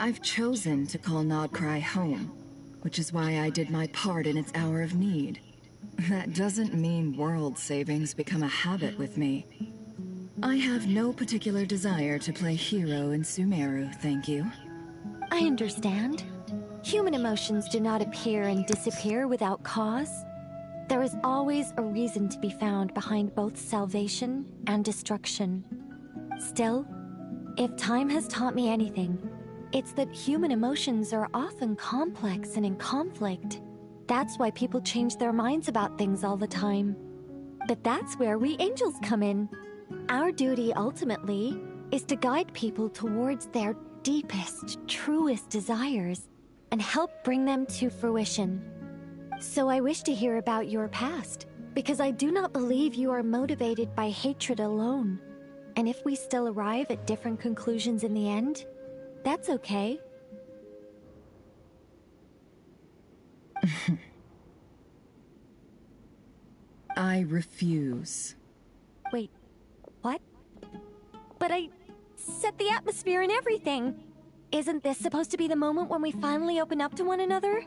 I've chosen to call Nodcry home, which is why I did my part in its hour of need. That doesn't mean world savings become a habit with me. I have no particular desire to play hero in Sumeru, thank you. I understand. Human emotions do not appear and disappear without cause. There is always a reason to be found behind both salvation and destruction. Still, if time has taught me anything, it's that human emotions are often complex and in conflict. That's why people change their minds about things all the time. But that's where we angels come in. Our duty, ultimately, is to guide people towards their deepest, truest desires and help bring them to fruition. So I wish to hear about your past, because I do not believe you are motivated by hatred alone. And if we still arrive at different conclusions in the end, that's okay. I refuse. Wait, what? But I set the atmosphere and everything. Isn't this supposed to be the moment when we finally open up to one another?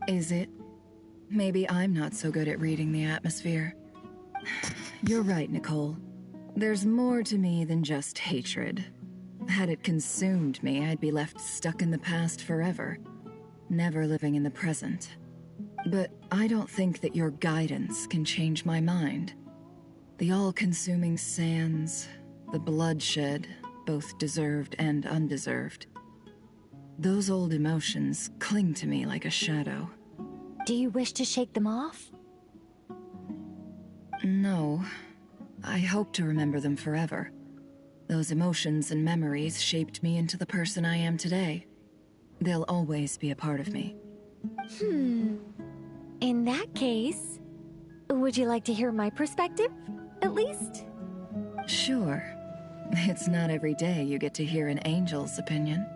Is it? Maybe I'm not so good at reading the atmosphere. You're right, Nicole. There's more to me than just hatred. Had it consumed me, I'd be left stuck in the past forever, never living in the present. But I don't think that your guidance can change my mind. The all-consuming sands, the bloodshed, both deserved and undeserved. Those old emotions cling to me like a shadow. Do you wish to shake them off? No. I hope to remember them forever. Those emotions and memories shaped me into the person I am today. They'll always be a part of me. In that case, would you like to hear my perspective, at least? Sure. It's not every day you get to hear an angel's opinion.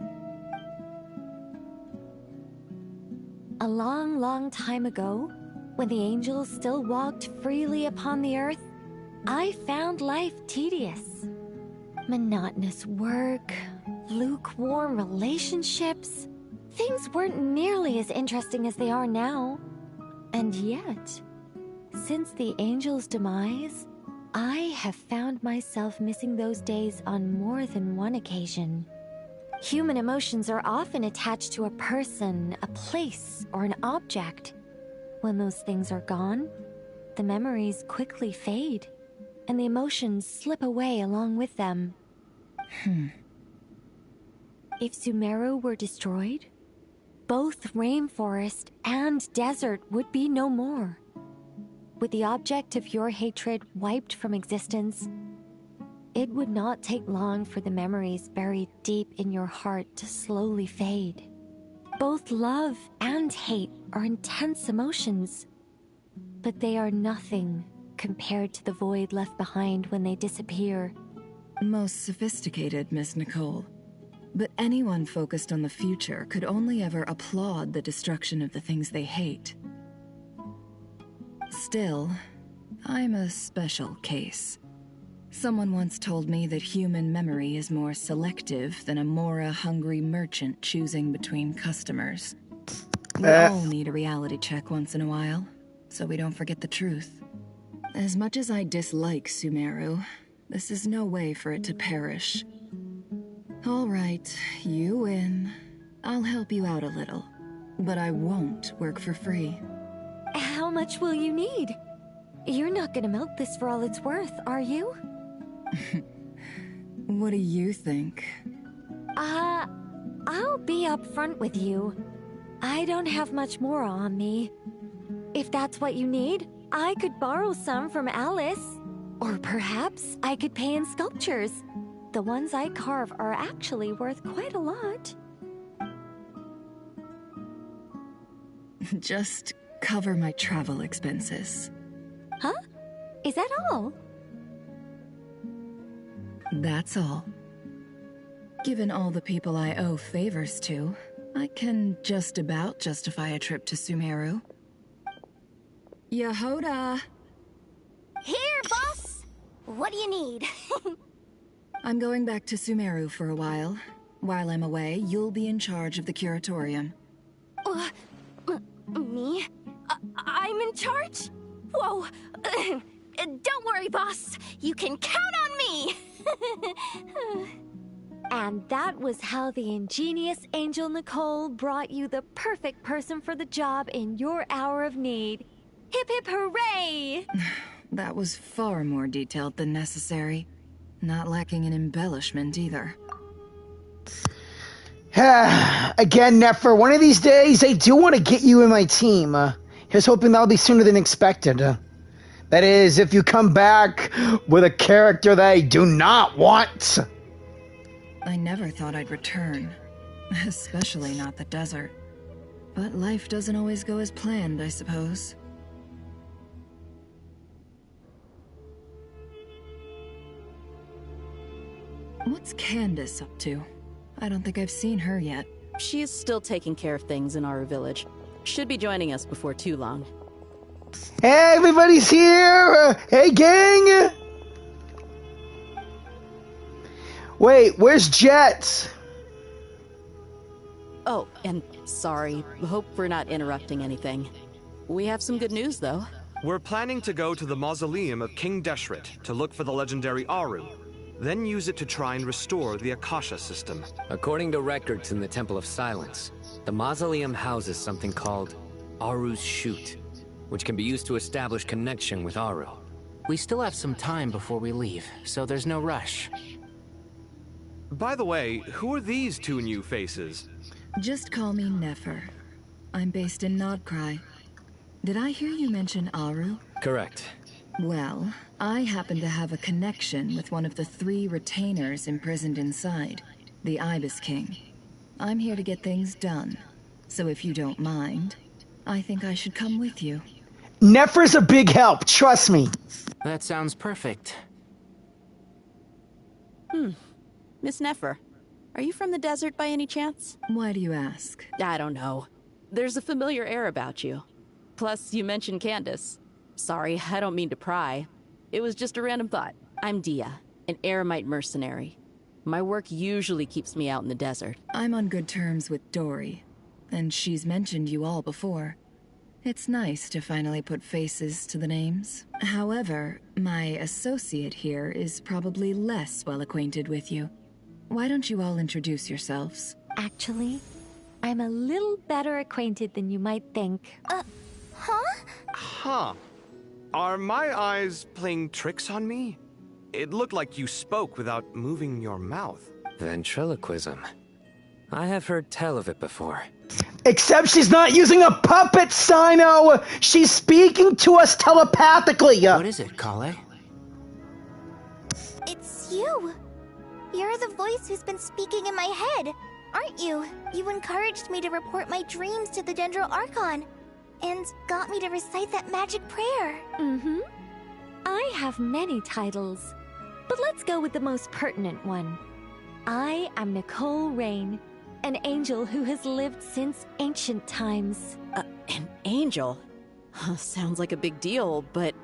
A long, long time ago, when the angels still walked freely upon the earth, I found life tedious. Monotonous work, lukewarm relationships. Things weren't nearly as interesting as they are now. And yet, since the angels' demise, I have found myself missing those days on more than one occasion. Human emotions are often attached to a person, a place, or an object. When those things are gone, the memories quickly fade, and the emotions slip away along with them. If Sumeru were destroyed, both rainforest and desert would be no more. With the object of your hatred wiped from existence, it would not take long for the memories buried deep in your heart to slowly fade. Both love and hate are intense emotions, but they are nothing compared to the void left behind when they disappear. Most sophisticated, Miss Nicole. But anyone focused on the future could only ever applaud the destruction of the things they hate. Still, I'm a special case. Someone once told me that human memory is more selective than a Mora-hungry merchant choosing between customers. We all need a reality check once in a while, so we don't forget the truth. As much as I dislike Sumeru, this is no way for it to perish. All right, you win. I'll help you out a little, but I won't work for free. How much will you need? You're not gonna milk this for all it's worth, are you? What do you think? I'll be upfront with you. I don't have much more on me. If that's what you need, I could borrow some from Alice. Or perhaps I could pay in sculptures. The ones I carve are actually worth quite a lot. Just cover my travel expenses. Huh? Is that all? That's all. Given all the people I owe favors to, I can just about justify a trip to Sumeru. Yehoda! Here, boss! What do you need? I'm going back to Sumeru for a while. While I'm away, you'll be in charge of the curatorium. Me? I'm in charge? Don't worry, boss. You can count on me. And that was how the ingenious Angel Nicole brought you the perfect person for the job in your hour of need. Hip hip hooray! That was far more detailed than necessary. Not lacking in embellishment either. Again, Nefer, one of these days I do want to get you in my team. Here's hoping that'll be sooner than expected. That is, if you come back with a character that I do not want. I never thought I'd return. Especially not the desert. But life doesn't always go as planned, I suppose. What's Candace up to? I don't think I've seen her yet. She is still taking care of things in our village. Should be joining us before too long. Hey, everybody's here! Hey, gang! Wait, where's Jet? Oh, and sorry. Hope we're not interrupting anything. We have some good news, though. We're planning to go to the mausoleum of King Deshret to look for the legendary Aru, then use it to try and restore the Akasha system. According to records in the Temple of Silence, the mausoleum houses something called Aru's Chute, which can be used to establish connection with Aru. We still have some time before we leave, so there's no rush. By the way, who are these two new faces? Just call me Nefer. I'm based in Nodcry. Did I hear you mention Aru? Correct. Well, I happen to have a connection with one of the 3 retainers imprisoned inside, the Ibis King. I'm here to get things done, so if you don't mind, I think I should come with you. Nefer's a big help, trust me. That sounds perfect. Miss Nefer, are you from the desert by any chance? Why do you ask? I don't know. There's a familiar air about you. Plus, you mentioned Candace. Sorry, I don't mean to pry. It was just a random thought. I'm Dia, an eremite mercenary. My work usually keeps me out in the desert. I'm on good terms with Dory, and she's mentioned you all before. It's nice to finally put faces to the names. However, my associate here is probably less well acquainted with you. Why don't you all introduce yourselves? Actually, I'm a little better acquainted than you might think. Huh. Are my eyes playing tricks on me? It looked like you spoke without moving your mouth. Ventriloquism. I have heard tell of it before. Except she's not using a puppet, Sino! She's speaking to us telepathically! What is it, Kale? It's you! You're the voice who's been speaking in my head, aren't you? You encouraged me to report my dreams to the Dendro Archon, and got me to recite that magic prayer. I have many titles, but let's go with the most pertinent one. I am Nicole Rain, an angel who has lived since ancient times. An angel? Sounds like a big deal, but,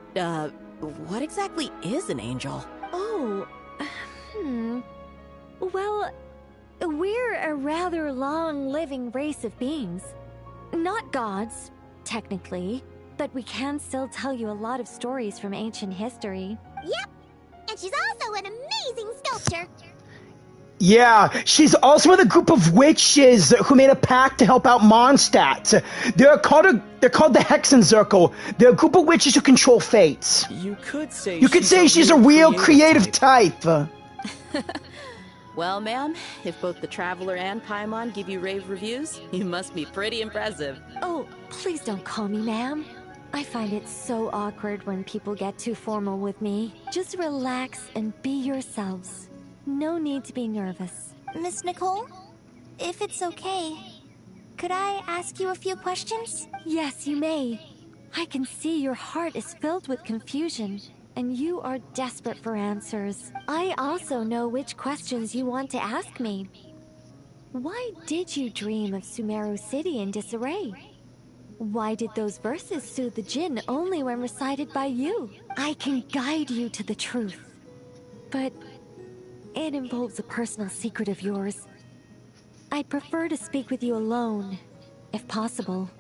what exactly is an angel? Well, we're a rather long-living race of beings. Not gods, technically, but we can still tell you a lot of stories from ancient history. Yep, and she's also an amazing sculptor. Yeah, she's also with a group of witches who made a pact to help out Mondstadt. They're called the Hexenzirkel. They're a group of witches who control fates. You could say she's a real creative type. Well, ma'am, if both the Traveler and Paimon give you rave reviews, you must be pretty impressive. Oh, please don't call me ma'am. I find it so awkward when people get too formal with me. Just relax and be yourselves. No need to be nervous. Miss Nicole, if it's okay, could I ask you a few questions? Yes, you may. I can see your heart is filled with confusion, and you are desperate for answers. I also know which questions you want to ask me. Why did you dream of Sumeru City in disarray? Why did those verses soothe the Jinn only when recited by you? I can guide you to the truth, but it involves a personal secret of yours. I'd prefer to speak with you alone, if possible.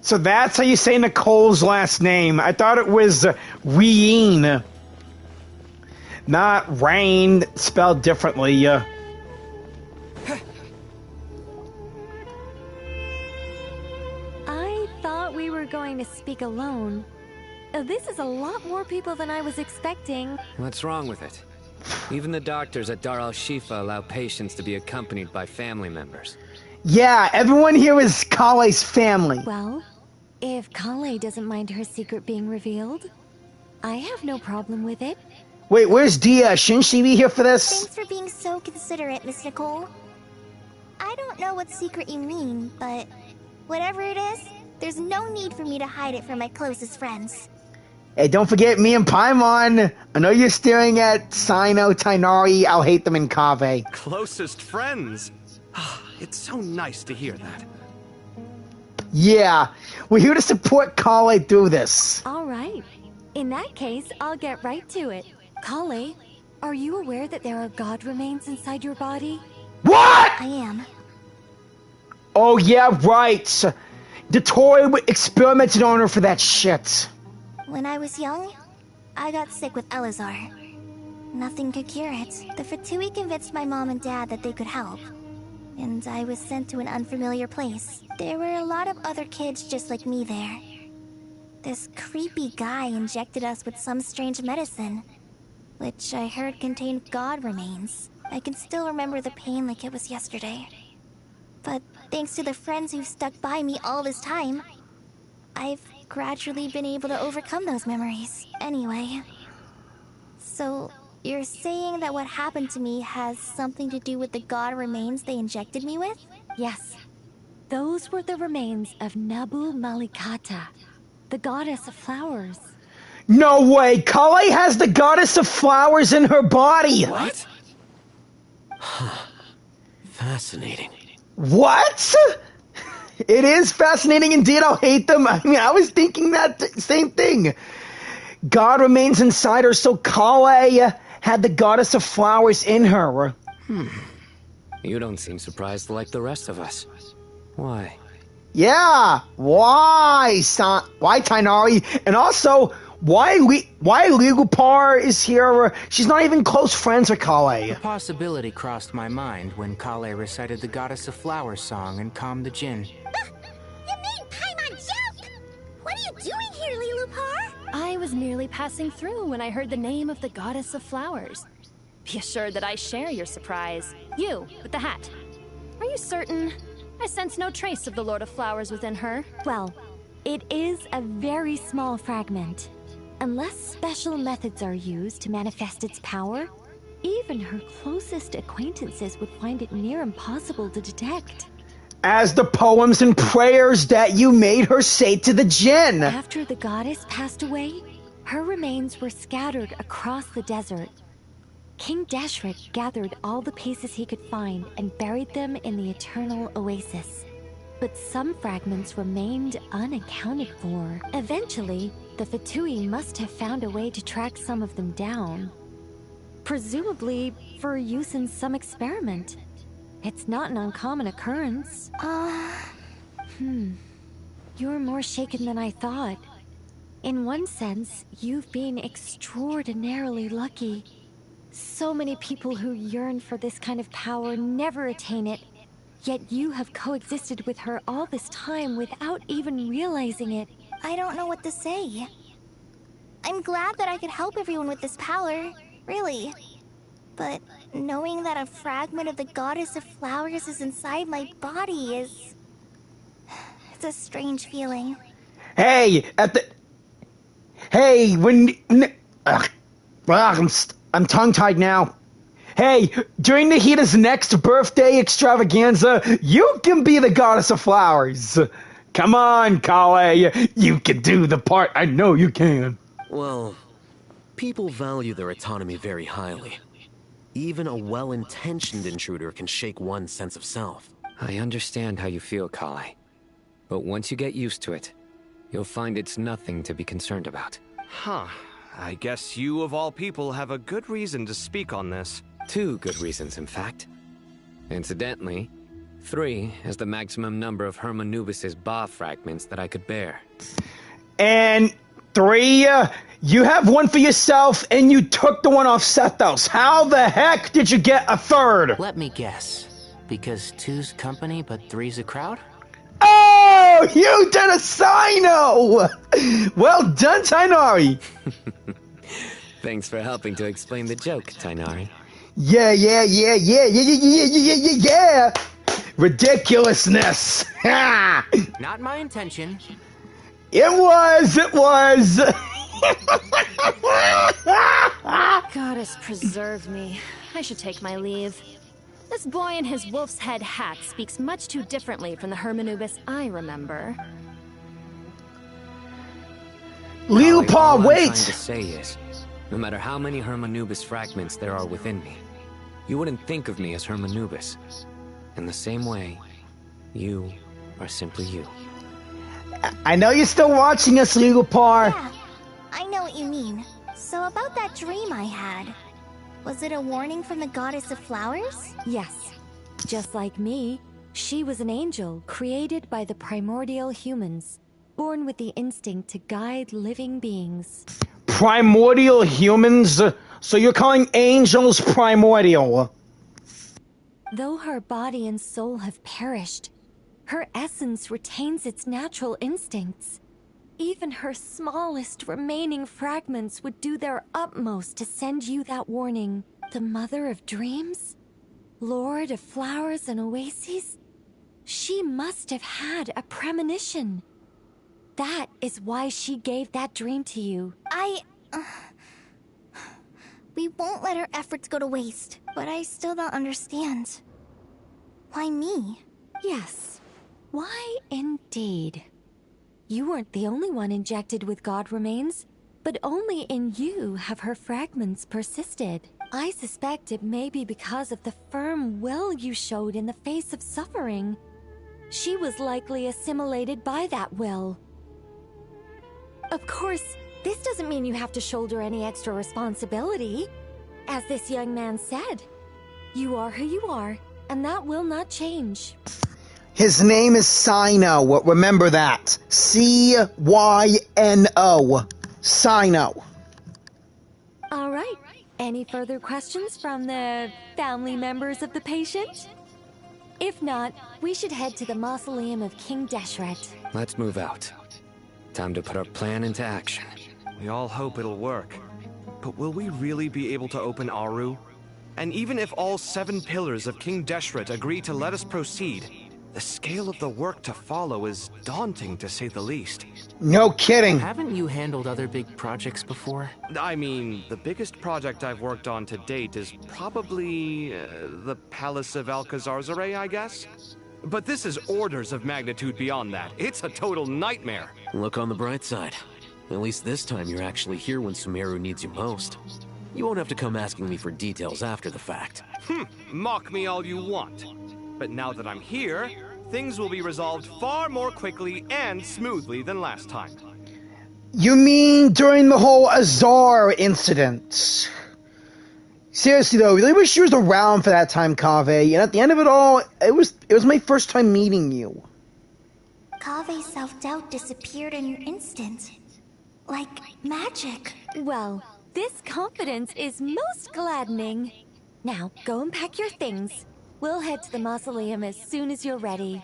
So that's how you say Nicole's last name. I thought it was Reen. Not Rain, spelled differently. I thought we were going to speak alone. This is a lot more people than I was expecting. What's wrong with it? Even the doctors at Dar al-Shifa allow patients to be accompanied by family members. Yeah, everyone here is Kale's family. Well, if Kale doesn't mind her secret being revealed, I have no problem with it. Wait, where's Dia? Shouldn't she be here for this? Thanks for being so considerate, Miss Nicole. I don't know what secret you mean, but whatever it is, there's no need for me to hide it from my closest friends. Hey, don't forget me and Paimon. I know you're staring at Sino, Tainari, I'll hate them in Kave. Closest friends? It's so nice to hear that. Yeah, we're here to support Kale through this. All right. In that case, I'll get right to it. Kale, are you aware that there are god remains inside your body? What?! I am. Oh yeah, right. Dottore experimented on her for that shit. When I was young, I got sick with Elazar. Nothing could cure it. The Fatui convinced my mom and dad that they could help. And I was sent to an unfamiliar place. There were a lot of other kids just like me there. This creepy guy injected us with some strange medicine, which I heard contained god remains. I can still remember the pain like it was yesterday. But thanks to the friends who've stuck by me all this time, I've gradually been able to overcome those memories. Anyway, so you're saying that what happened to me has something to do with the god remains they injected me with? Yes. Those were the remains of Nabu Malikata, the goddess of flowers. No way! Kale has the goddess of flowers in her body! What? Fascinating. What? It is fascinating indeed, I'll hate them. I mean, I was thinking that same thing. God remains inside her, so Kale had the goddess of flowers in her. You don't seem surprised like the rest of us. Why? Yeah, why Tainari? And also, why Ligupar is here? She's not even close friends with Kale. The possibility crossed my mind when Kale recited the Goddess of Flowers song and calmed the Jinn. You made Paimon jump! What are you doing here, Lilupar? I was merely passing through when I heard the name of the Goddess of Flowers. Be assured that I share your surprise. You, with the hat. Are you certain? I sense no trace of the Lord of Flowers within her. Well, it is a very small fragment. Unless special methods are used to manifest its power, even her closest acquaintances would find it near impossible to detect. As the poems and prayers that you made her say to the Jinn. After the goddess passed away, her remains were scattered across the desert. King Deshret gathered all the pieces he could find and buried them in the Eternal Oasis. But some fragments remained unaccounted for. Eventually, the Fatui must have found a way to track some of them down. Presumably for use in some experiment. It's not an uncommon occurrence. You're more shaken than I thought. In one sense, you've been extraordinarily lucky. So many people who yearn for this kind of power never attain it, yet you have coexisted with her all this time without even realizing it. I don't know what to say. I'm glad that I could help everyone with this power, really. But knowing that a fragment of the Goddess of Flowers is inside my body is... it's a strange feeling. Hey, I'm tongue-tied now. Hey, during Nahita's next birthday extravaganza, you can be the Goddess of Flowers. Come on, Kale. You can do the part. I know you can. Well, people value their autonomy very highly. Even a well-intentioned intruder can shake one's sense of self. I understand how you feel, Kale. But once you get used to it, you'll find it's nothing to be concerned about. Huh. I guess you, of all people, have a good reason to speak on this. 2 good reasons, in fact. Incidentally, 3 is the maximum number of Hermanubis' Ba fragments that I could bear. And 3, you have one for yourself, and you took the one off Sethos. How the heck did you get a 3rd? Let me guess. Because 2's company, but 3's a crowd? Oh, you did a Sino! Well done, Tainari. Thanks for helping to explain the joke, Tainari. Yeah. Ridiculousness. Not my intention. It was. Goddess preserve me. I should take my leave. This boy in his wolf's head hat speaks much too differently from the Hermanubis I remember. Lilpa, all I'm wait! trying to say is, no matter how many Hermanubis fragments there are within me, you wouldn't think of me as Hermanubis. In the same way, you are simply you. I know you're still watching us, Lilpa. Yeah, I know what you mean. So about that dream I had, was it a warning from the goddess of flowers? Yes. Just like me, she was an angel created by the primordial humans, born with the instinct to guide living beings. Primordial humans? So you're calling angels primordial? Though her body and soul have perished, her essence retains its natural instincts. Even her smallest remaining fragments would do their utmost to send you that warning. The Mother of Dreams? Lord of Flowers and Oases? She must have had a premonition. That is why she gave that dream to you. We won't let our efforts go to waste, but I still don't understand. Why me? Yes. Why indeed? You weren't the only one injected with god remains, but only in you have her fragments persisted. I suspect it may be because of the firm will you showed in the face of suffering. She was likely assimilated by that will. Of course, this doesn't mean you have to shoulder any extra responsibility. As this young man said, you are who you are, and that will not change. His name is Sino. Remember that. Cyno. Sino. All right. Any further questions from the family members of the patient? If not, we should head to the mausoleum of King Deshret. Let's move out. Time to put our plan into action. We all hope it'll work. But will we really be able to open Aru? And even if all 7 pillars of King Deshret agree to let us proceed, the scale of the work to follow is daunting, to say the least. No kidding. Haven't you handled other big projects before? I mean, the biggest project I've worked on to date is probably the Palace of Alcazarzaray, I guess? But this is orders of magnitude beyond that. It's a total nightmare. Look on the bright side. At least this time you're actually here when Sumeru needs you most. You won't have to come asking me for details after the fact. Mock me all you want. But now that I'm here, things will be resolved far more quickly and smoothly than last time. You mean during the whole Azar incident? Seriously though, I really wish you was around for that time, Kaveh. And at the end of it all, it was my first time meeting you. Kave's self-doubt disappeared in an instant. Like magic. Well, this confidence is most gladdening. Now, go and pack your things. We'll head to the mausoleum as soon as you're ready.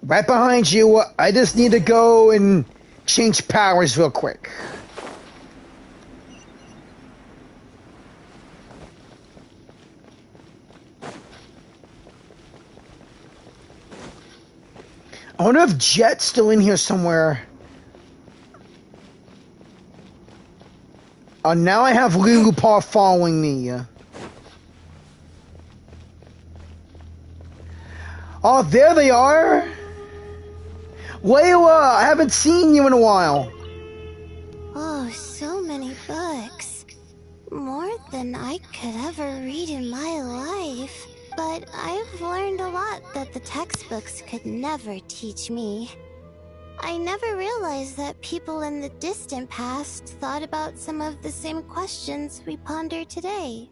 Right behind you. I just need to go and change powers real quick. I wonder if Jet's still in here somewhere. Now I have Lilupar following me. Oh, there they are! Layla, I haven't seen you in a while. Oh, so many books. More than I could ever read in my life. But I've learned a lot that the textbooks could never teach me. I never realized that people in the distant past thought about some of the same questions we ponder today.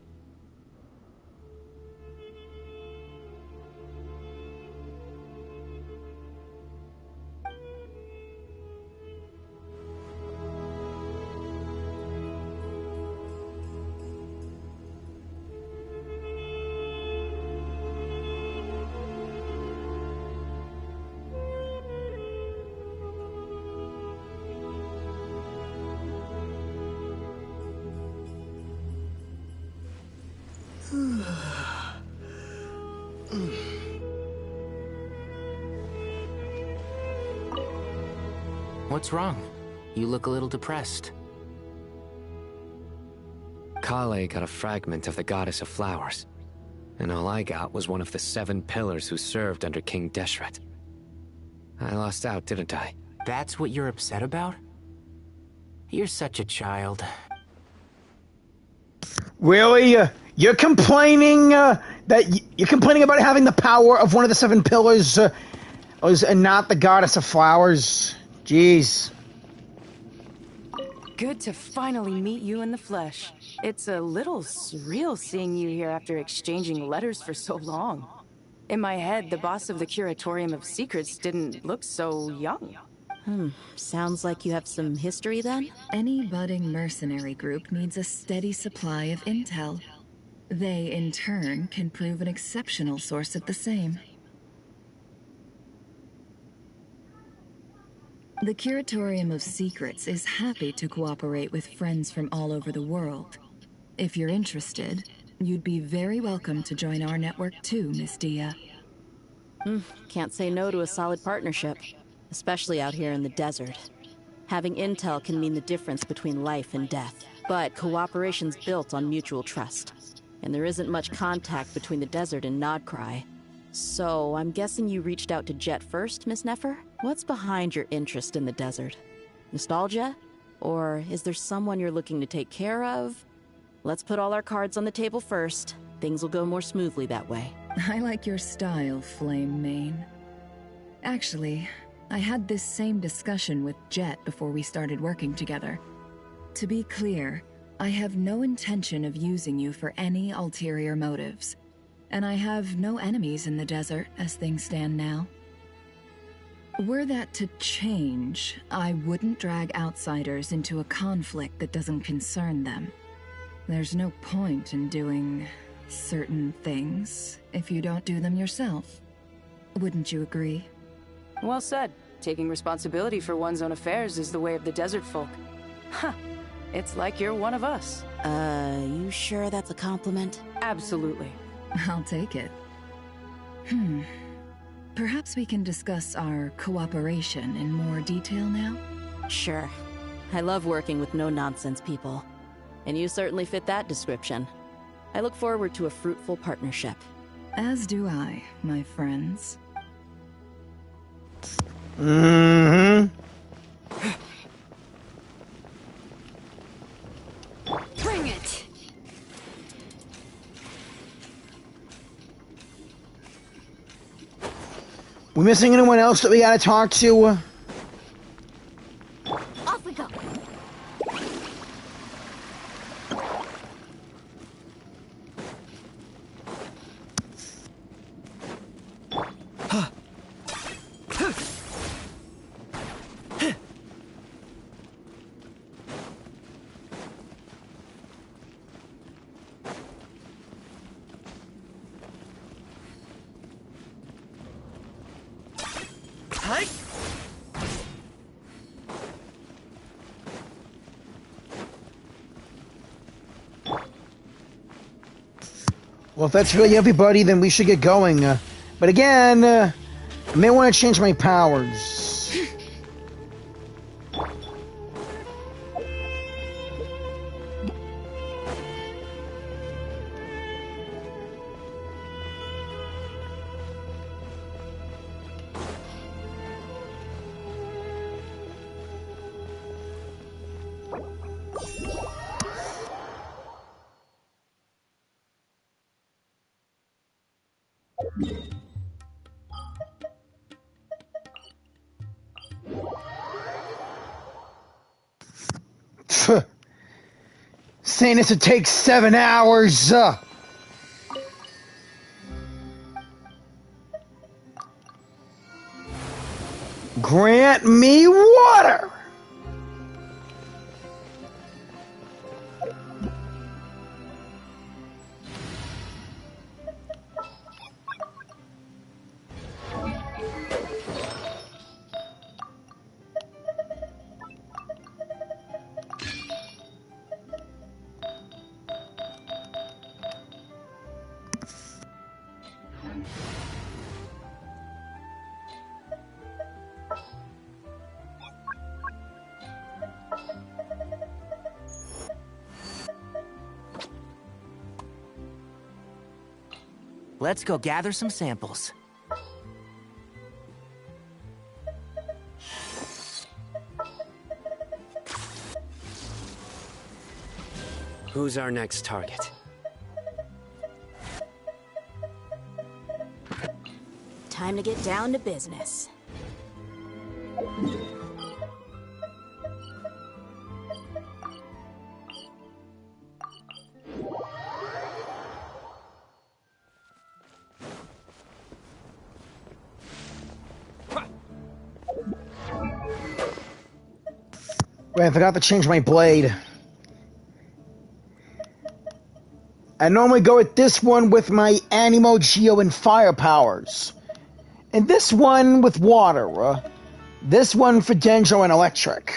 What's wrong? You look a little depressed. Kale got a fragment of the Goddess of Flowers, and all I got was one of the 7 pillars who served under King Deshret. I lost out, didn't I? That's what you're upset about? You're such a child. Really? You're complaining you're complaining about having the power of one of the 7 pillars, and not the Goddess of Flowers? Jeez. Good to finally meet you in the flesh. It's a little surreal seeing you here after exchanging letters for so long. In my head, the boss of the Curatorium of Secrets didn't look so young. Sounds like you have some history then? Any budding mercenary group needs a steady supply of intel. They, in turn, can prove an exceptional source of the same. The Curatorium of Secrets is happy to cooperate with friends from all over the world. If you're interested, you'd be very welcome to join our network too, Miss Dia. Can't say no to a solid partnership, especially out here in the desert. Having intel can mean the difference between life and death, but cooperation's built on mutual trust. And there isn't much contact between the desert and Nodcry. So, I'm guessing you reached out to Jet first, Miss Nefer? What's behind your interest in the desert? Nostalgia? Or is there someone you're looking to take care of? Let's put all our cards on the table first. Things will go more smoothly that way. I like your style, Flame Mane. Actually, I had this same discussion with Jet before we started working together. To be clear, I have no intention of using you for any ulterior motives. And I have no enemies in the desert as things stand now. Were that to change, I wouldn't drag outsiders into a conflict that doesn't concern them. There's no point in doing certain things if you don't do them yourself. Wouldn't you agree? Well said. Taking responsibility for one's own affairs is the way of the desert folk. Huh. It's like you're one of us. You sure that's a compliment? Absolutely. I'll take it. Perhaps we can discuss our cooperation in more detail now? Sure. I love working with no-nonsense people. And you certainly fit that description. I look forward to a fruitful partnership. As do I, my friends. Mm-hmm. Bring it! We missing anyone else that we gotta talk to? Off we go. Well, if that's really everybody, then we should get going. But again, I may want to change my powers. Saying this would take 7 hours. Grant me water. Let's go gather some samples. Who's our next target? Time to get down to business. Wait, I forgot to change my blade. I normally go with this one with my Animo, Geo, and Fire powers. And this one with water. This one for Denjo and Electric.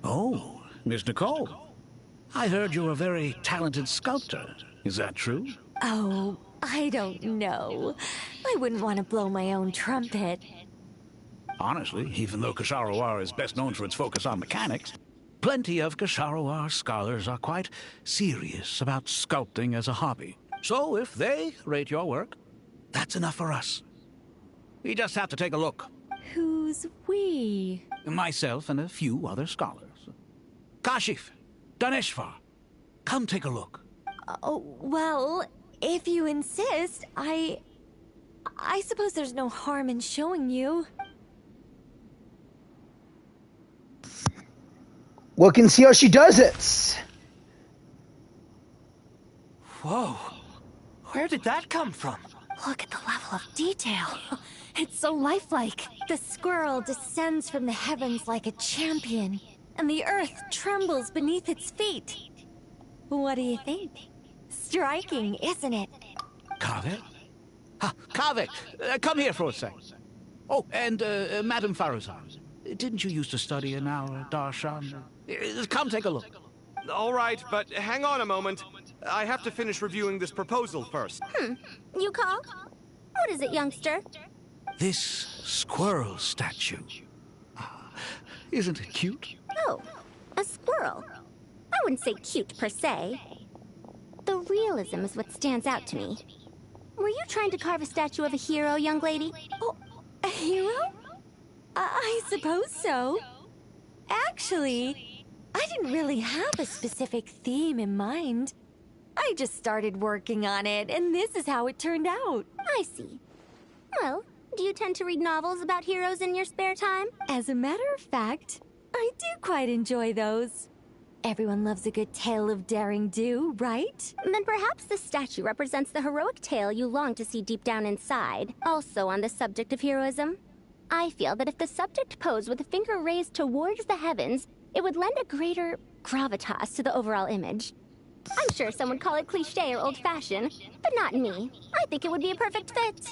Oh, Miss Nicole. I heard you're a very talented sculptor. Is that true? Oh, I don't know. I wouldn't want to blow my own trumpet. Honestly, even though Kasharawar is best known for its focus on mechanics, plenty of Kasharawar scholars are quite serious about sculpting as a hobby. So if they rate your work, that's enough for us. We just have to take a look. Who's we? Myself and a few other scholars. Kashif, Daneshvar, come take a look. Oh, well, if you insist, I suppose there's no harm in showing you. Look and see how she does it. Whoa. Where did that come from? Look at the level of detail. It's so lifelike. The squirrel descends from the heavens like a champion, and the earth trembles beneath its feet. What do you think? Striking, isn't it? Kaveh? Kaveh, come here for a sec. Oh, and Madame Faruzan, didn't you used to study in our darshan? Come take a look. All right, but hang on a moment. I have to finish reviewing this proposal first. You call? What is it, youngster? This squirrel statue. Isn't it cute? Oh, a squirrel. I wouldn't say cute per se. The realism is what stands out to me. Were you trying to carve a statue of a hero, young lady? Oh, a hero? I suppose so. Actually, I didn't really have a specific theme in mind. I just started working on it, and this is how it turned out. I see. Well, do you tend to read novels about heroes in your spare time? As a matter of fact, I do quite enjoy those. Everyone loves a good tale of daring do, right? Then perhaps this statue represents the heroic tale you long to see deep down inside. Also on the subject of heroism, I feel that if the subject posed with a finger raised towards the heavens, it would lend a greater gravitas to the overall image. I'm sure some would call it cliché or old-fashioned, but not me. I think it would be a perfect fit.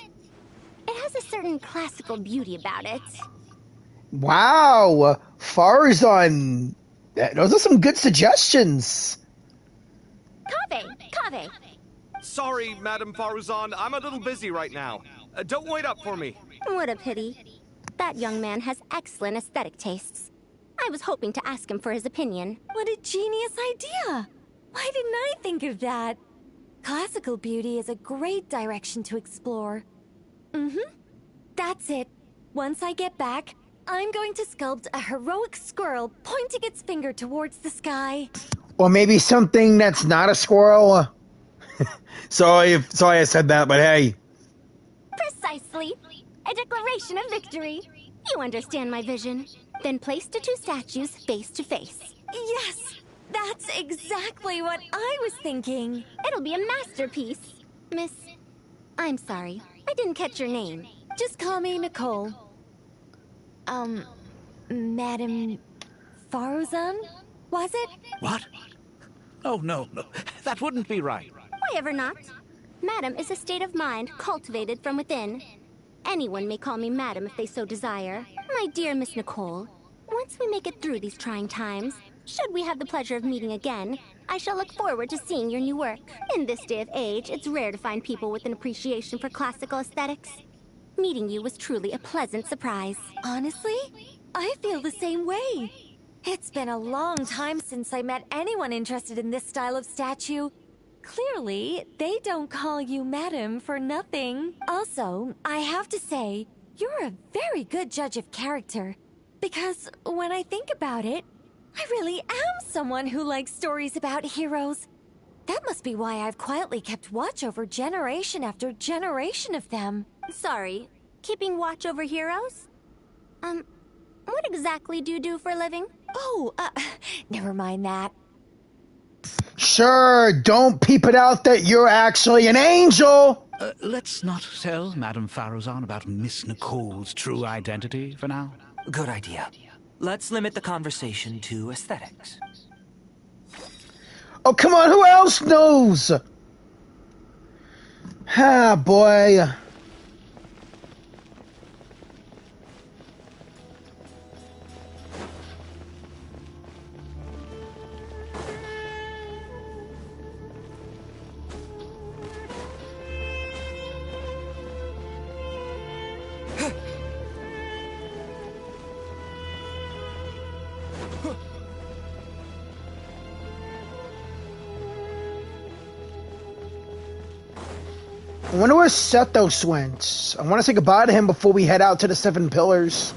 It has a certain classical beauty about it. Wow, Farzan. Those are some good suggestions. Kaveh! Sorry, Madame Faruzan, I'm a little busy right now. Don't wait up for me. What a pity. That young man has excellent aesthetic tastes. I was hoping to ask him for his opinion. What a genius idea! Why didn't I think of that? Classical beauty is a great direction to explore. That's it. Once I get back, I'm going to sculpt a heroic squirrel pointing its finger towards the sky. Or maybe something that's not a squirrel. Sorry I said that, but hey. Precisely. A declaration of victory. You understand my vision. Then place the two statues face to face. Yes! That's exactly what I was thinking. It'll be a masterpiece. Miss... I'm sorry. I didn't catch your name. Just call me Nicole. Madame Faruzan? Was it? What? Oh, no. That wouldn't be right. Why ever not? Madam is a state of mind cultivated from within. Anyone may call me Madam if they so desire. My dear Miss Nicole, once we make it through these trying times, should we have the pleasure of meeting again, I shall look forward to seeing your new work. In this day of age, it's rare to find people with an appreciation for classical aesthetics. Meeting you was truly a pleasant surprise. Honestly, I feel the same way. It's been a long time since I met anyone interested in this style of statue. Clearly, they don't call you Madam for nothing. Also, I have to say, you're a very good judge of character. Because when I think about it, I really am someone who likes stories about heroes. That must be why I've quietly kept watch over generation after generation of them. Sorry, keeping watch over heroes? What exactly do you do for a living? Oh, never mind that. Sure, don't peep it out that you're actually an angel! Let's not tell Madame Faruzan about Miss Nicole's true identity for now. Good idea. Let's limit the conversation to aesthetics. Oh, come on, who else knows? Ah, boy. I wonder where Sethos went. I want to say goodbye to him before we head out to the Seven Pillars.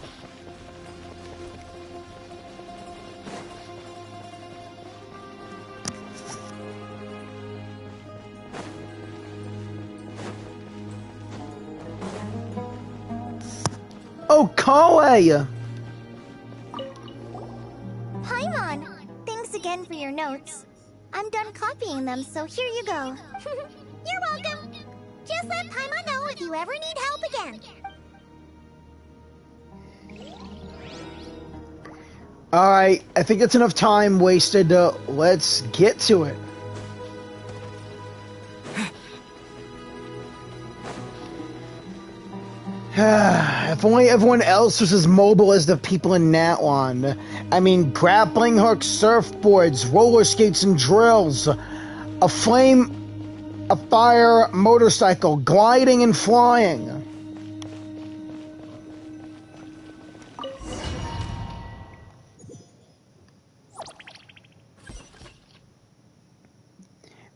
Oh, Kale! Paimon! Thanks again for your notes. I'm done copying them, so here you go. You're welcome! Just let Paimon know if you ever need help again. Alright, I think it's enough time wasted. Let's get to it. If only everyone else was as mobile as the people in Natlan. I mean, grappling hooks, surfboards, roller skates, and drills. A fire motorcycle, gliding and flying.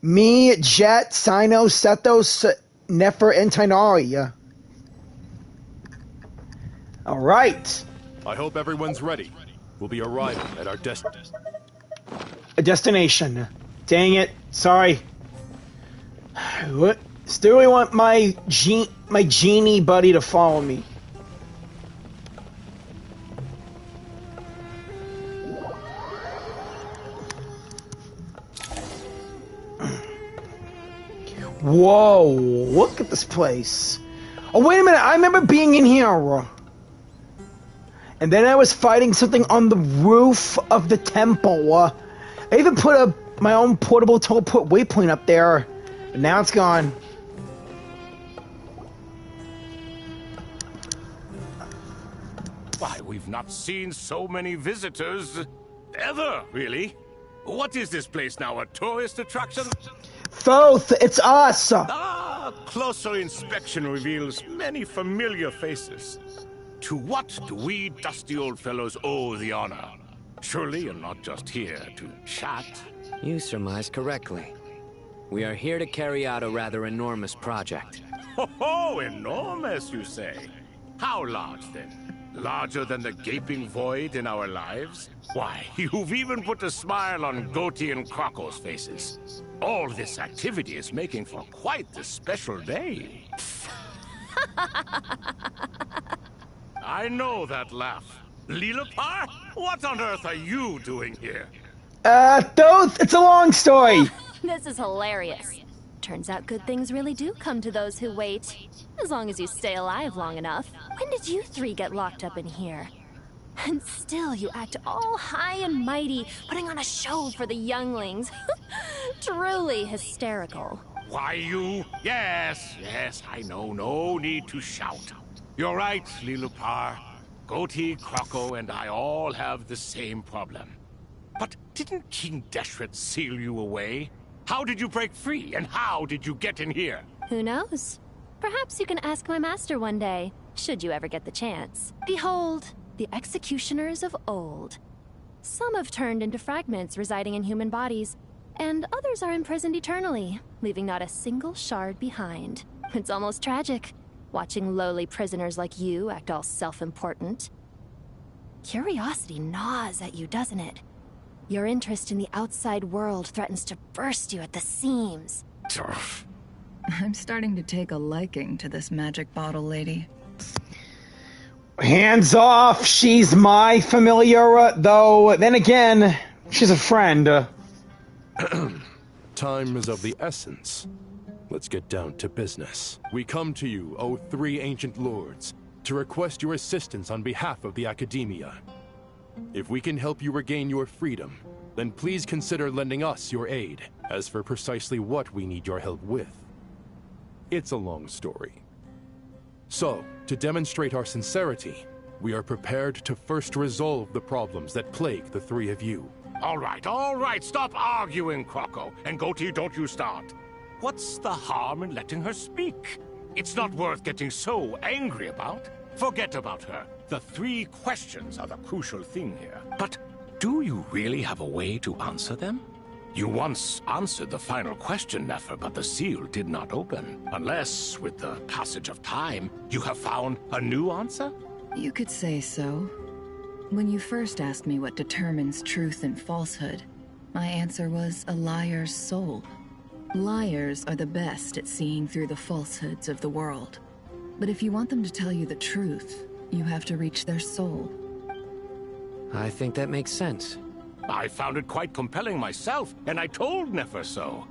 Me, Jet, Sino, Sethos, Nefer, and Tainari. All right. I hope everyone's ready. We'll be arriving at our destination. Dang it. Sorry. What? Still, I want my genie buddy to follow me. Whoa! Look at this place. Oh, wait a minute! I remember being in here. And then I was fighting something on the roof of the temple. I even put my own portable teleport waypoint up there. But now it's gone. Why, we've not seen so many visitors ever, really. What is this place now, a tourist attraction? Thoth, it's us! Closer inspection reveals many familiar faces. To what do we dusty old fellows owe the honor? Surely you're not just here to chat. You surmise correctly. We are here to carry out a rather enormous project. Oh, enormous, you say? How large, then? Larger than the gaping void in our lives? Why, you've even put a smile on Goatee and Krako's faces. All this activity is making for quite the special day. I know that laugh. Lilipar? What on earth are you doing here? Thoth, it's a long story. This is hilarious. Turns out good things really do come to those who wait. As long as you stay alive long enough. When did you three get locked up in here? And still you act all high and mighty, putting on a show for the younglings. Truly hysterical. Why, you? Yes, I know. No need to shout. You're right, Lilipar. Goatee, Croco, and I all have the same problem. But didn't King Deshret seal you away? How did you break free, and how did you get in here? Who knows? Perhaps you can ask my master one day, should you ever get the chance. Behold, the executioners of old. Some have turned into fragments residing in human bodies, and others are imprisoned eternally, leaving not a single shard behind. It's almost tragic, watching lowly prisoners like you act all self-important. Curiosity gnaws at you, doesn't it? Your interest in the outside world threatens to burst you at the seams. I'm starting to take a liking to this magic bottle lady. Hands off! She's my familiar, though then again, she's a friend. Time is of the essence. Let's get down to business. We come to you, O three ancient lords, to request your assistance on behalf of the Academia. If we can help you regain your freedom, then please consider lending us your aid. As for precisely what we need your help with, it's a long story. So, to demonstrate our sincerity, we are prepared to first resolve the problems that plague the three of you. All right, stop arguing, Croco. And Goatee, don't you start. What's the harm in letting her speak? It's not worth getting so angry about. Forget about her. The three questions are the crucial thing here. But do you really have a way to answer them? You once answered the final question, Nefer, but the seal did not open. Unless, with the passage of time, you have found a new answer? You could say so. When you first asked me what determines truth and falsehood, my answer was a liar's soul. Liars are the best at seeing through the falsehoods of the world. But if you want them to tell you the truth, you have to reach their soul. I think that makes sense. I found it quite compelling myself, and I told Nefer so.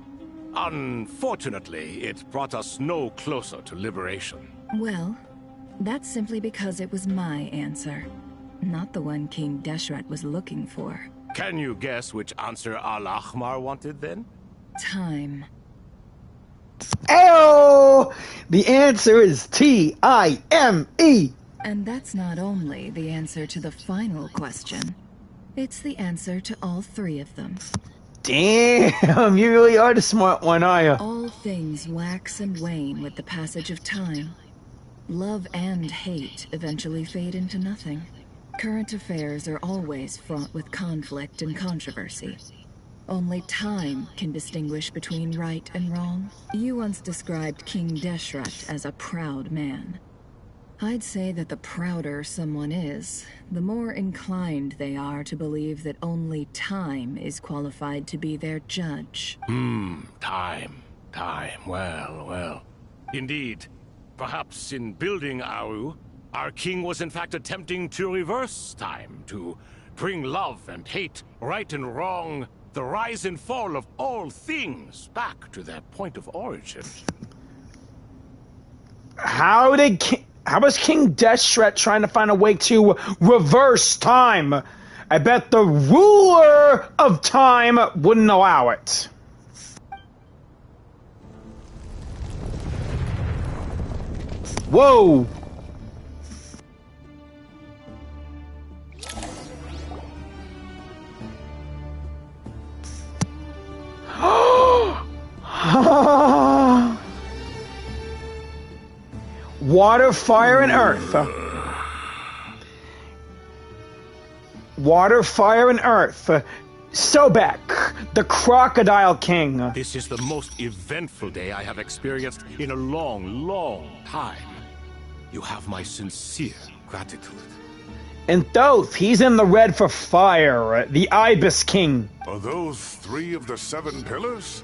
Unfortunately, it brought us no closer to liberation. Well, that's simply because it was my answer, not the one King Deshret was looking for. Can you guess which answer Al-Ahmar wanted then? Time. Ayo! The answer is T-I-M-E! And that's not only the answer to the final question. It's the answer to all three of them. Damn, you really are the smart one, are you? All things wax and wane with the passage of time. Love and hate eventually fade into nothing. Current affairs are always fraught with conflict and controversy. Only time can distinguish between right and wrong. You once described King Deshret as a proud man. I'd say that the prouder someone is, the more inclined they are to believe that only time is qualified to be their judge. Time. Well. Indeed. Perhaps in building Aru, our king was in fact attempting to reverse time, to bring love and hate, right and wrong, the rise and fall of all things back to their point of origin. How was King Deshret trying to find a way to reverse time? I bet the ruler of time wouldn't allow it. Whoa! Water, fire, and earth. Water, fire, and earth. Sobek, the Crocodile King. This is the most eventful day I have experienced in a long time. You have my sincere gratitude. And Thoth, he's in the red for fire, the Ibis King. Are those three of the 7 pillars?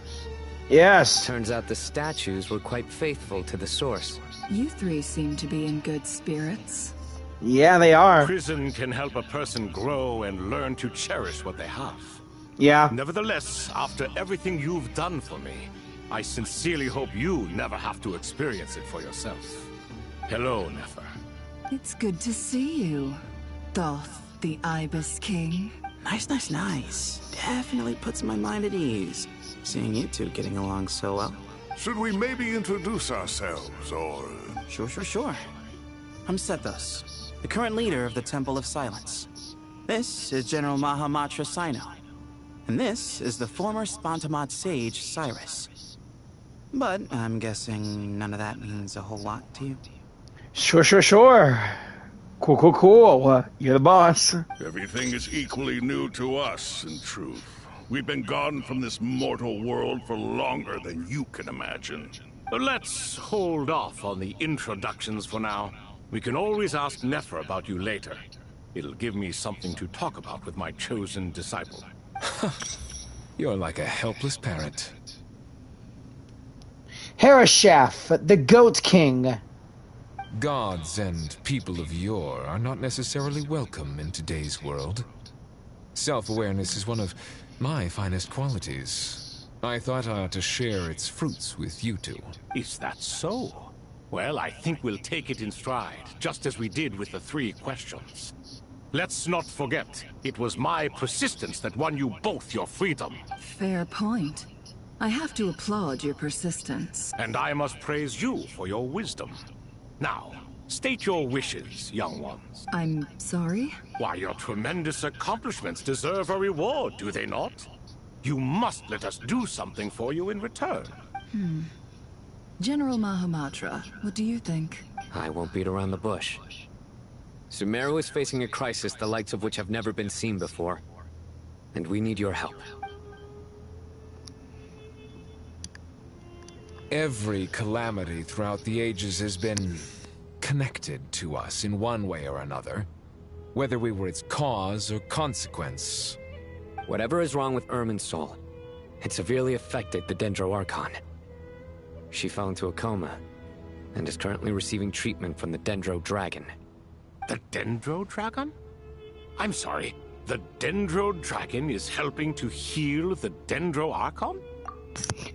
Yes. Turns out the statues were quite faithful to the source. You three seem to be in good spirits. Yeah, they are. Prison can help a person grow and learn to cherish what they have. Yeah. Nevertheless, after everything you've done for me, I sincerely hope you never have to experience it for yourself. Hello, Nefer. It's good to see you, Thoth, the Ibis King. Nice. Definitely puts my mind at ease, seeing you two getting along so well. Should we maybe introduce ourselves, or... Sure. I'm Sethos, the current leader of the Temple of Silence. This is General Mahamatra Sino. And this is the former Spantamad sage, Cyrus. But I'm guessing none of that means a whole lot to you. Sure. Cool. You're the boss. Everything is equally new to us, in truth. We've been gone from this mortal world for longer than you can imagine. Let's hold off on the introductions for now. We can always ask Nefer about you later. It'll give me something to talk about with my chosen disciple. You're like a helpless parent. Harashaf, the Goat King. Gods and people of yore are not necessarily welcome in today's world. Self-awareness is one of my finest qualities. I thought I ought to share its fruits with you two. Is that so? Well, I think we'll take it in stride, just as we did with the 3 questions. Let's not forget, it was my persistence that won you both your freedom. Fair point. I have to applaud your persistence. And I must praise you for your wisdom. Now, state your wishes, young ones. I'm sorry? Why, your tremendous accomplishments deserve a reward, do they not? You must let us do something for you in return. General Mahamatra, what do you think? I won't beat around the bush. Sumeru is facing a crisis the likes of which have never been seen before. And we need your help. Every calamity throughout the ages has been connected to us in one way or another, whether we were its cause or consequence. Whatever is wrong with Irminsul, it severely affected the Dendro Archon. She fell into a coma, and is currently receiving treatment from the Dendro Dragon. The Dendro Dragon? I'm sorry, the Dendro Dragon is helping to heal the Dendro Archon?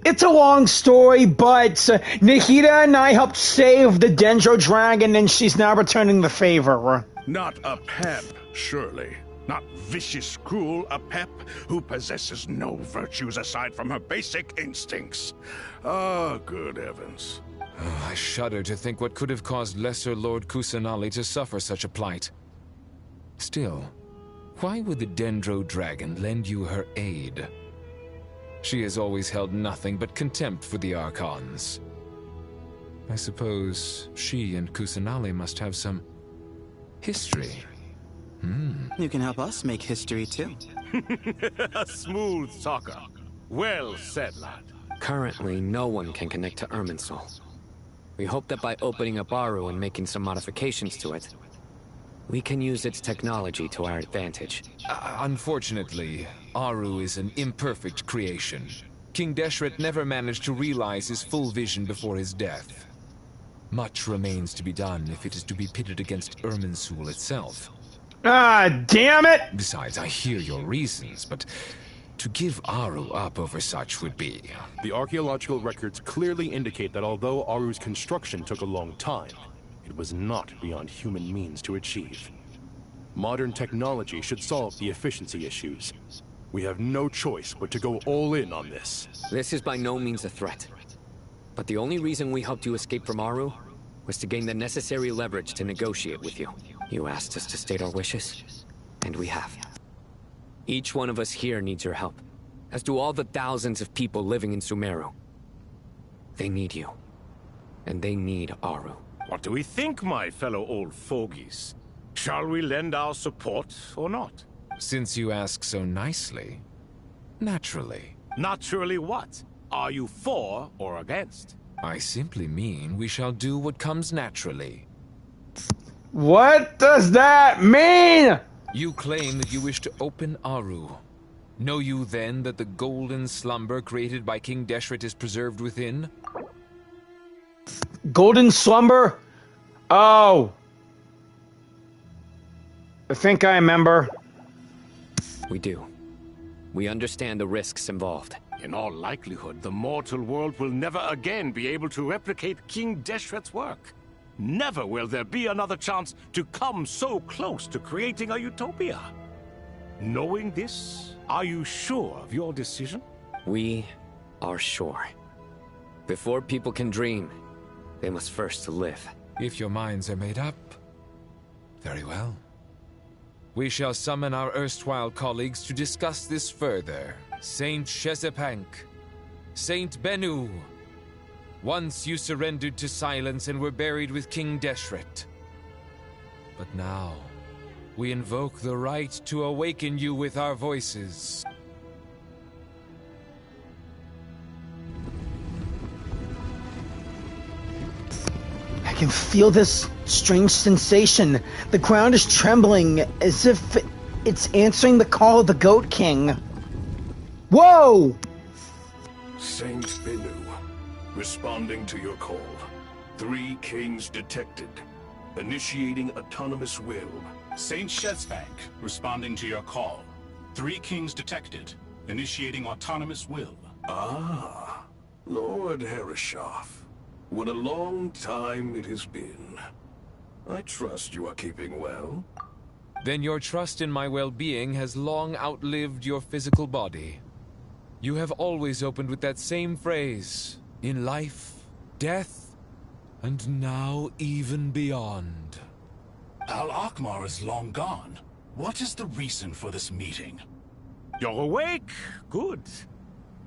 It's a long story, but Nahida and I helped save the Dendro Dragon, and she's now returning the favor. Not a pep, surely. Not vicious, cruel a pep who possesses no virtues aside from her basic instincts. Ah, good heavens. Oh, I shudder to think what could have caused Lesser Lord Kusanali to suffer such a plight. Still, why would the Dendro Dragon lend you her aid? She has always held nothing but contempt for the Archons. I suppose she and Kusanali must have some history. You can help us make history too. A smooth talker. Well said, lad. Currently, no one can connect to Irminsul. We hope that by opening up Aru and making some modifications to it, we can use its technology to our advantage. Unfortunately, Aru is an imperfect creation. King Deshret never managed to realize his full vision before his death. Much remains to be done if it is to be pitted against Irminsul itself. Ah, damn it! Besides, I hear your reasons, but to give Aru up over such would be... The archaeological records clearly indicate that although Aru's construction took a long time, it was not beyond human means to achieve. Modern technology should solve the efficiency issues. We have no choice but to go all in on this. This is by no means a threat. But the only reason we helped you escape from Aru was to gain the necessary leverage to negotiate with you. You asked us to state our wishes, and we have. Each one of us here needs your help, as do all the thousands of people living in Sumeru. They need you, and they need Aru. What do we think, my fellow old fogies? Shall we lend our support or not? Since you ask so nicely, naturally. Naturally what? Are you for or against? I simply mean we shall do what comes naturally. What does that mean? You claim that you wish to open Aru. Know you then that the golden slumber created by King Deshret is preserved within? Golden slumber? Oh. I think I remember. We do. We understand the risks involved. In all likelihood, the mortal world will never again be able to replicate King Deshret's work. Never will there be another chance to come so close to creating a utopia. Knowing this, are you sure of your decision? We are sure. Before people can dream, they must first live. If your minds are made up, Very well. We shall summon our erstwhile colleagues to discuss this further. Saint Chesepank, Saint Bennu. Once you surrendered to silence and were buried with King Deshret. But now, we invoke the right to awaken you with our voices. I can feel this strange sensation. The ground is trembling, as if it's answering the call of the Goat King. Whoa! Saint Bennu, responding to your call. 3 kings detected. Initiating autonomous will. Saint Shezbank, responding to your call. 3 kings detected. Initiating autonomous will. Ah, Lord Herreshoff. What a long time it has been. I trust you are keeping well. Then your trust in my well-being has long outlived your physical body. You have always opened with that same phrase, in life, death, and now even beyond. Al-Akmar is long gone. What is the reason for this meeting? You're awake? Good.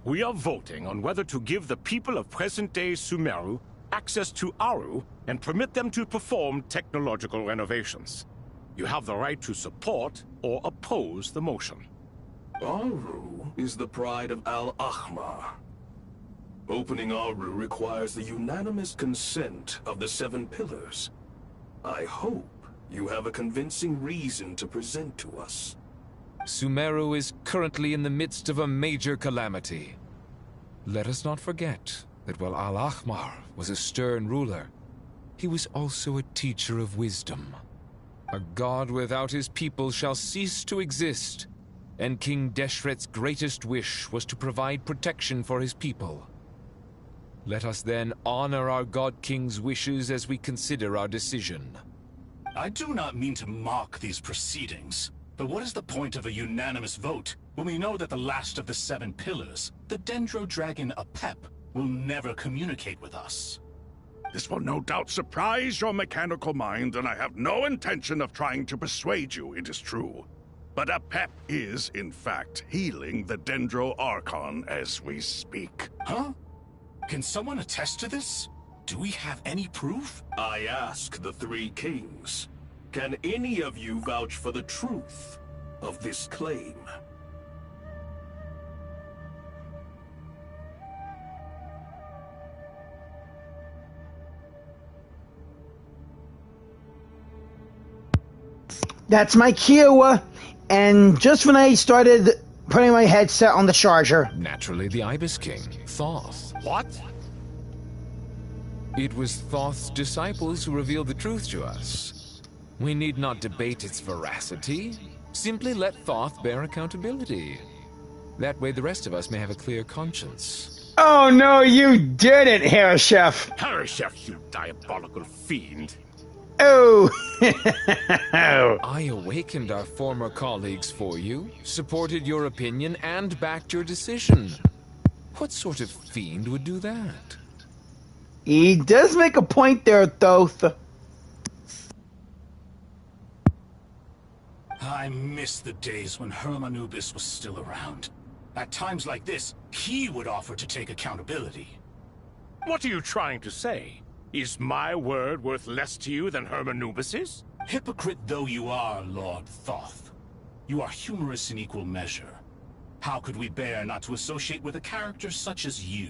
We are voting on whether to give the people of present-day Sumeru access to Aru and permit them to perform technological renovations. You have the right to support or oppose the motion. Aru is the pride of Al-Ahmar. Opening Aru requires the unanimous consent of the 7 pillars. I hope you have a convincing reason to present to us. Sumeru is currently in the midst of a major calamity. Let us not forget that while Al-Ahmar was a stern ruler, he was also a teacher of wisdom. A god without his people shall cease to exist, and King Deshret's greatest wish was to provide protection for his people. Let us then honor our God King's wishes as we consider our decision. I do not mean to mock these proceedings, but what is the point of a unanimous vote when we know that the last of the 7 pillars, the Dendro Dragon Apep, will never communicate with us? This will no doubt surprise your mechanical mind, and I have no intention of trying to persuade you it is true. But Apep is, in fact, healing the Dendro Archon as we speak. Huh? Can someone attest to this? Do we have any proof? I ask the 3 kings. Can any of you vouch for the truth of this claim? That's my cue. And just when I started putting my headset on the charger. Naturally, the Ibis King, Thoth. What? It was Thoth's disciples who revealed the truth to us. We need not debate its veracity. Simply let Thoth bear accountability. That way the rest of us may have a clear conscience. Oh no, you didn't, Herreshoff. Herreshoff, you diabolical fiend. Oh! I awakened our former colleagues for you, supported your opinion, and backed your decision. What sort of fiend would do that? He does make a point there, Thoth. I miss the days when Hermanubis was still around. At times like this, he would offer to take accountability. What are you trying to say? Is my word worth less to you than Hermanubis's? Hypocrite though you are, Lord Thoth, you are humorous in equal measure. How could we bear not to associate with a character such as you?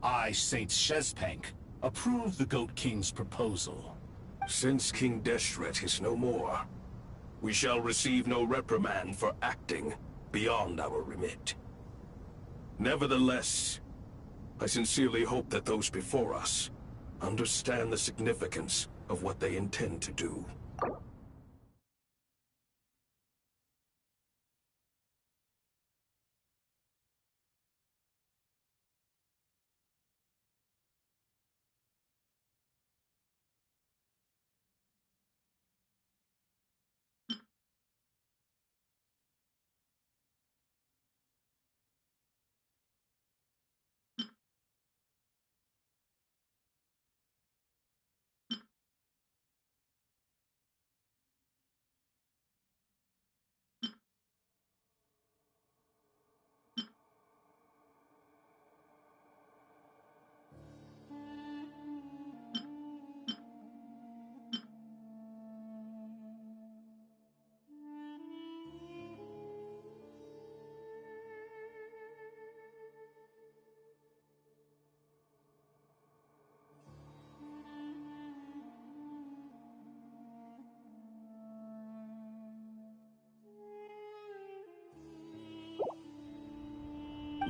I, Saint Shezpank, approve the Goat King's proposal. Since King Deshret is no more, we shall receive no reprimand for acting beyond our remit. Nevertheless, I sincerely hope that those before us understand the significance of what they intend to do.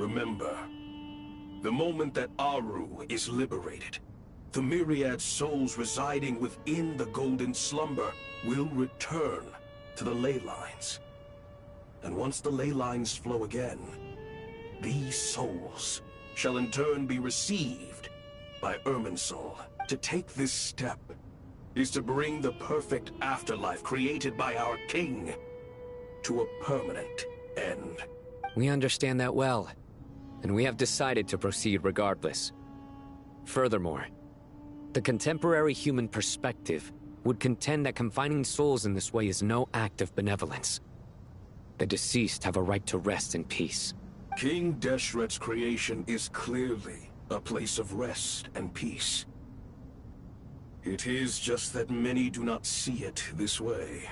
Remember, the moment that Aru is liberated, the myriad souls residing within the Golden Slumber will return to the ley lines. And once the ley lines flow again, these souls shall in turn be received by Irminsul. To take this step is to bring the perfect afterlife created by our king to a permanent end. We understand that well, and we have decided to proceed regardless. Furthermore, the contemporary human perspective would contend that confining souls in this way is no act of benevolence. The deceased have a right to rest in peace. King Deshret's creation is clearly a place of rest and peace. It is just that many do not see it this way.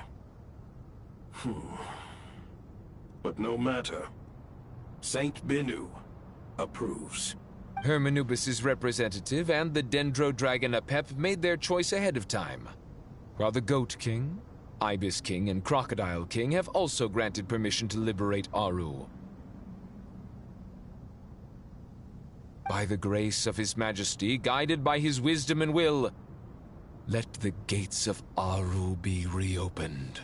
But no matter. Saint Binu approves. Hermanubis' representative and the Dendro Dragon Apep made their choice ahead of time, while the Goat King, Ibis King, and Crocodile King have also granted permission to liberate Aru. By the grace of His Majesty, guided by his wisdom and will, let the gates of Aru be reopened.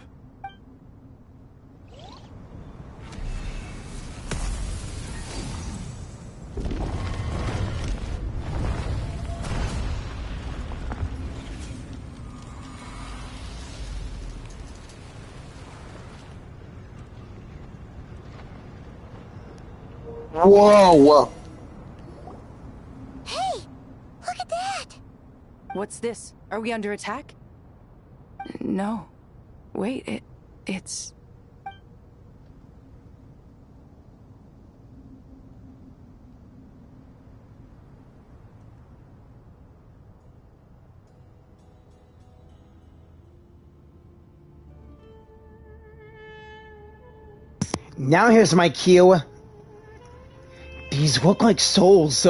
Whoa! Hey! Look at that! What's this? Are we under attack? No. Wait, it's... Now here's my cue. These look like souls.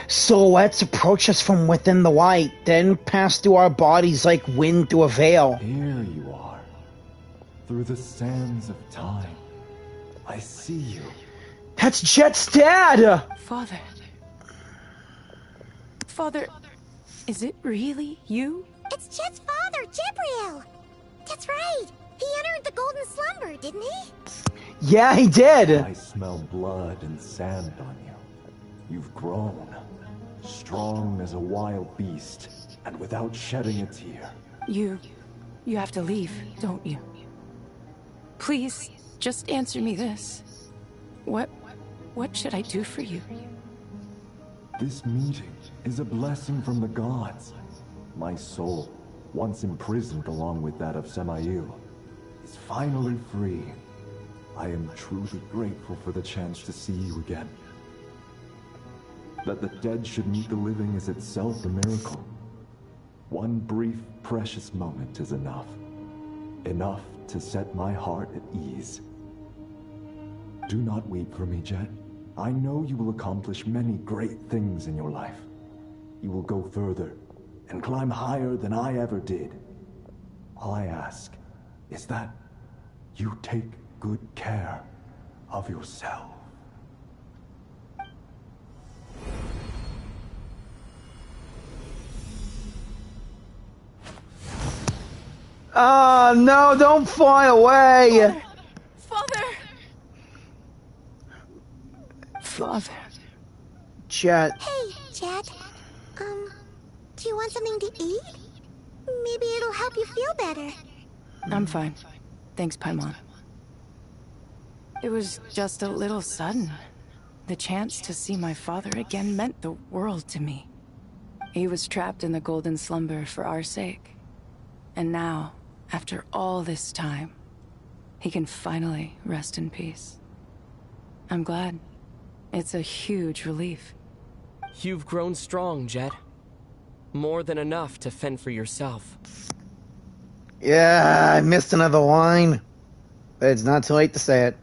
Silhouettes approach us from within the light, then pass through our bodies like wind through a veil. Here you are. Through the sands of time. I see you. That's Jet's dad! Father. Father, is it really you? It's Jet's father, Jibriel! That's right! He entered the Golden Slumber, didn't he? Yeah, he did! I smell blood and sand on you. You've grown. Strong as a wild beast, and without shedding a tear. You have to leave, don't you? Please, just answer me this. What should I do for you? This meeting is a blessing from the gods. My soul, once imprisoned along with that of Samael, is finally free. I am truly grateful for the chance to see you again. That the dead should meet the living is itself a miracle. One brief, precious moment is enough. Enough to set my heart at ease. Do not weep for me, Jet. I know you will accomplish many great things in your life. You will go further and climb higher than I ever did. All I ask is that you take good care of yourself. Oh, no, don't fly away! Father! Father. Jet. Hey, Jet. Do you want something to eat? Maybe it'll help you feel better. I'm fine. Thanks, Paimon. It was just a little sudden. The chance to see my father again meant the world to me. He was trapped in the Golden Slumber for our sake. And now, after all this time, he can finally rest in peace. I'm glad. It's a huge relief. You've grown strong, Jet. More than enough to fend for yourself. Yeah, I missed another line. But it's not too late to say it.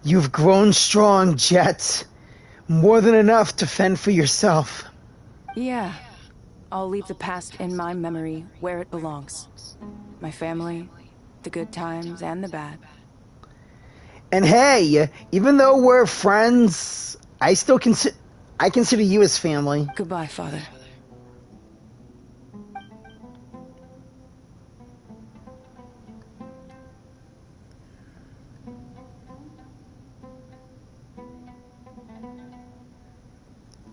You've grown strong, Jet. More than enough to fend for yourself. Yeah. I'll leave the past in my memory where it belongs. My family, the good times and the bad. And hey, even though we're friends, I consider you as family. Goodbye, Father.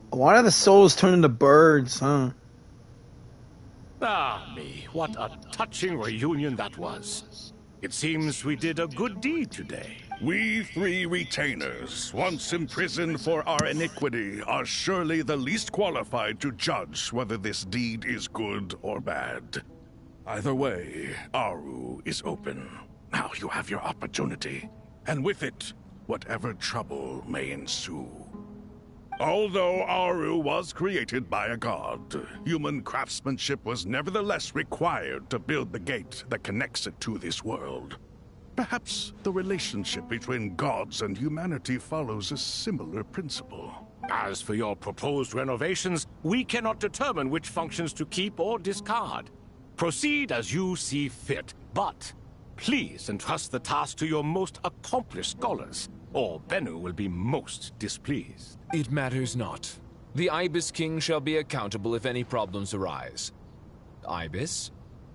Why do the souls turn into birds, huh? Ah, me, what a touching reunion that was. It seems we did a good deed today. We three retainers, once imprisoned for our iniquity, are surely the least qualified to judge whether this deed is good or bad. Either way, Aru is open. Now you have your opportunity, and with it, whatever trouble may ensue. Although Aru was created by a god, human craftsmanship was nevertheless required to build the gate that connects it to this world. Perhaps the relationship between gods and humanity follows a similar principle. As for your proposed renovations, we cannot determine which functions to keep or discard. Proceed as you see fit, but please entrust the task to your most accomplished scholars, or Bennu will be most displeased. It matters not. The Ibis King shall be accountable if any problems arise. Ibis,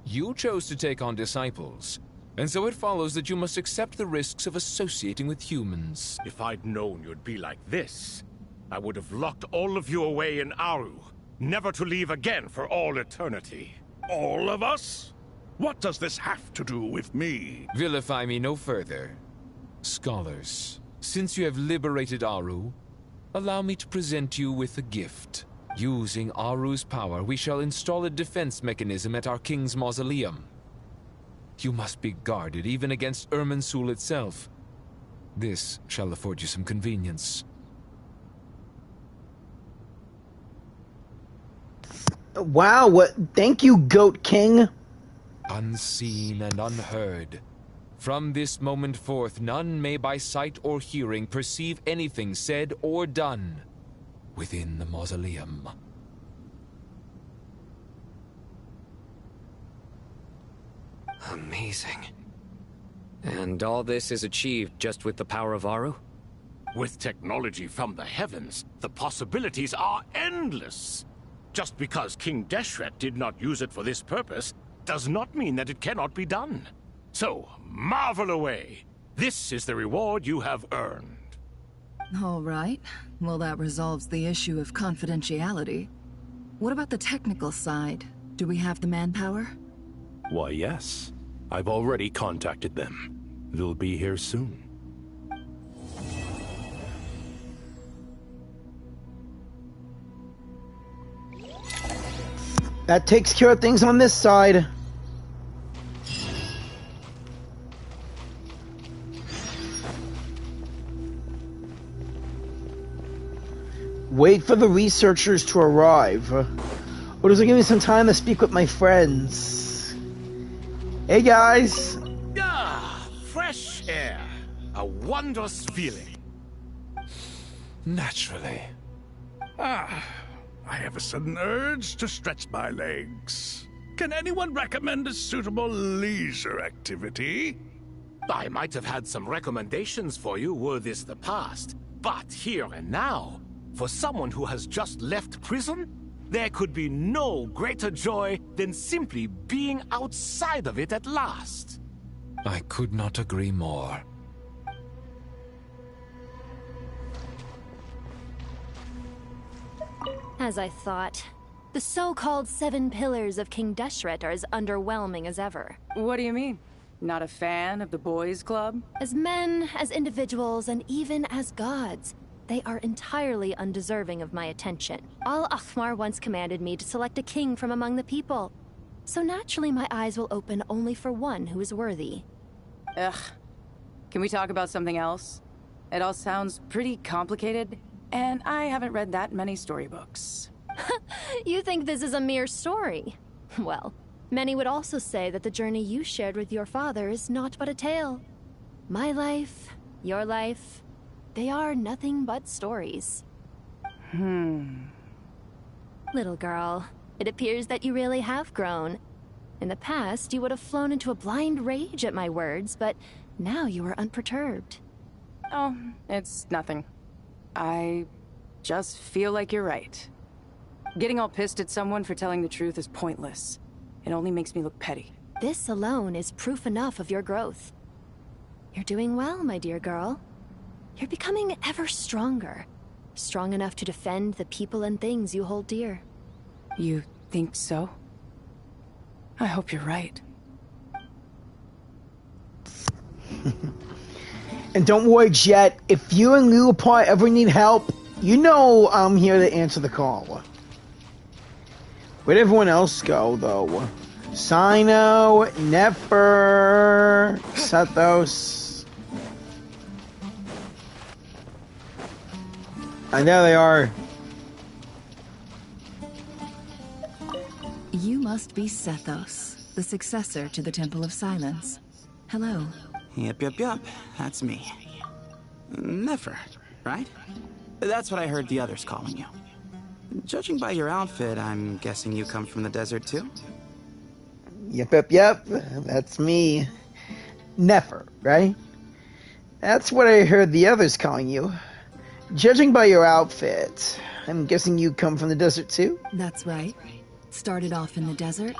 you chose to take on disciples, and so it follows that you must accept the risks of associating with humans. If I'd known you'd be like this, I would have locked all of you away in Aru, never to leave again for all eternity. All of us? What does this have to do with me? Vilify me no further. Scholars, since you have liberated Aru, allow me to present you with a gift. Using Aru's power, we shall install a defense mechanism at our king's mausoleum. You must be guarded even against Irminsul itself. This shall afford you some convenience. Wow, thank you, Goat King. Unseen and unheard. From this moment forth, none may by sight or hearing perceive anything said or done within the mausoleum. Amazing. And all this is achieved just with the power of Aru? With technology from the heavens, the possibilities are endless. Just because King Deshret did not use it for this purpose does not mean that it cannot be done. So, marvel away. This is the reward you have earned. All right. Well, that resolves the issue of confidentiality. What about the technical side? Do we have the manpower? Why, yes. I've already contacted them. They'll be here soon. That takes care of things on this side. Wait for the researchers to arrive. Or does it give me some time to speak with my friends? Hey guys! Ah, fresh air. A wondrous feeling. Naturally. I have a sudden urge to stretch my legs. Can anyone recommend a suitable leisure activity? I might have had some recommendations for you were this the past, but here and now, for someone who has just left prison, there could be no greater joy than simply being outside of it at last. I could not agree more. As I thought. The so-called 7 pillars of King Deshret are as underwhelming as ever. What do you mean? Not a fan of the boys' club? As men, as individuals, and even as gods, they are entirely undeserving of my attention. Al-Akhmar once commanded me to select a king from among the people. So naturally my eyes will open only for one who is worthy. Ugh. Can we talk about something else? It all sounds pretty complicated, and I haven't read that many storybooks. You think this is a mere story? Well, many would also say that the journey you shared with your father is not but a tale. My life, your life, they are nothing but stories. Little girl, it appears that you really have grown. In the past, you would have flown into a blind rage at my words, but now you are unperturbed. Oh, it's nothing. I just feel like you're right. Getting all pissed at someone for telling the truth is pointless. It only makes me look petty. This alone is proof enough of your growth. You're doing well, my dear girl. You're becoming ever stronger. Strong enough to defend the people and things you hold dear. You think so? I hope you're right. And don't worry, Jet. If you and Leopard ever need help, you know I'm here to answer the call. Where'd everyone else go, though? Sino, Nefer, Sethos. And there they are. You must be Sethos, the successor to the Temple of Silence. Hello. Yep. That's me. Nefer, right? That's what I heard the others calling you. Judging by your outfit, I'm guessing you come from the desert too? Yep. That's me. Nefer, right? That's what I heard the others calling you. Judging by your outfit, I'm guessing you come from the desert too? That's right. Started off in the desert,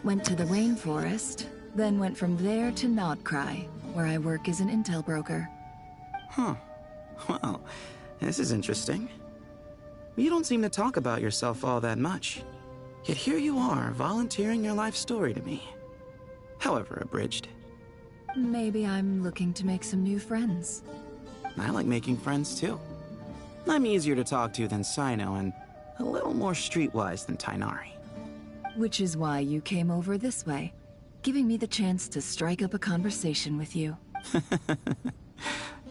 went to the rainforest, then went from there to Nodcry, where I work as an intel broker. Huh. Well, this is interesting. You don't seem to talk about yourself all that much. Yet here you are, volunteering your life story to me. However abridged. Maybe I'm looking to make some new friends. I like making friends too. I'm easier to talk to than Sino and a little more streetwise than Tighnari. Which is why you came over this way, giving me the chance to strike up a conversation with you.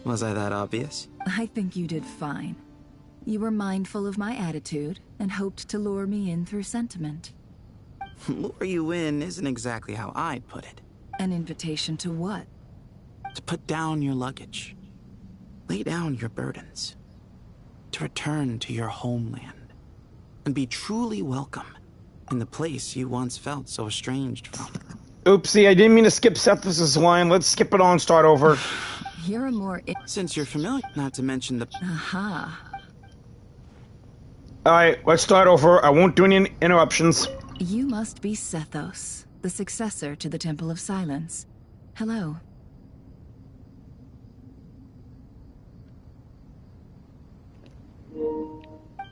Was I that obvious? I think you did fine. You were mindful of my attitude and hoped to lure me in through sentiment. Lure you in isn't exactly how I'd put it. An invitation to what? To put down your luggage. Lay down your burdens. To return to your homeland. And be truly welcome in the place you once felt so estranged from. Oopsie, I didn't mean to skip Sethos' line. Let's skip it on and start over. You're a more... Since you're familiar, not to mention the... Aha. Alright, let's start over. I won't do any interruptions. You must be Sethos, the successor to the Temple of Silence. Hello.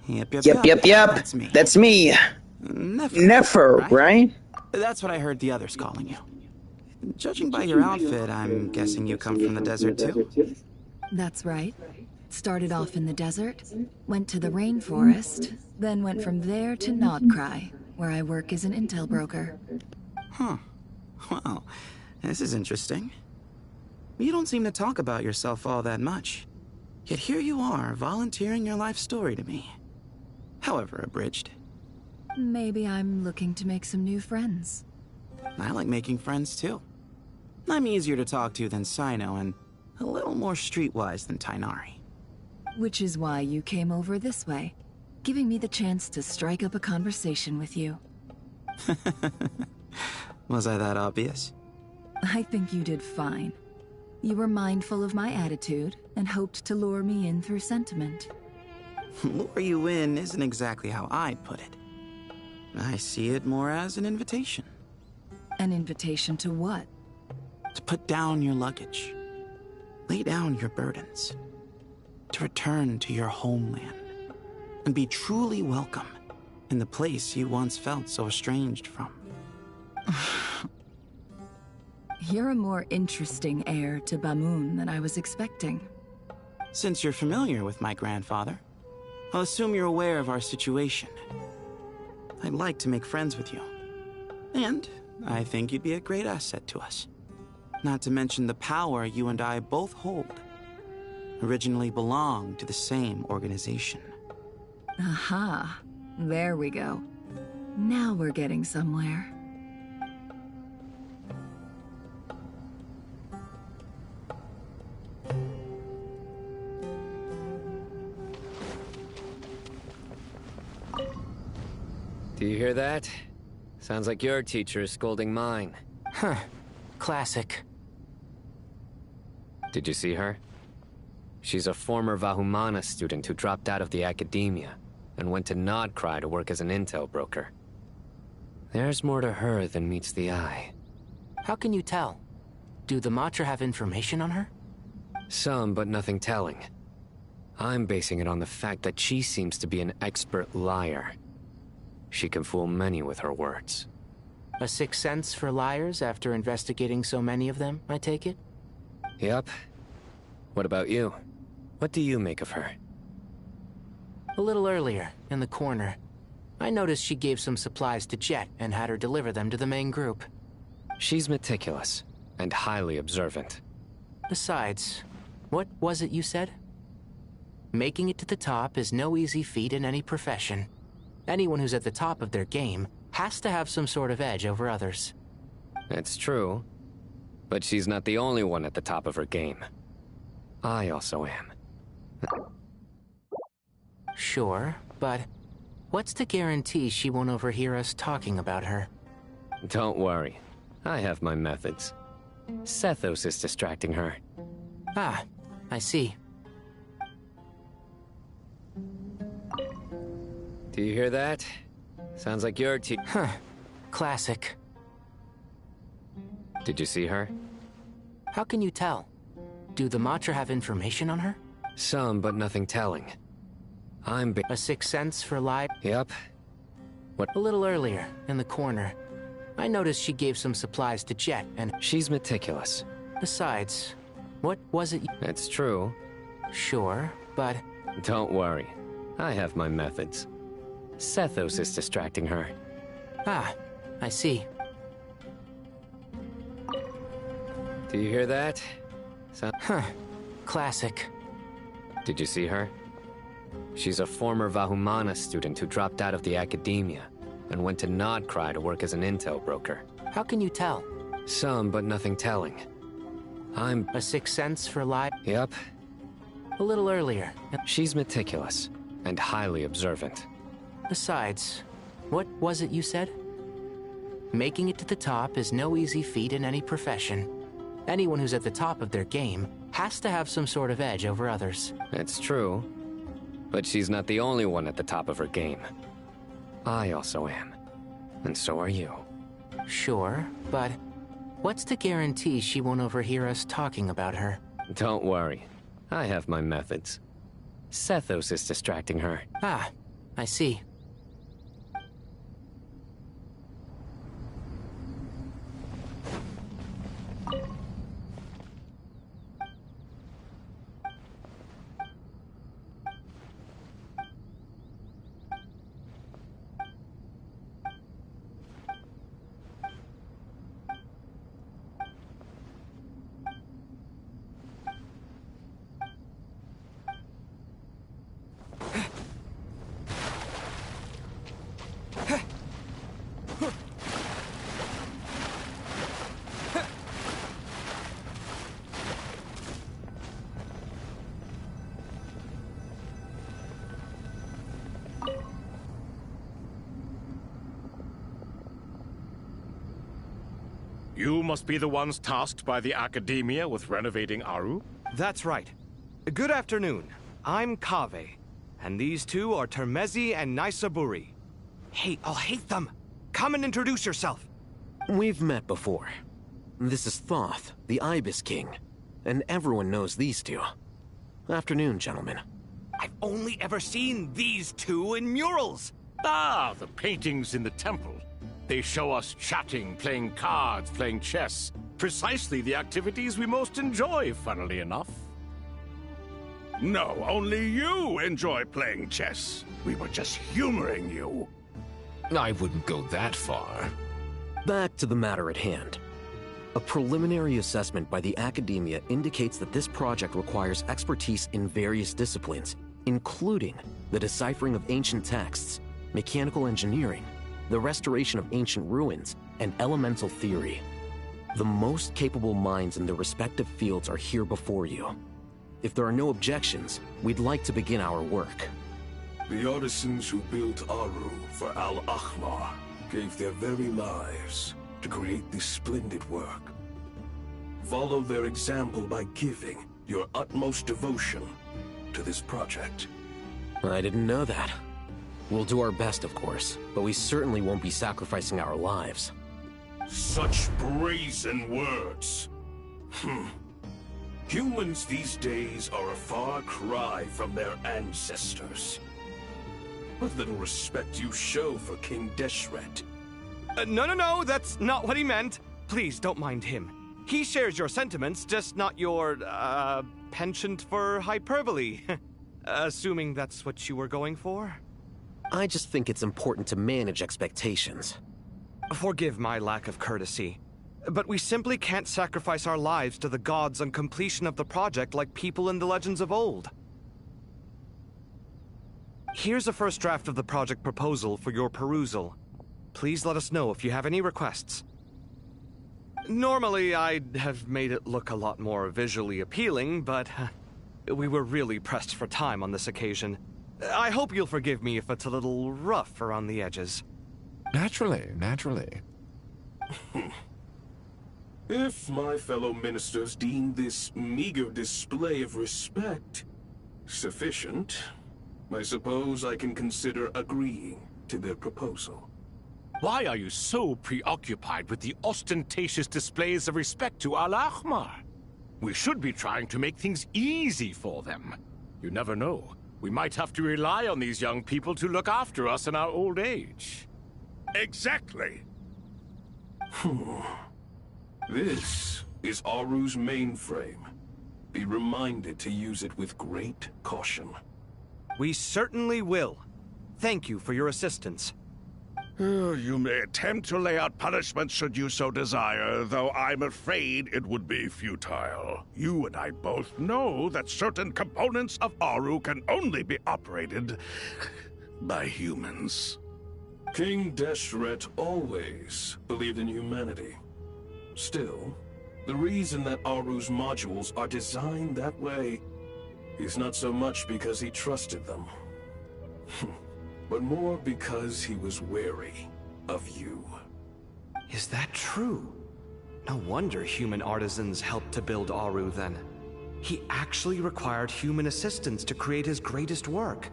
Yep. That's me. Nefer, right? That's what I heard the others calling you. Judging by your outfit, I'm guessing you come from the desert too? That's right. Started off in the desert, went to the rainforest, then went from there to Nodcry, where I work as an intel broker. Huh. Well, this is interesting. You don't seem to talk about yourself all that much. Yet here you are, volunteering your life story to me. However abridged. Maybe I'm looking to make some new friends. I like making friends too. I'm easier to talk to than Sino and a little more streetwise than Tighnari. Which is why you came over this way, giving me the chance to strike up a conversation with you. Was I that obvious? I think you did fine. You were mindful of my attitude and hoped to lure me in through sentiment. Lure you in isn't exactly how I'd put it. I see it more as an invitation. An invitation to what? To put down your luggage. Lay down your burdens. To return to your homeland. And be truly welcome in the place you once felt so estranged from. You're a more interesting heir to Bamun than I was expecting. Since you're familiar with my grandfather, I'll assume you're aware of our situation. I'd like to make friends with you. And I think you'd be a great asset to us. Not to mention the power you and I both hold. Originally belonged to the same organization. Aha. There we go. Now we're getting somewhere. Do you hear that? Sounds like your teacher is scolding mine. Huh. Classic. Did you see her? She's a former Vahumana student who dropped out of the academia and went to Nodcry to work as an intel broker. There's more to her than meets the eye. How can you tell? Do the Matra have information on her? Some, but nothing telling. I'm basing it on the fact that she seems to be an expert liar. She can fool many with her words. A sixth sense for liars after investigating so many of them, I take it? Yep. What about you? What do you make of her? A little earlier, in the corner, I noticed she gave some supplies to Jet and had her deliver them to the main group. She's meticulous and highly observant. Besides, what was it you said? Making it to the top is no easy feat in any profession. Anyone who's at the top of their game has to have some sort of edge over others. It's true, but she's not the only one at the top of her game. I also am. Sure, but what's to guarantee she won't overhear us talking about her? Don't worry. I have my methods. Sethos is distracting her. Ah, I see. Do you hear that? Sounds like your Huh. Classic. Did you see her? How can you tell? Do the Matra have information on her? Some, but nothing telling. I'm a sixth sense for life? Yep. What? A little earlier, in the corner, I noticed she gave some supplies to Jet and... She's meticulous. Besides, what was it? It's true. Sure, but... Don't worry. I have my methods. Sethos is distracting her. Ah, I see. Do you hear that? Huh. Classic. Did you see her? She's a former Vahumana student who dropped out of the academia and went to Nodcry to work as an intel broker. How can you tell? Some, but nothing telling. I'm a sixth sense for life? Yep. A little earlier. She's meticulous and highly observant. Besides, what was it you said? Making it to the top is no easy feat in any profession. Anyone who's at the top of their game has to have some sort of edge over others. It's true, but she's not the only one at the top of her game. I also am, and so are you. Sure, but what's to guarantee she won't overhear us talking about her? Don't worry. I have my methods. Sethos is distracting her. Ah, I see. You must be the ones tasked by the Academia with renovating Aru? That's right. Good afternoon. I'm Kaveh, and these two are Termezi and Naisaburi. Hey, I'll hate them! Come and introduce yourself! We've met before. This is Thoth, the Ibis King, and everyone knows these two. Afternoon, gentlemen. I've only ever seen these two in murals! Ah, the paintings in the temple. They show us chatting, playing cards, playing chess. Precisely the activities we most enjoy, funnily enough. No, only you enjoy playing chess. We were just humoring you. I wouldn't go that far. Back to the matter at hand. A preliminary assessment by the Academia indicates that this project requires expertise in various disciplines, including the deciphering of ancient texts, mechanical engineering, the restoration of ancient ruins, and elemental theory. The most capable minds in their respective fields are here before you. If there are no objections, we'd like to begin our work. The artisans who built Aru for Al-Akhmar gave their very lives to create this splendid work. Follow their example by giving your utmost devotion to this project. I didn't know that. We'll do our best, of course, but we certainly won't be sacrificing our lives. Such brazen words. Humans these days are a far cry from their ancestors. What little respect you show for King Deshret. No, that's not what he meant. Please, don't mind him. He shares your sentiments, just not your, penchant for hyperbole. Assuming that's what you were going for? I just think it's important to manage expectations. Forgive my lack of courtesy, but we simply can't sacrifice our lives to the gods on completion of the project like people in the legends of old. Here's a first draft of the project proposal for your perusal. Please let us know if you have any requests. Normally, I'd have made it look a lot more visually appealing, but we were really pressed for time on this occasion. I hope you'll forgive me if it's a little rough around the edges. Naturally. If my fellow ministers deem this meager display of respect sufficient, I suppose I can consider agreeing to their proposal. Why are you so preoccupied with the ostentatious displays of respect to Al-Ahmar? We should be trying to make things easy for them. You never know. We might have to rely on these young people to look after us in our old age. Exactly. This is Aru's mainframe. Be reminded to use it with great caution. We certainly will. Thank you for your assistance. You may attempt to lay out punishments should you so desire, though I'm afraid it would be futile. You and I both know that certain components of Aru can only be operated by humans. King Deshret always believed in humanity. Still, the reason that Aru's modules are designed that way is not so much because he trusted them, but more because he was wary of you. Is that true? No wonder human artisans helped to build Aru then. He actually required human assistance to create his greatest work.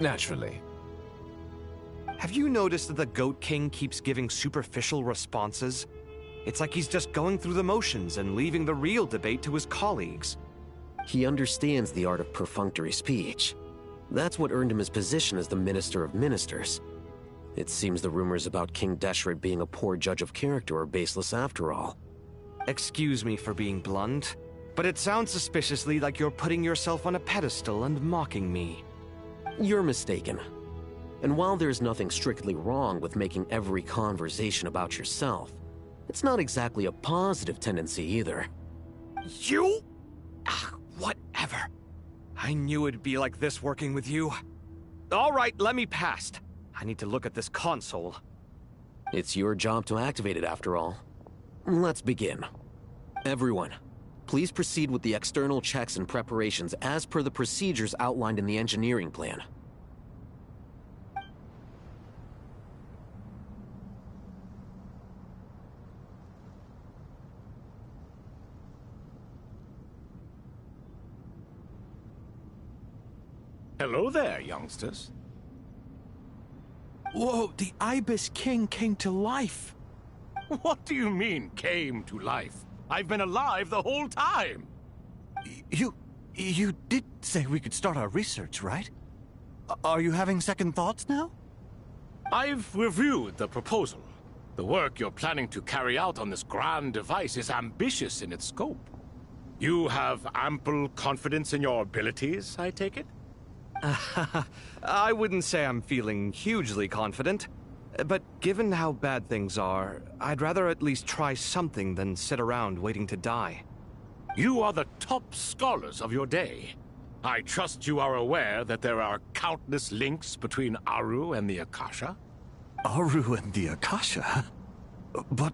Naturally. Have you noticed that the Goat King keeps giving superficial responses? It's like he's just going through the motions and leaving the real debate to his colleagues. He understands the art of perfunctory speech. That's what earned him his position as the Minister of Ministers. It seems the rumors about King Deshret being a poor judge of character are baseless after all. Excuse me for being blunt, but it sounds suspiciously like you're putting yourself on a pedestal and mocking me. You're mistaken. And while there's nothing strictly wrong with making every conversation about yourself, it's not exactly a positive tendency either. You? Whatever. I knew it'd be like this working with you. All right, let me past. I need to look at this console. It's your job to activate it after all. Let's begin. Everyone, please proceed with the external checks and preparations as per the procedures outlined in the engineering plan. Hello there, youngsters. Whoa, the Ibis King came to life. What do you mean, came to life? I've been alive the whole time. You did say we could start our research, right? Are you having second thoughts now? I've reviewed the proposal. The work you're planning to carry out on this grand device is ambitious in its scope. You have ample confidence in your abilities, I take it? I wouldn't say I'm feeling hugely confident, but given how bad things are, I'd rather at least try something than sit around waiting to die. You are the top scholars of your day. I trust you are aware that there are countless links between Aru and the Akasha? Aru and the Akasha? But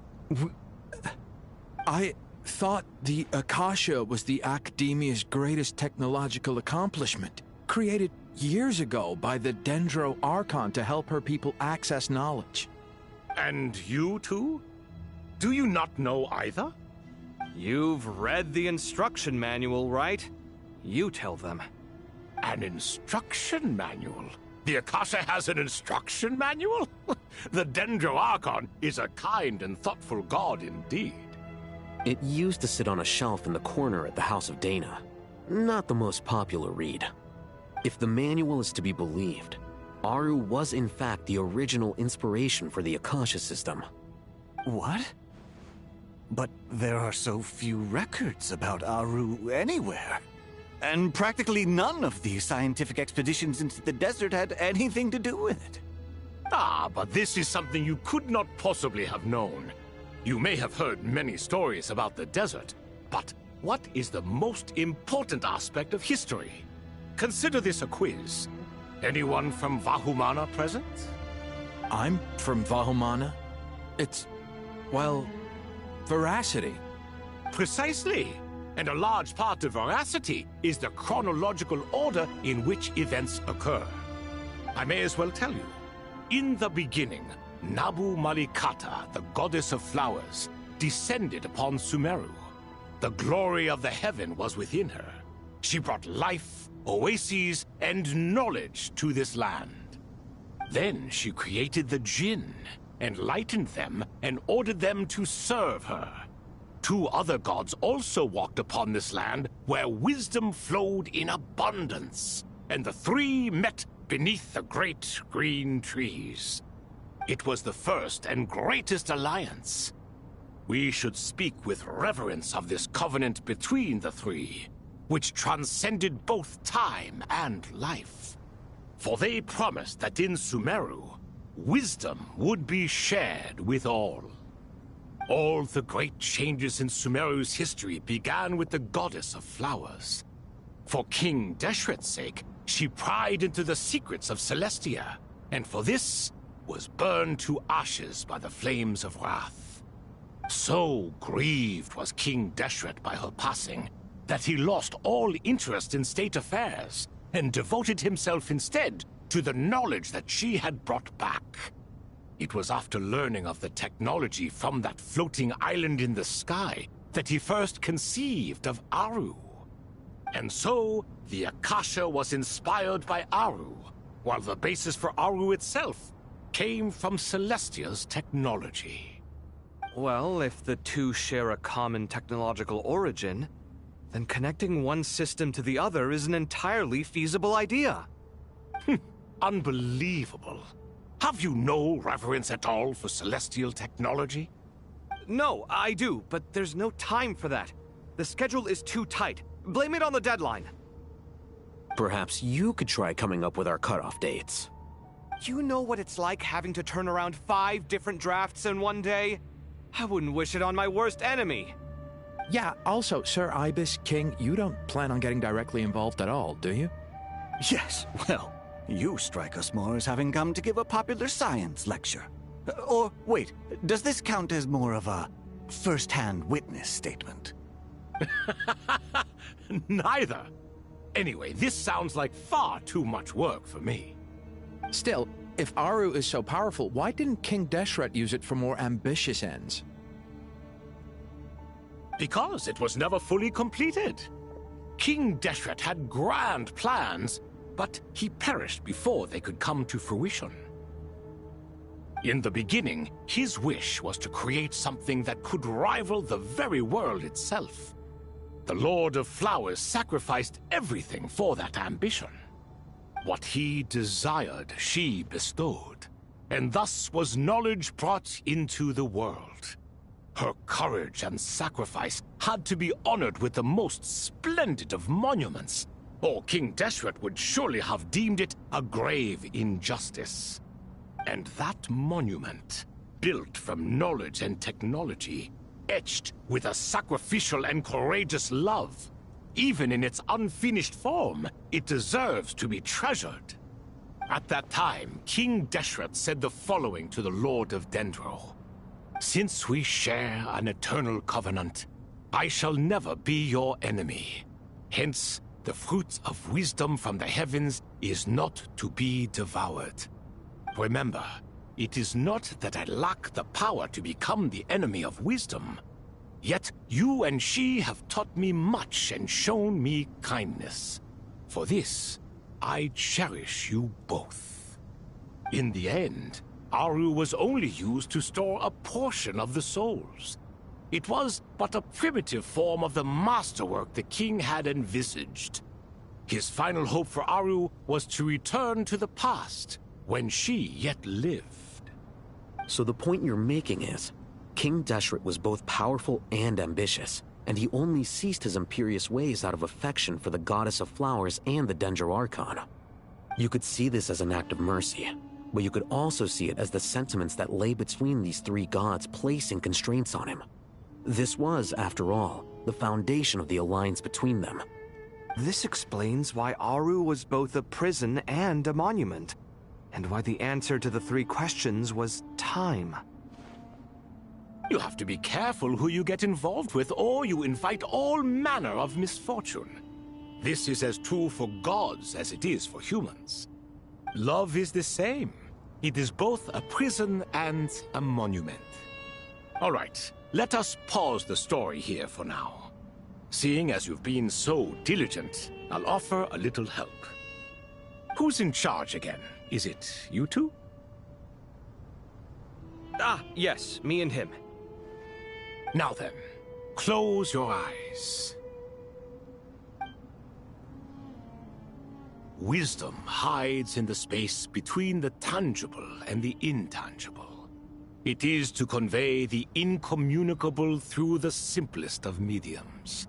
I thought the Akasha was the Academia's greatest technological accomplishment, created years ago by the Dendro Archon to help her people access knowledge. And you too? Do you not know either? You've read the instruction manual, right? You tell them. An instruction manual? The Akasha has an instruction manual? The Dendro Archon is a kind and thoughtful god indeed. It used to sit on a shelf in the corner at the House of Dana. Not the most popular read. If the manual is to be believed, Aru was in fact the original inspiration for the Akasha system. What? But there are so few records about Aru anywhere. And practically none of the scientific expeditions into the desert had anything to do with it. Ah, but this is something you could not possibly have known. You may have heard many stories about the desert, but what is the most important aspect of history? Consider this a quiz. Anyone from Vahumana present? I'm from Vahumana. It's, well, veracity. Precisely. And a large part of veracity is the chronological order in which events occur. I may as well tell you. In the beginning, Nabu Malikata, the goddess of flowers, descended upon Sumeru. The glory of the heaven was within her. She brought life, oases, and knowledge to this land. Then she created the Jinn, enlightened them, and ordered them to serve her. 2 other gods also walked upon this land where wisdom flowed in abundance, and the 3 met beneath the great green trees. It was the first and greatest alliance. We should speak with reverence of this covenant between the 3, which transcended both time and life. For they promised that in Sumeru, wisdom would be shared with all. All the great changes in Sumeru's history began with the goddess of flowers. For King Deshret's sake, she pried into the secrets of Celestia, and for this was burned to ashes by the flames of wrath. So grieved was King Deshret by her passing, that he lost all interest in state affairs, and devoted himself instead to the knowledge that she had brought back. It was after learning of the technology from that floating island in the sky that he first conceived of Aru. And so, the Akasha was inspired by Aru, while the basis for Aru itself came from Celestia's technology. Well, if the 2 share a common technological origin, then connecting one system to the other is an entirely feasible idea. Unbelievable. Have you no reverence at all for celestial technology? No, I do, but there's no time for that. The schedule is too tight. Blame it on the deadline. Perhaps you could try coming up with our cutoff dates. You know what it's like having to turn around 5 different drafts in one day? I wouldn't wish it on my worst enemy. Yeah, also, Sir Ibis, King, you don't plan on getting directly involved at all, do you? Yes, well, you strike us more as having come to give a popular science lecture. Or, wait, does this count as more of a first-hand witness statement? Neither. Anyway, this sounds like far too much work for me. Still, if Aru is so powerful, why didn't King Deshret use it for more ambitious ends? Because it was never fully completed. King Deshret had grand plans, but he perished before they could come to fruition. In the beginning, his wish was to create something that could rival the very world itself. The Lord of Flowers sacrificed everything for that ambition. What he desired, she bestowed, and thus was knowledge brought into the world. Her courage and sacrifice had to be honored with the most splendid of monuments, or King Deshret would surely have deemed it a grave injustice. And that monument, built from knowledge and technology, etched with a sacrificial and courageous love, even in its unfinished form, it deserves to be treasured. At that time, King Deshret said the following to the Lord of Dendro. Since we share an eternal covenant, I shall never be your enemy. Hence, the fruit of wisdom from the heavens is not to be devoured. Remember, it is not that I lack the power to become the enemy of wisdom. Yet you and she have taught me much and shown me kindness. For this, I cherish you both. In the end, Aru was only used to store a portion of the souls. It was but a primitive form of the masterwork the king had envisaged. His final hope for Aru was to return to the past, when she yet lived. So the point you're making is, King Deshret was both powerful and ambitious, and he only ceased his imperious ways out of affection for the goddess of flowers and the Dendro Archon. You could see this as an act of mercy, but you could also see it as the sentiments that lay between these three gods placing constraints on him. This was, after all, the foundation of the alliance between them. This explains why Aru was both a prison and a monument, and why the answer to the three questions was time. You have to be careful who you get involved with, or you invite all manner of misfortune. This is as true for gods as it is for humans. Love is the same. It is both a prison and a monument. All right, let us pause the story here for now. Seeing as you've been so diligent, I'll offer a little help. Who's in charge again? Is it you two? Ah, yes, me and him. Now then, close your eyes. Wisdom hides in the space between the tangible and the intangible. It is to convey the incommunicable through the simplest of mediums.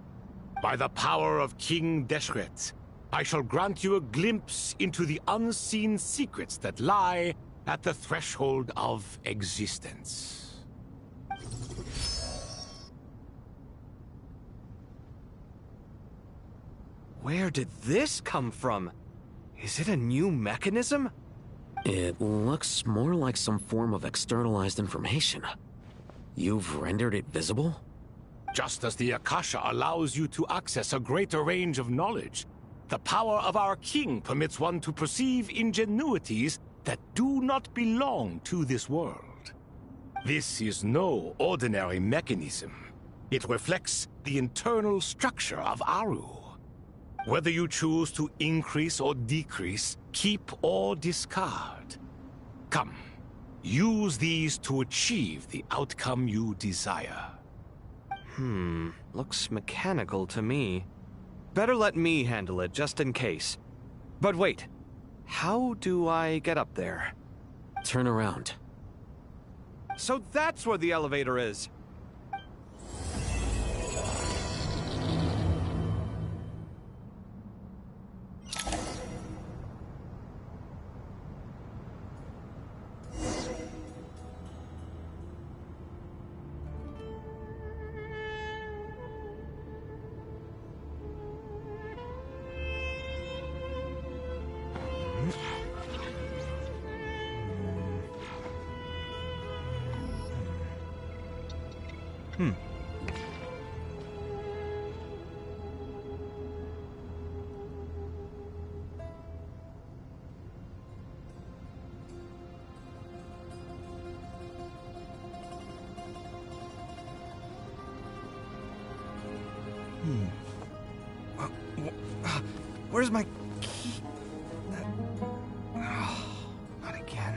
By the power of King Deshret, I shall grant you a glimpse into the unseen secrets that lie at the threshold of existence. Where did this come from? Is it a new mechanism? It looks more like some form of externalized information. You've rendered it visible? Just as the Akasha allows you to access a greater range of knowledge, the power of our king permits one to perceive ingenuities that do not belong to this world. This is no ordinary mechanism. It reflects the internal structure of Aru. Whether you choose to increase or decrease, keep or discard. Come, use these to achieve the outcome you desire. Looks mechanical to me. Better let me handle it, just in case. But wait, how do I get up there? Turn around. So that's where the elevator is! Where's my key? Not again.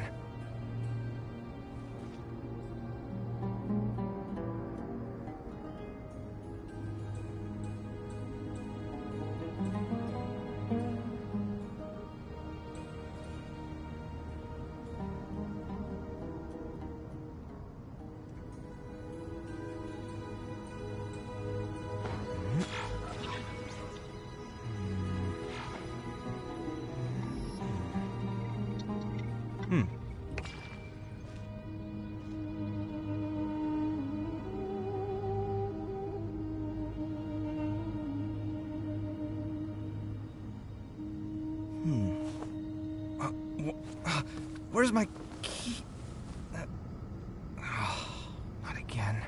Where's my key? Not again.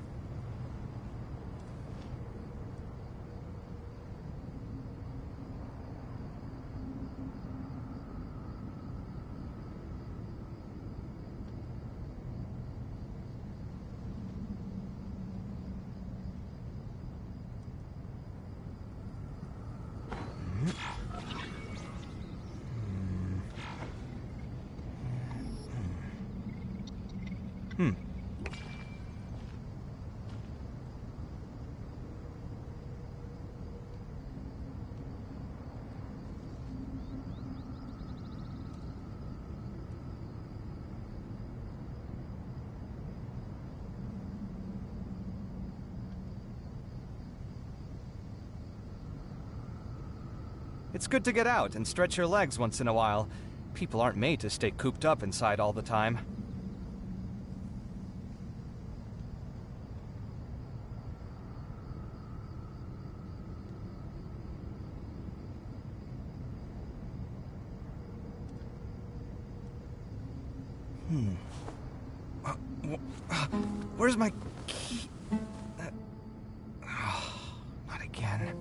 It's good to get out and stretch your legs once in a while. People aren't made to stay cooped up inside all the time. Where's my key? Not again.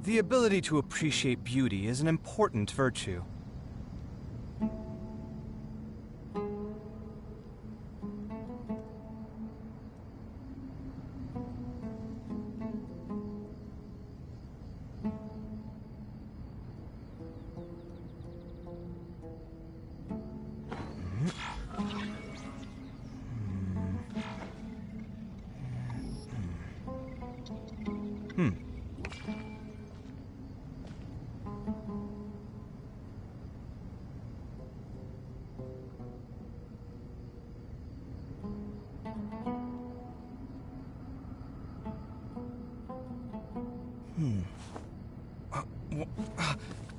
The ability to appreciate beauty is an important virtue.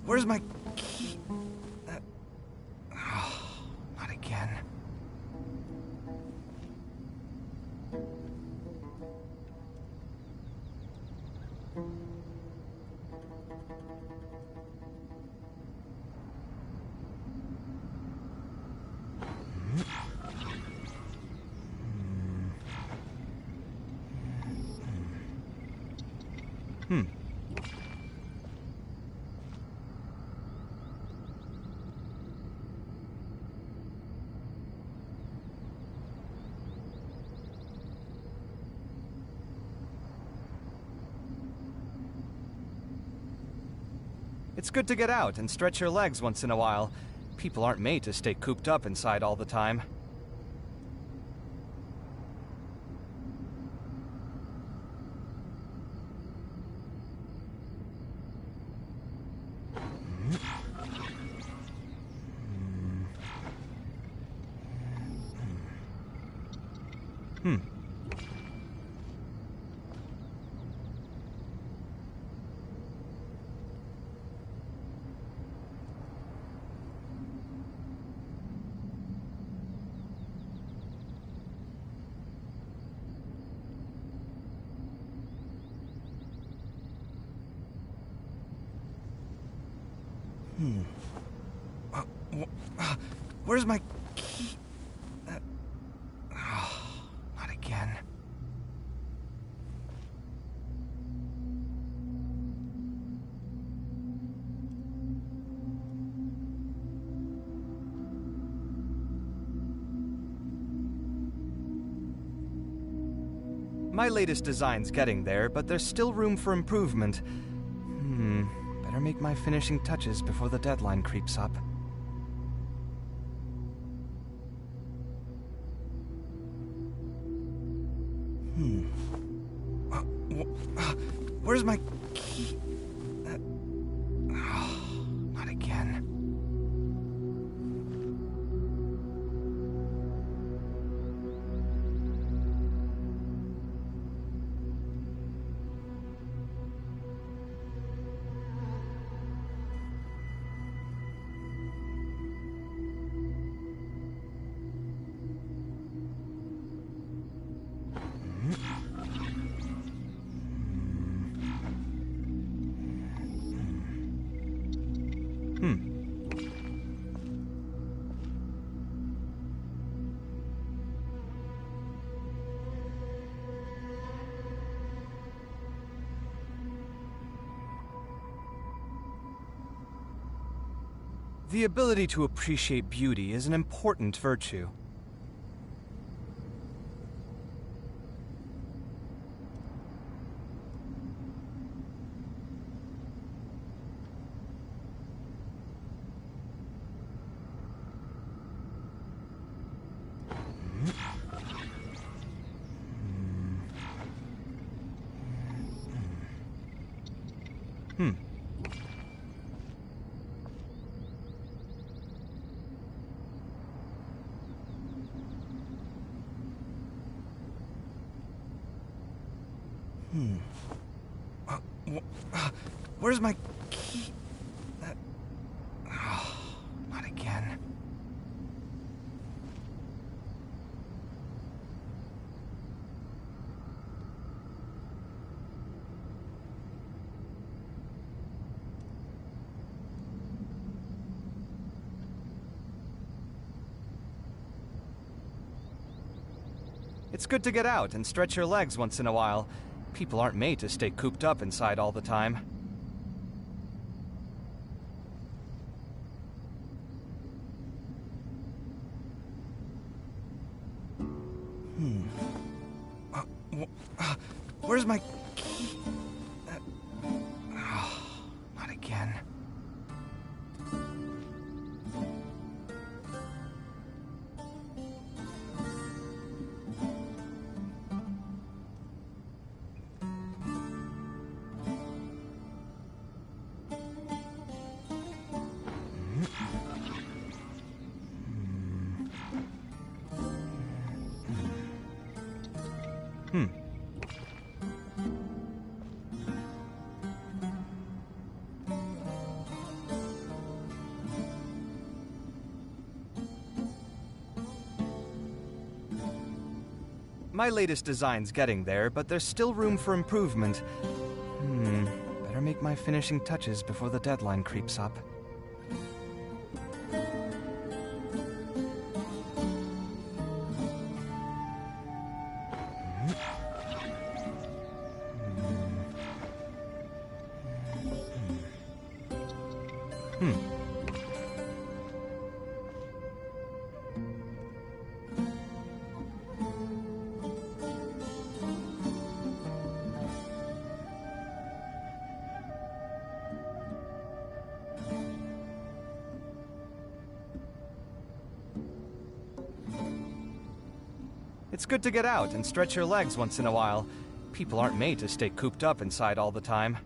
Where's my key? Not again. It's good to get out and stretch your legs once in a while. People aren't made to stay cooped up inside all the time. Where's my key? Not again. My latest design's getting there, but there's still room for improvement. Better make my finishing touches before the deadline creeps up. Where's my key? Not again. The ability to appreciate beauty is an important virtue. Where's my key? Not again. It's good to get out and stretch your legs once in a while. People aren't made to stay cooped up inside all the time. Where's my key? Not again. My latest design's getting there, but there's still room for improvement. Better make my finishing touches before the deadline creeps up. It's good to get out and stretch your legs once in a while. People aren't made to stay cooped up inside all the time.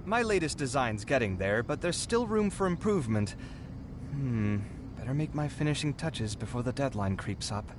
My latest design's getting there, but there's still room for improvement. Better make my finishing touches before the deadline creeps up.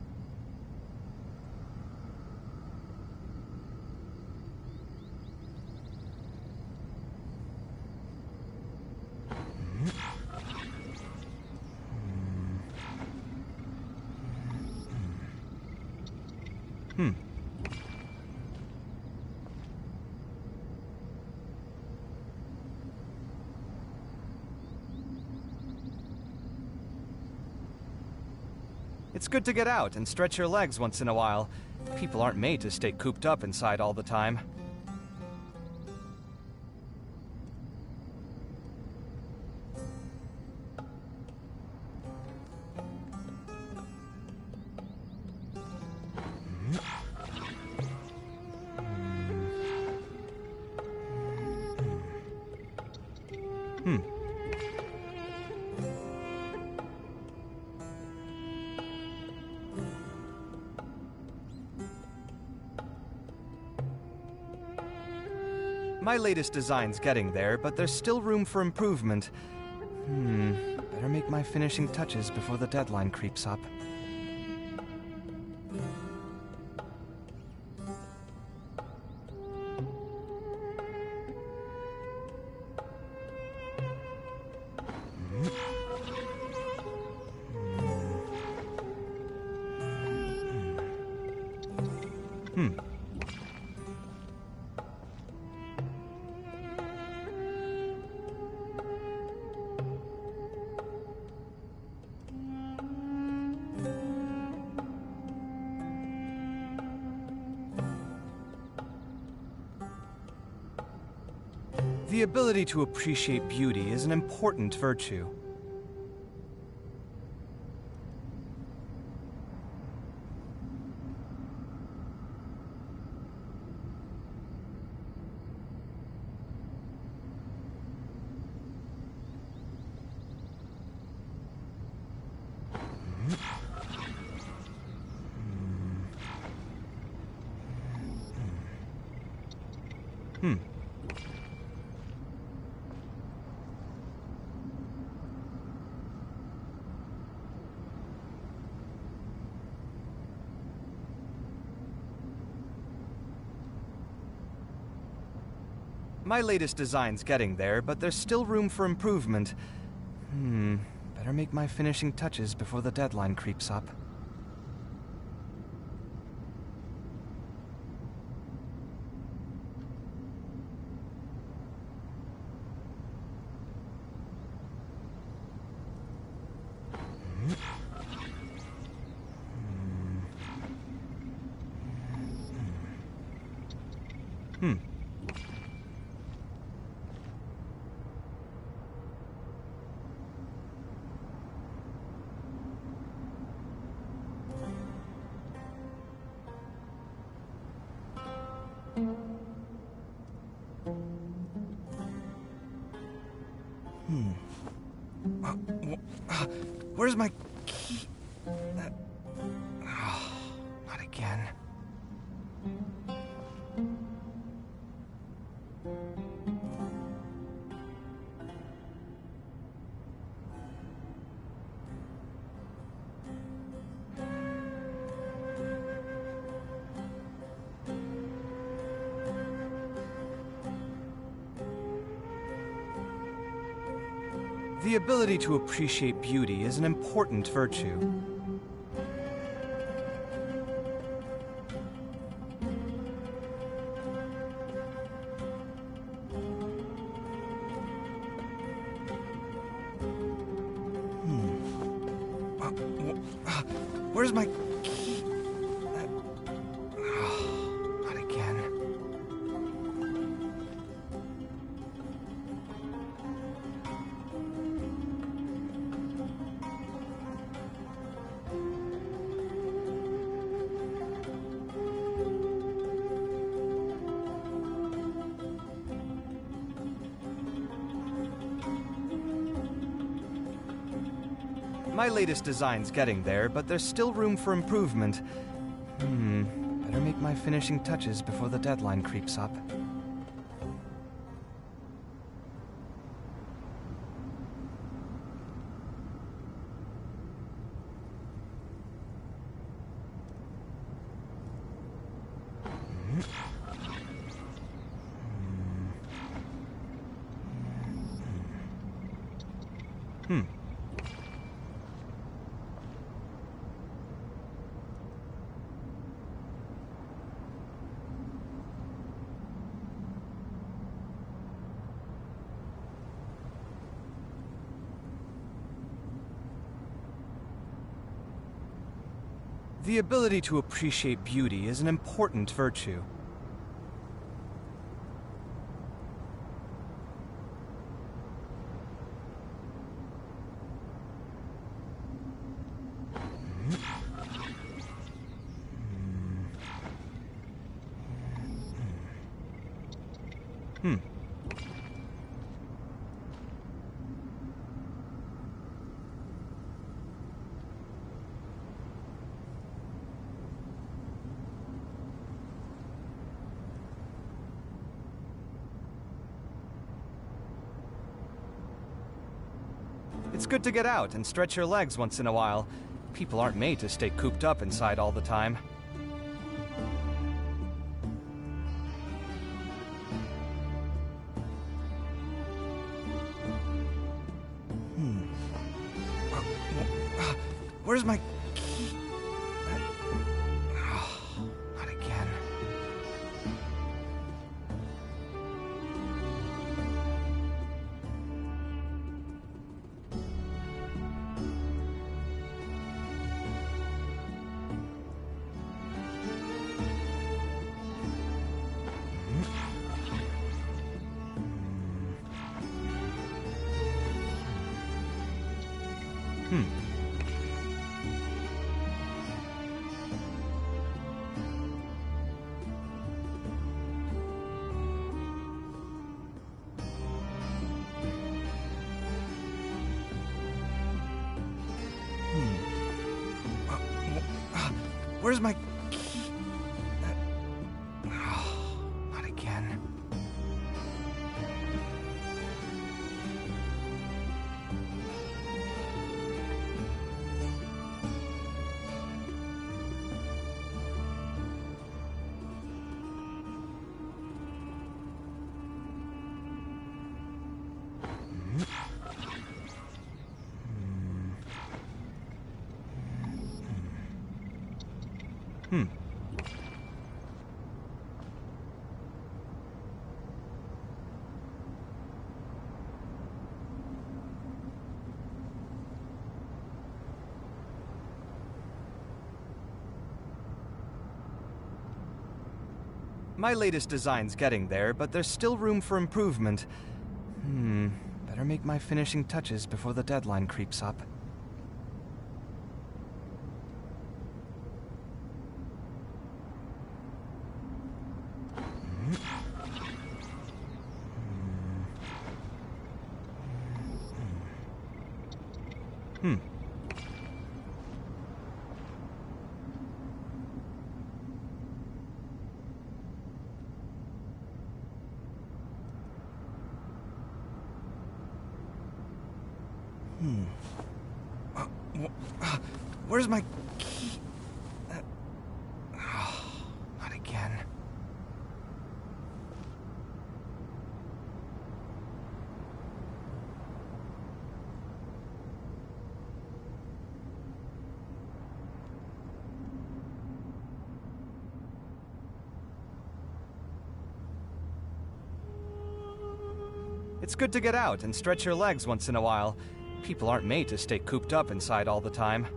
It's good to get out and stretch your legs once in a while. People aren't made to stay cooped up inside all the time. My latest design's getting there, but there's still room for improvement. Better make my finishing touches before the deadline creeps up. The ability to appreciate beauty is an important virtue. My latest design's getting there, but there's still room for improvement. Better make my finishing touches before the deadline creeps up. Where's my key? Not again. The ability to appreciate beauty is an important virtue. Where's my key? Not again. My latest design's getting there, but there's still room for improvement. Better make my finishing touches before the deadline creeps up. The ability to appreciate beauty is an important virtue. It's good to get out and stretch your legs once in a while. People aren't made to stay cooped up inside all the time. Where's my key? Not again. Where's my key? Not again. My latest design's getting there, but there's still room for improvement. Better make my finishing touches before the deadline creeps up. Where's my key? Not again. It's good to get out and stretch your legs once in a while. People aren't made to stay cooped up inside all the time.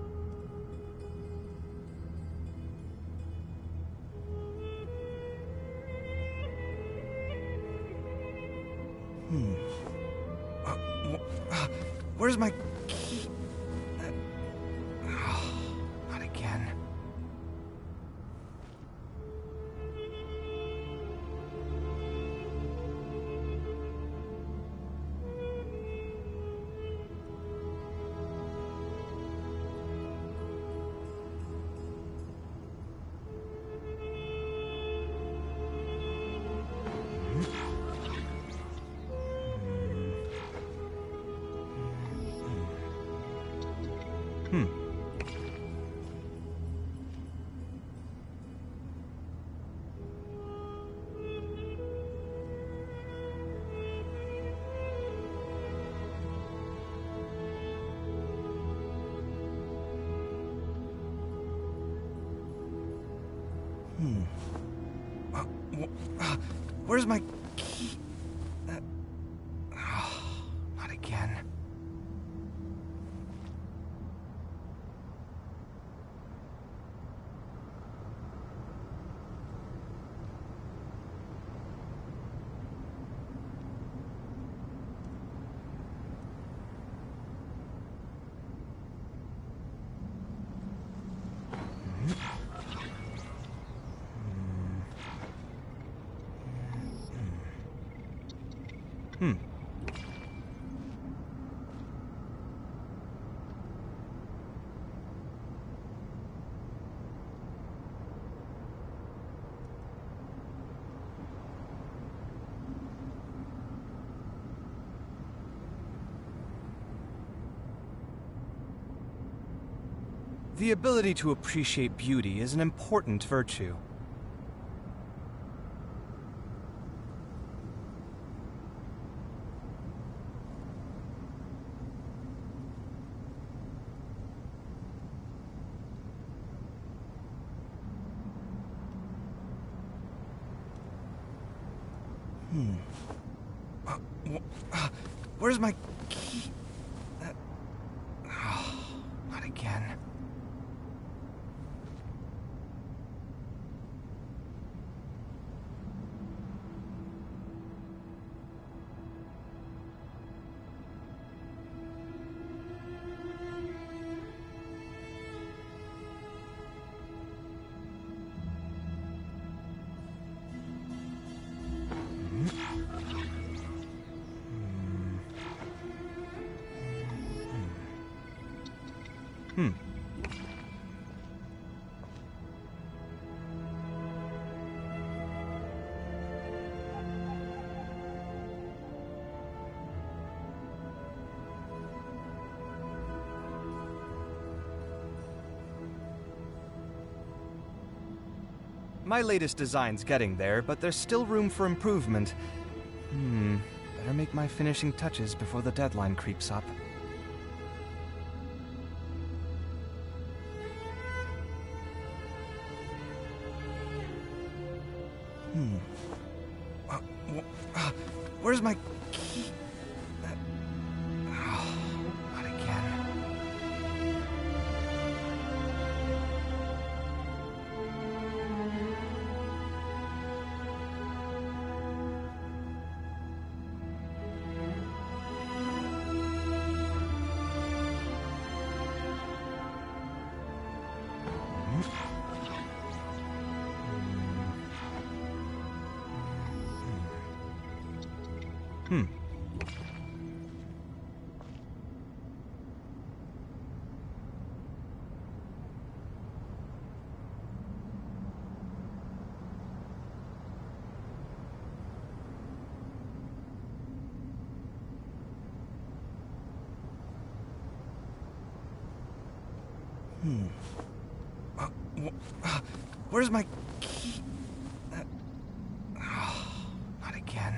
Where's my key? Not again. Where's my key? Not again. The ability to appreciate beauty is an important virtue. Where's my key? Not again. My latest design's getting there, but there's still room for improvement. Better make my finishing touches before the deadline creeps up. Where's my key? Not again. Where's my key? Not again.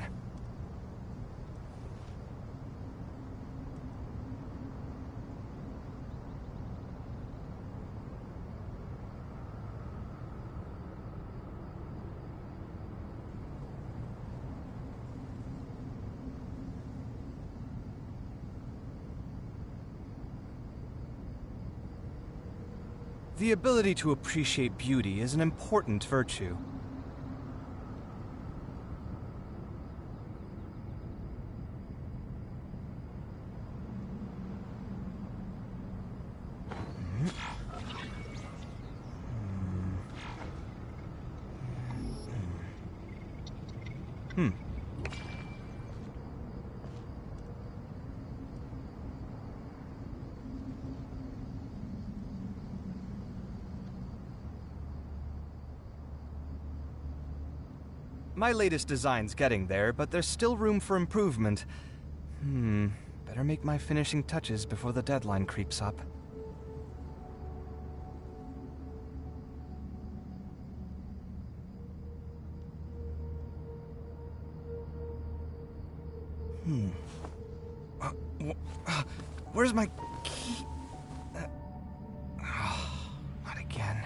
The ability to appreciate beauty is an important virtue. My latest design's getting there, but there's still room for improvement. Better make my finishing touches before the deadline creeps up. Where's my key? Not again.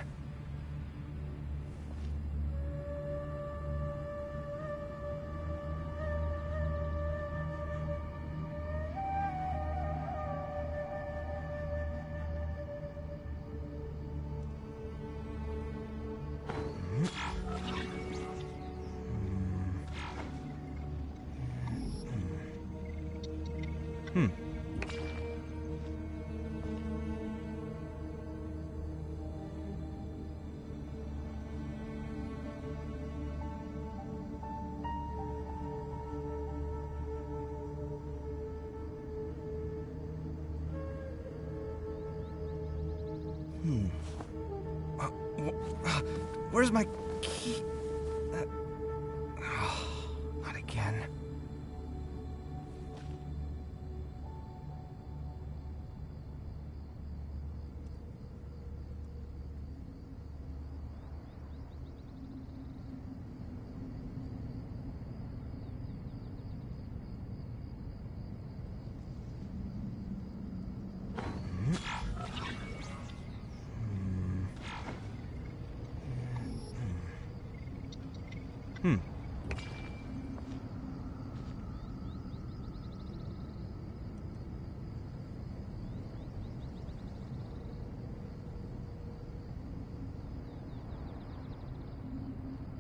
Where's my key? Not again.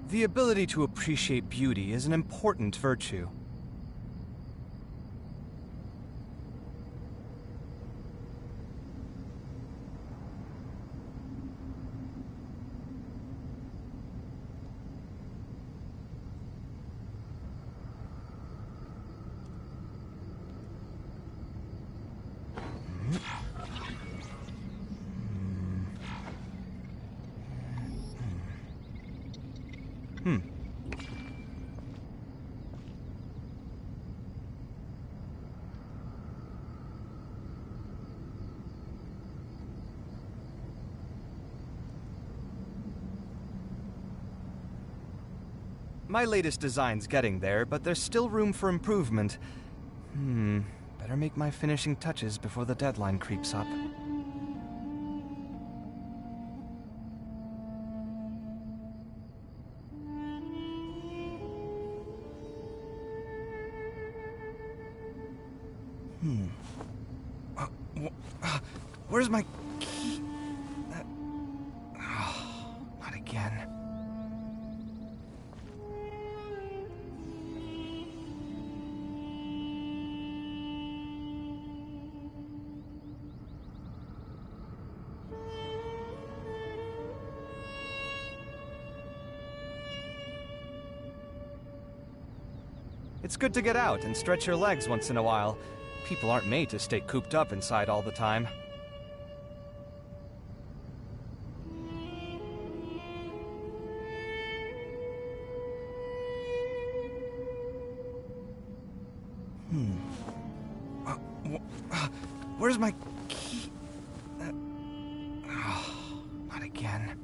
The ability to appreciate beauty is an important virtue. My latest design's getting there, but there's still room for improvement. Better make my finishing touches before the deadline creeps up. Where's my key? Not again. It's good to get out and stretch your legs once in a while. People aren't made to stay cooped up inside all the time. Where's my key? Not again.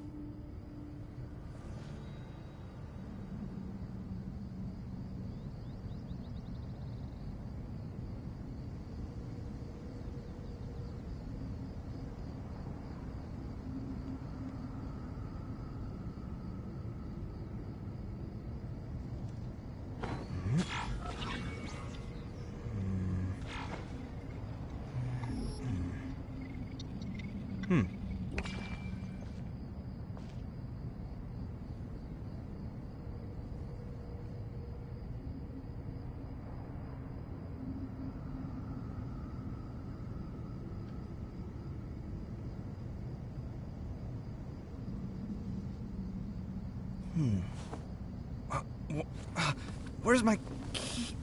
Where's my key?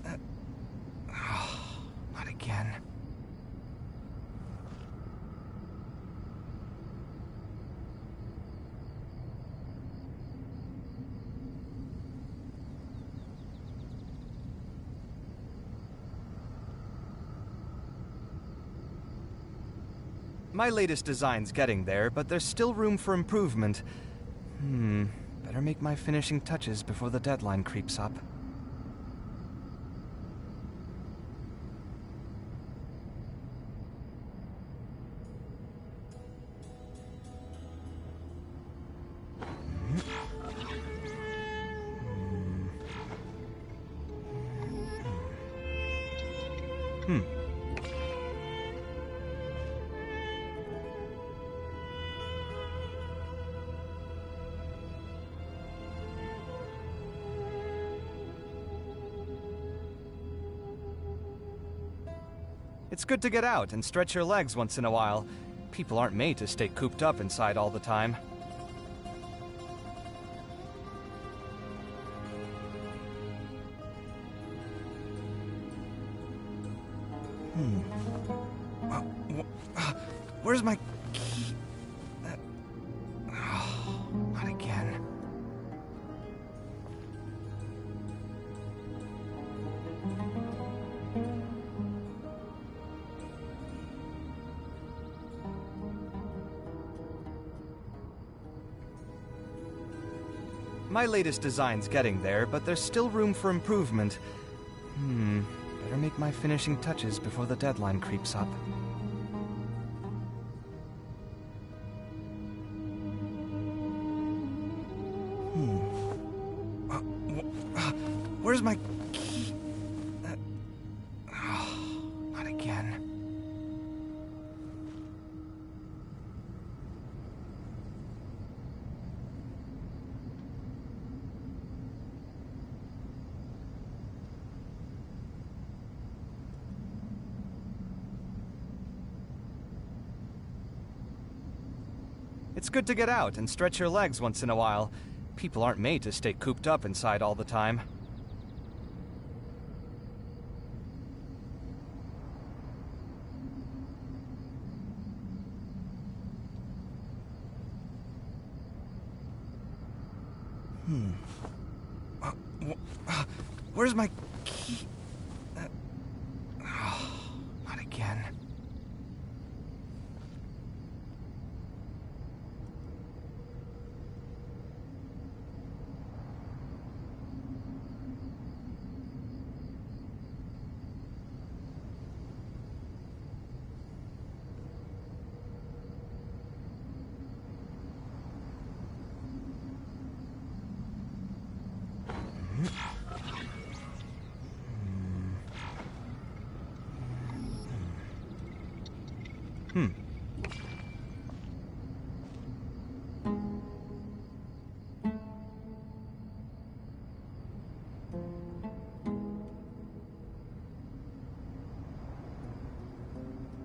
Not again. My latest design's getting there, but there's still room for improvement. Better make my finishing touches before the deadline creeps up. It's good to get out and stretch your legs once in a while. People aren't made to stay cooped up inside all the time. Where's my key? Not again. My latest design's getting there, but there's still room for improvement. Better make my finishing touches before the deadline creeps up. Where's my key? Not again. It's good to get out and stretch your legs once in a while. People aren't made to stay cooped up inside all the time. Where's my key? Not again.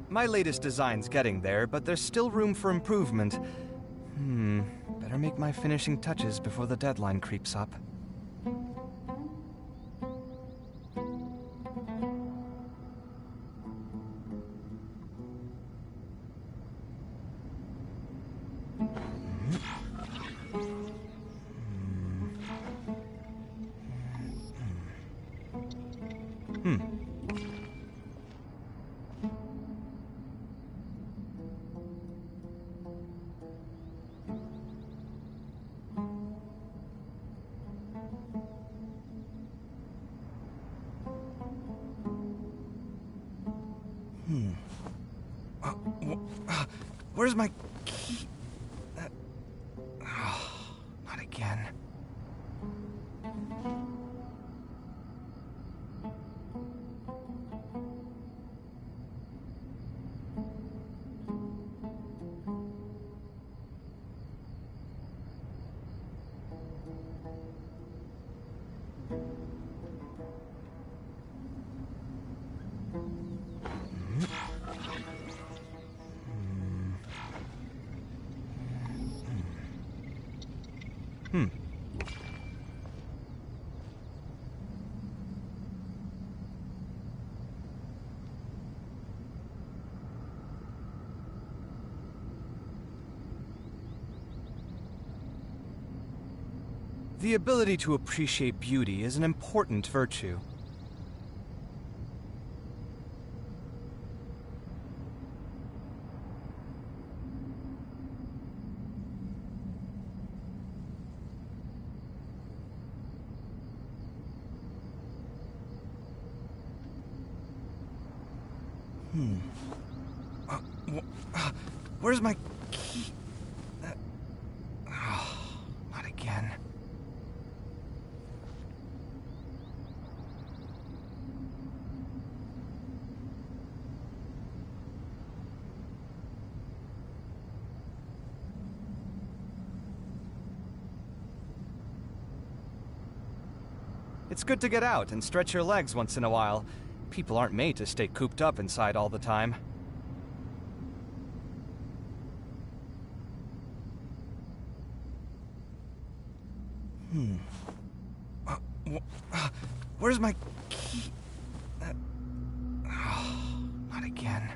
My latest design's getting there, but there's still room for improvement. Better make my finishing touches before the deadline creeps up. Where's my key? Not again. The ability to appreciate beauty is an important virtue. Where's my key? Not again. It's good to get out and stretch your legs once in a while. People aren't made to stay cooped up inside all the time. Where's my key? Not again.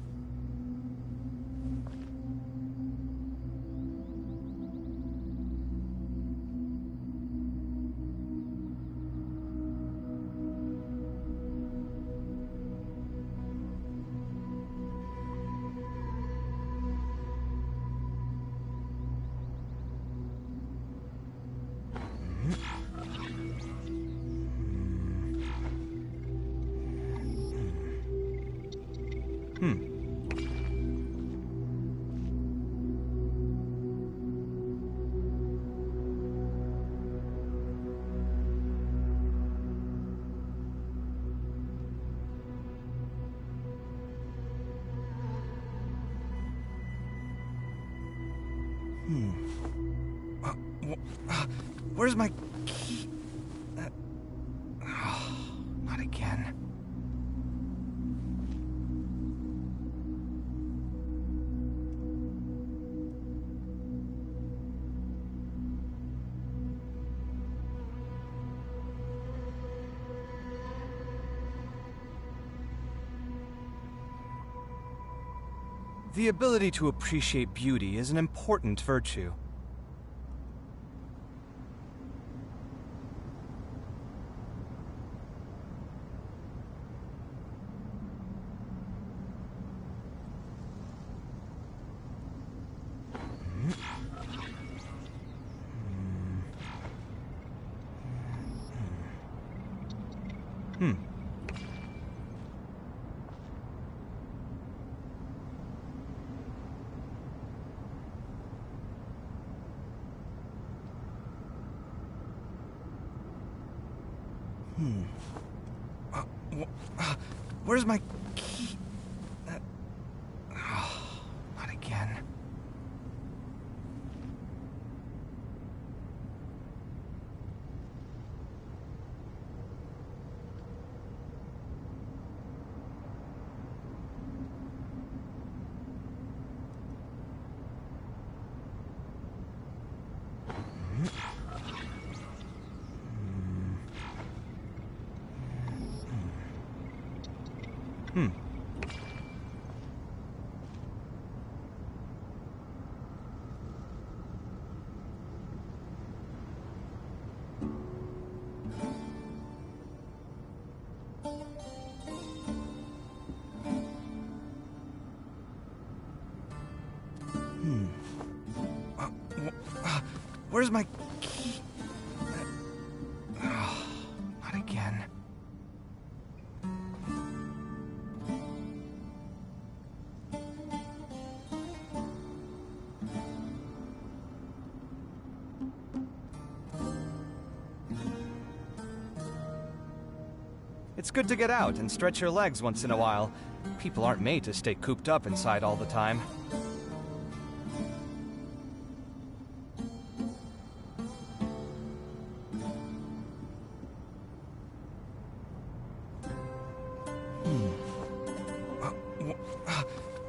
Where's my key? Not again. The ability to appreciate beauty is an important virtue. Where's my key? Not again. Where's my key? Not again. It's good to get out and stretch your legs once in a while. People aren't made to stay cooped up inside all the time.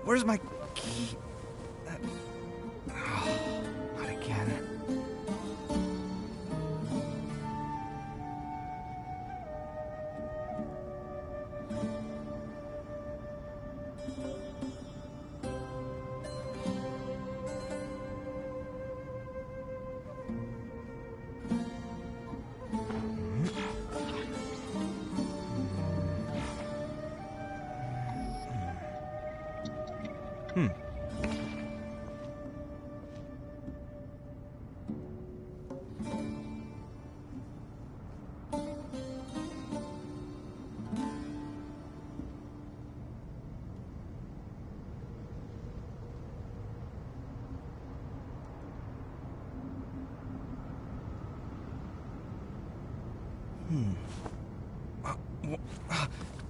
Where's my key? Not again.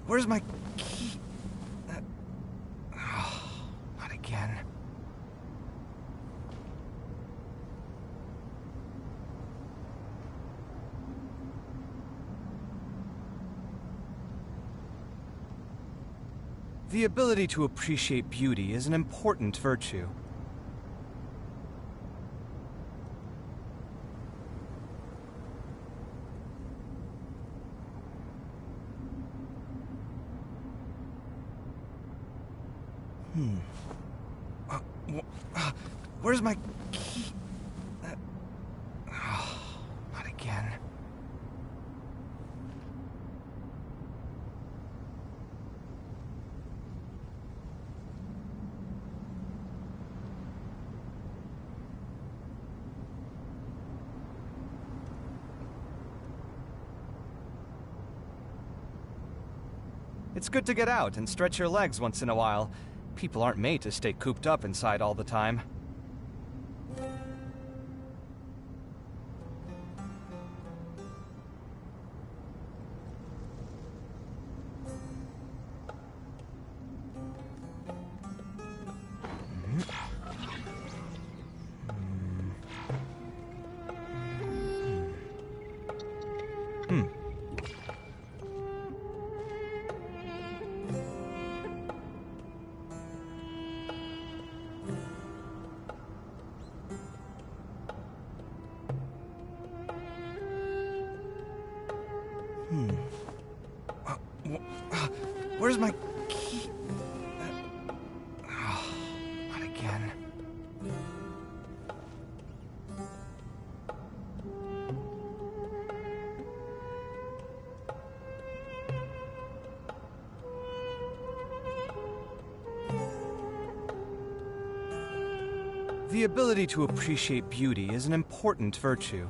Where's my key? Not again. The ability to appreciate beauty is an important virtue. Where's my key? Not again. It's good to get out and stretch your legs once in a while. People aren't made to stay cooped up inside all the time. Where's my key? Not again. The ability to appreciate beauty is an important virtue.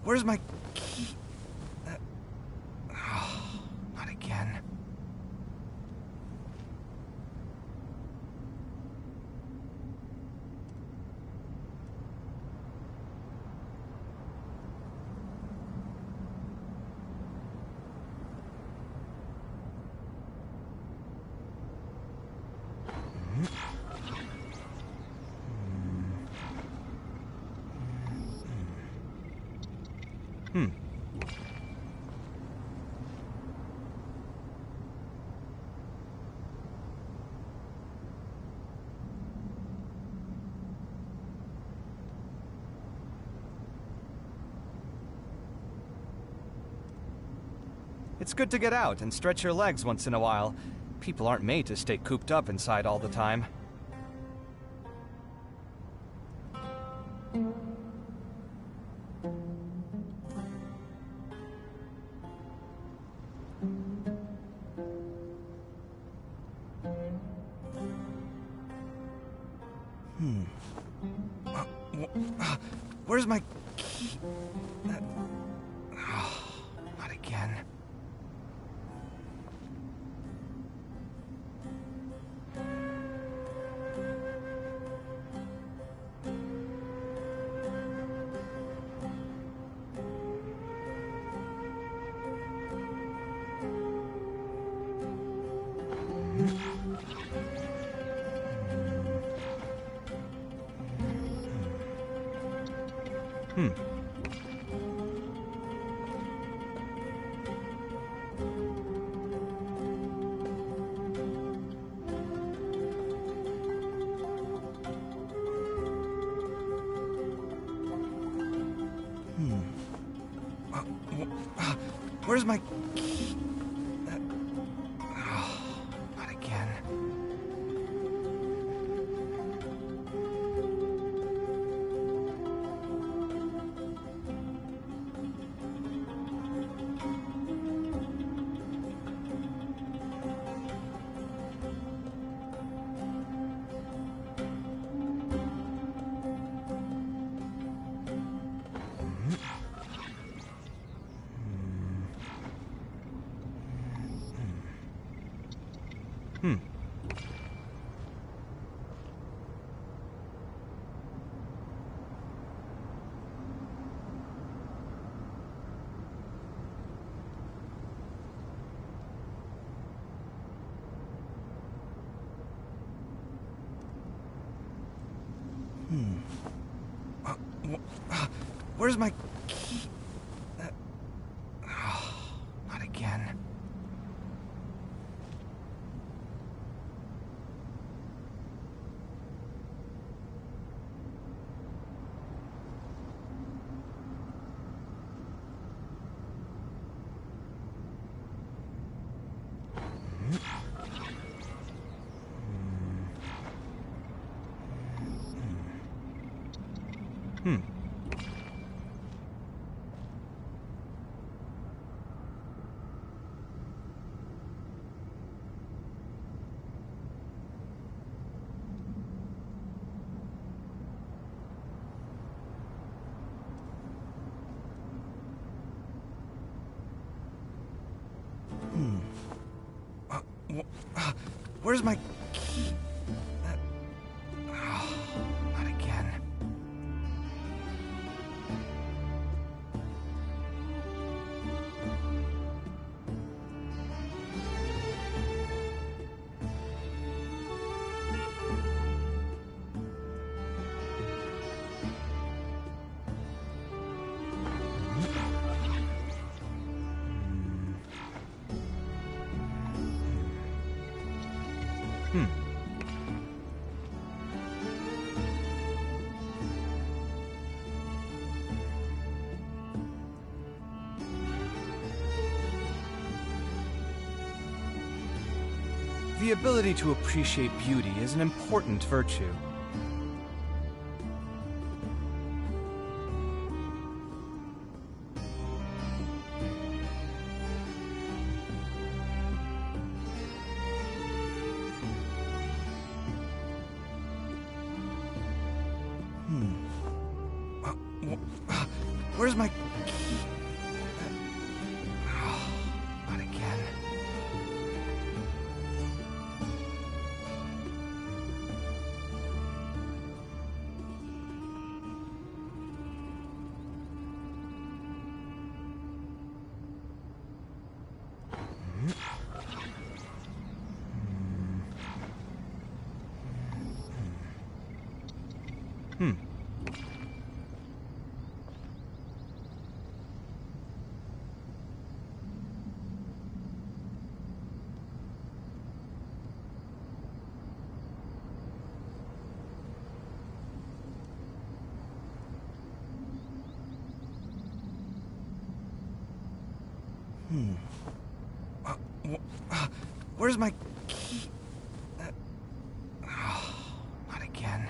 Where's my key? Not again. It's good to get out and stretch your legs once in a while. People aren't made to stay cooped up inside all the time. Where's my key? Not again. Where's my key? Not again. Where's my key? Not again. Where's my key? Not again. The ability to appreciate beauty is an important virtue. Where's my... Not again. Where's my key? Not again.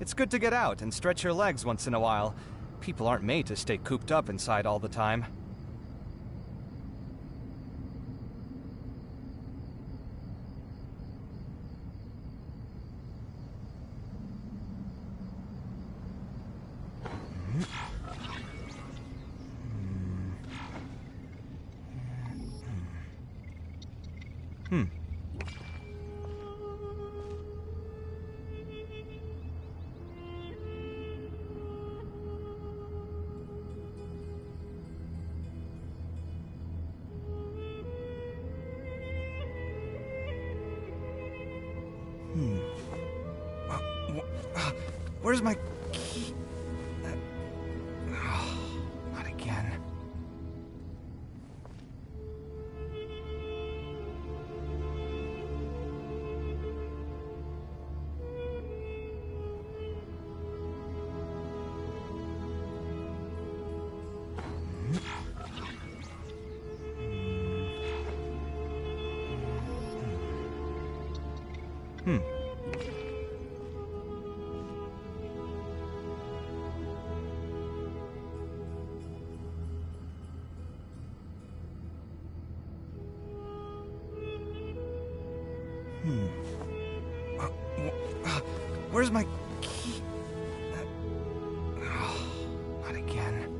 It's good to get out and stretch your legs once in a while. People aren't made to stay cooped up inside all the time. Where's my key? Not again. Where's my key? Not again.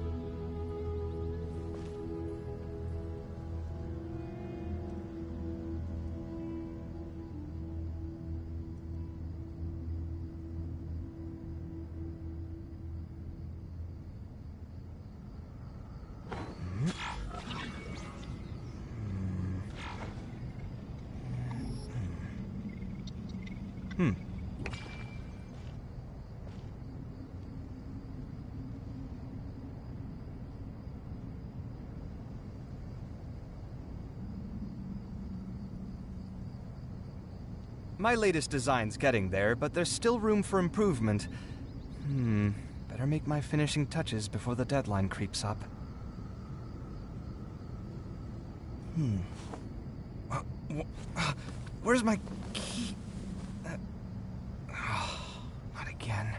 My latest design's getting there, but there's still room for improvement. Better make my finishing touches before the deadline creeps up. Where's my key? Not again.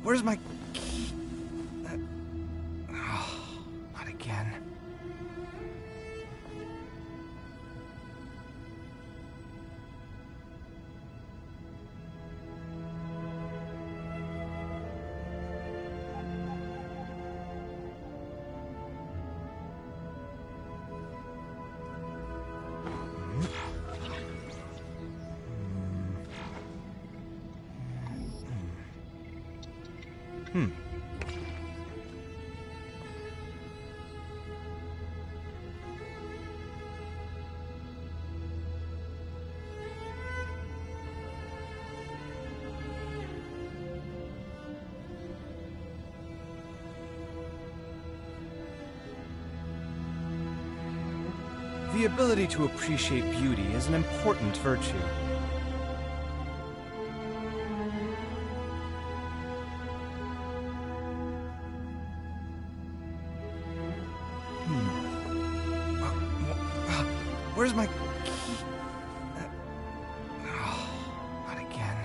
Where's my key? Not again. The ability to appreciate beauty is an important virtue. Where's my key? Not again.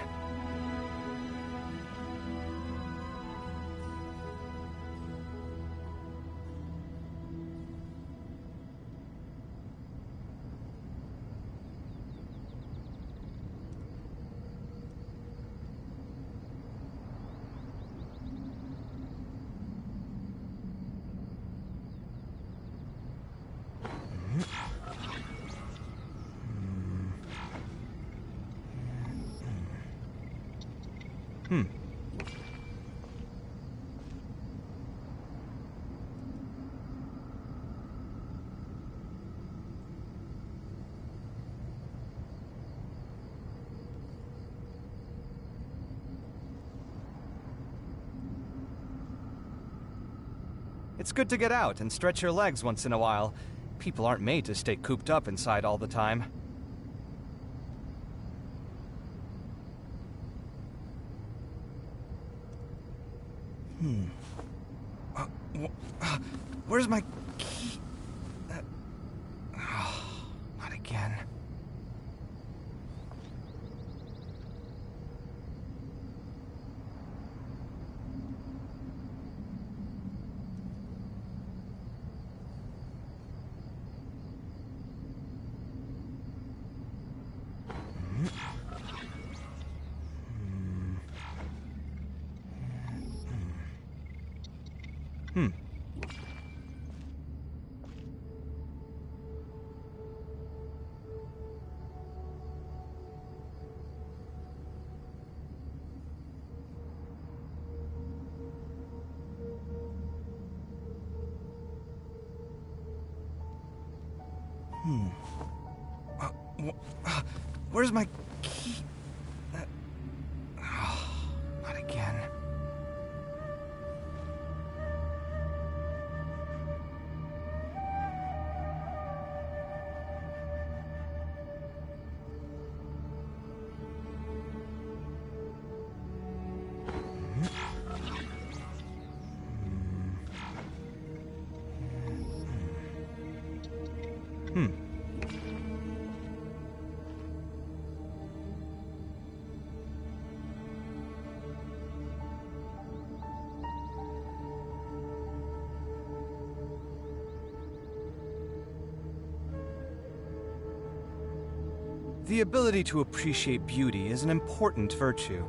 It's good to get out and stretch your legs once in a while. People aren't made to stay cooped up inside all the time. Where's my key? Not again. Where's my key? Not again. The ability to appreciate beauty is an important virtue.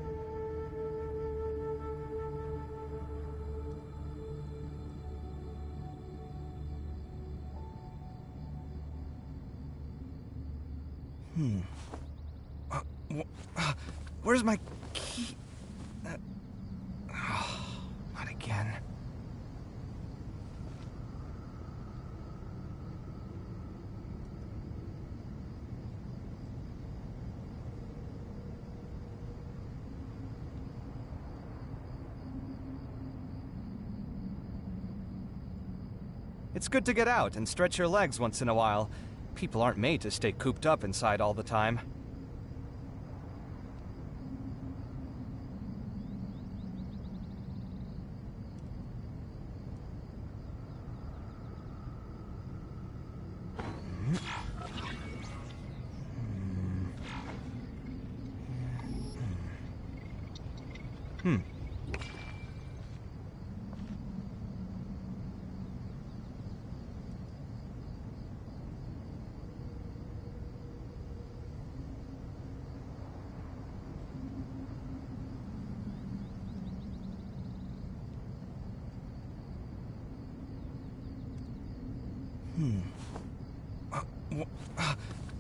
Where's my key? Not again. It's good to get out and stretch your legs once in a while. People aren't made to stay cooped up inside all the time.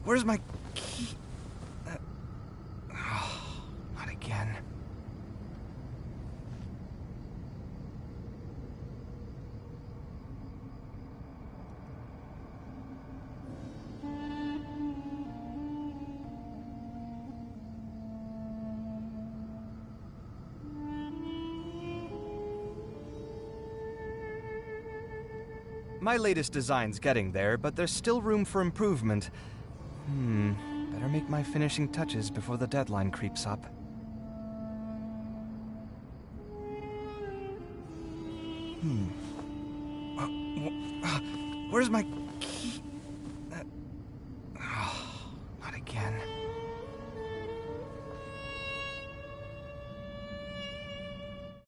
Where's my key? Not again. My latest design's getting there, but there's still room for improvement. Better make my finishing touches before the deadline creeps up. Where's my key?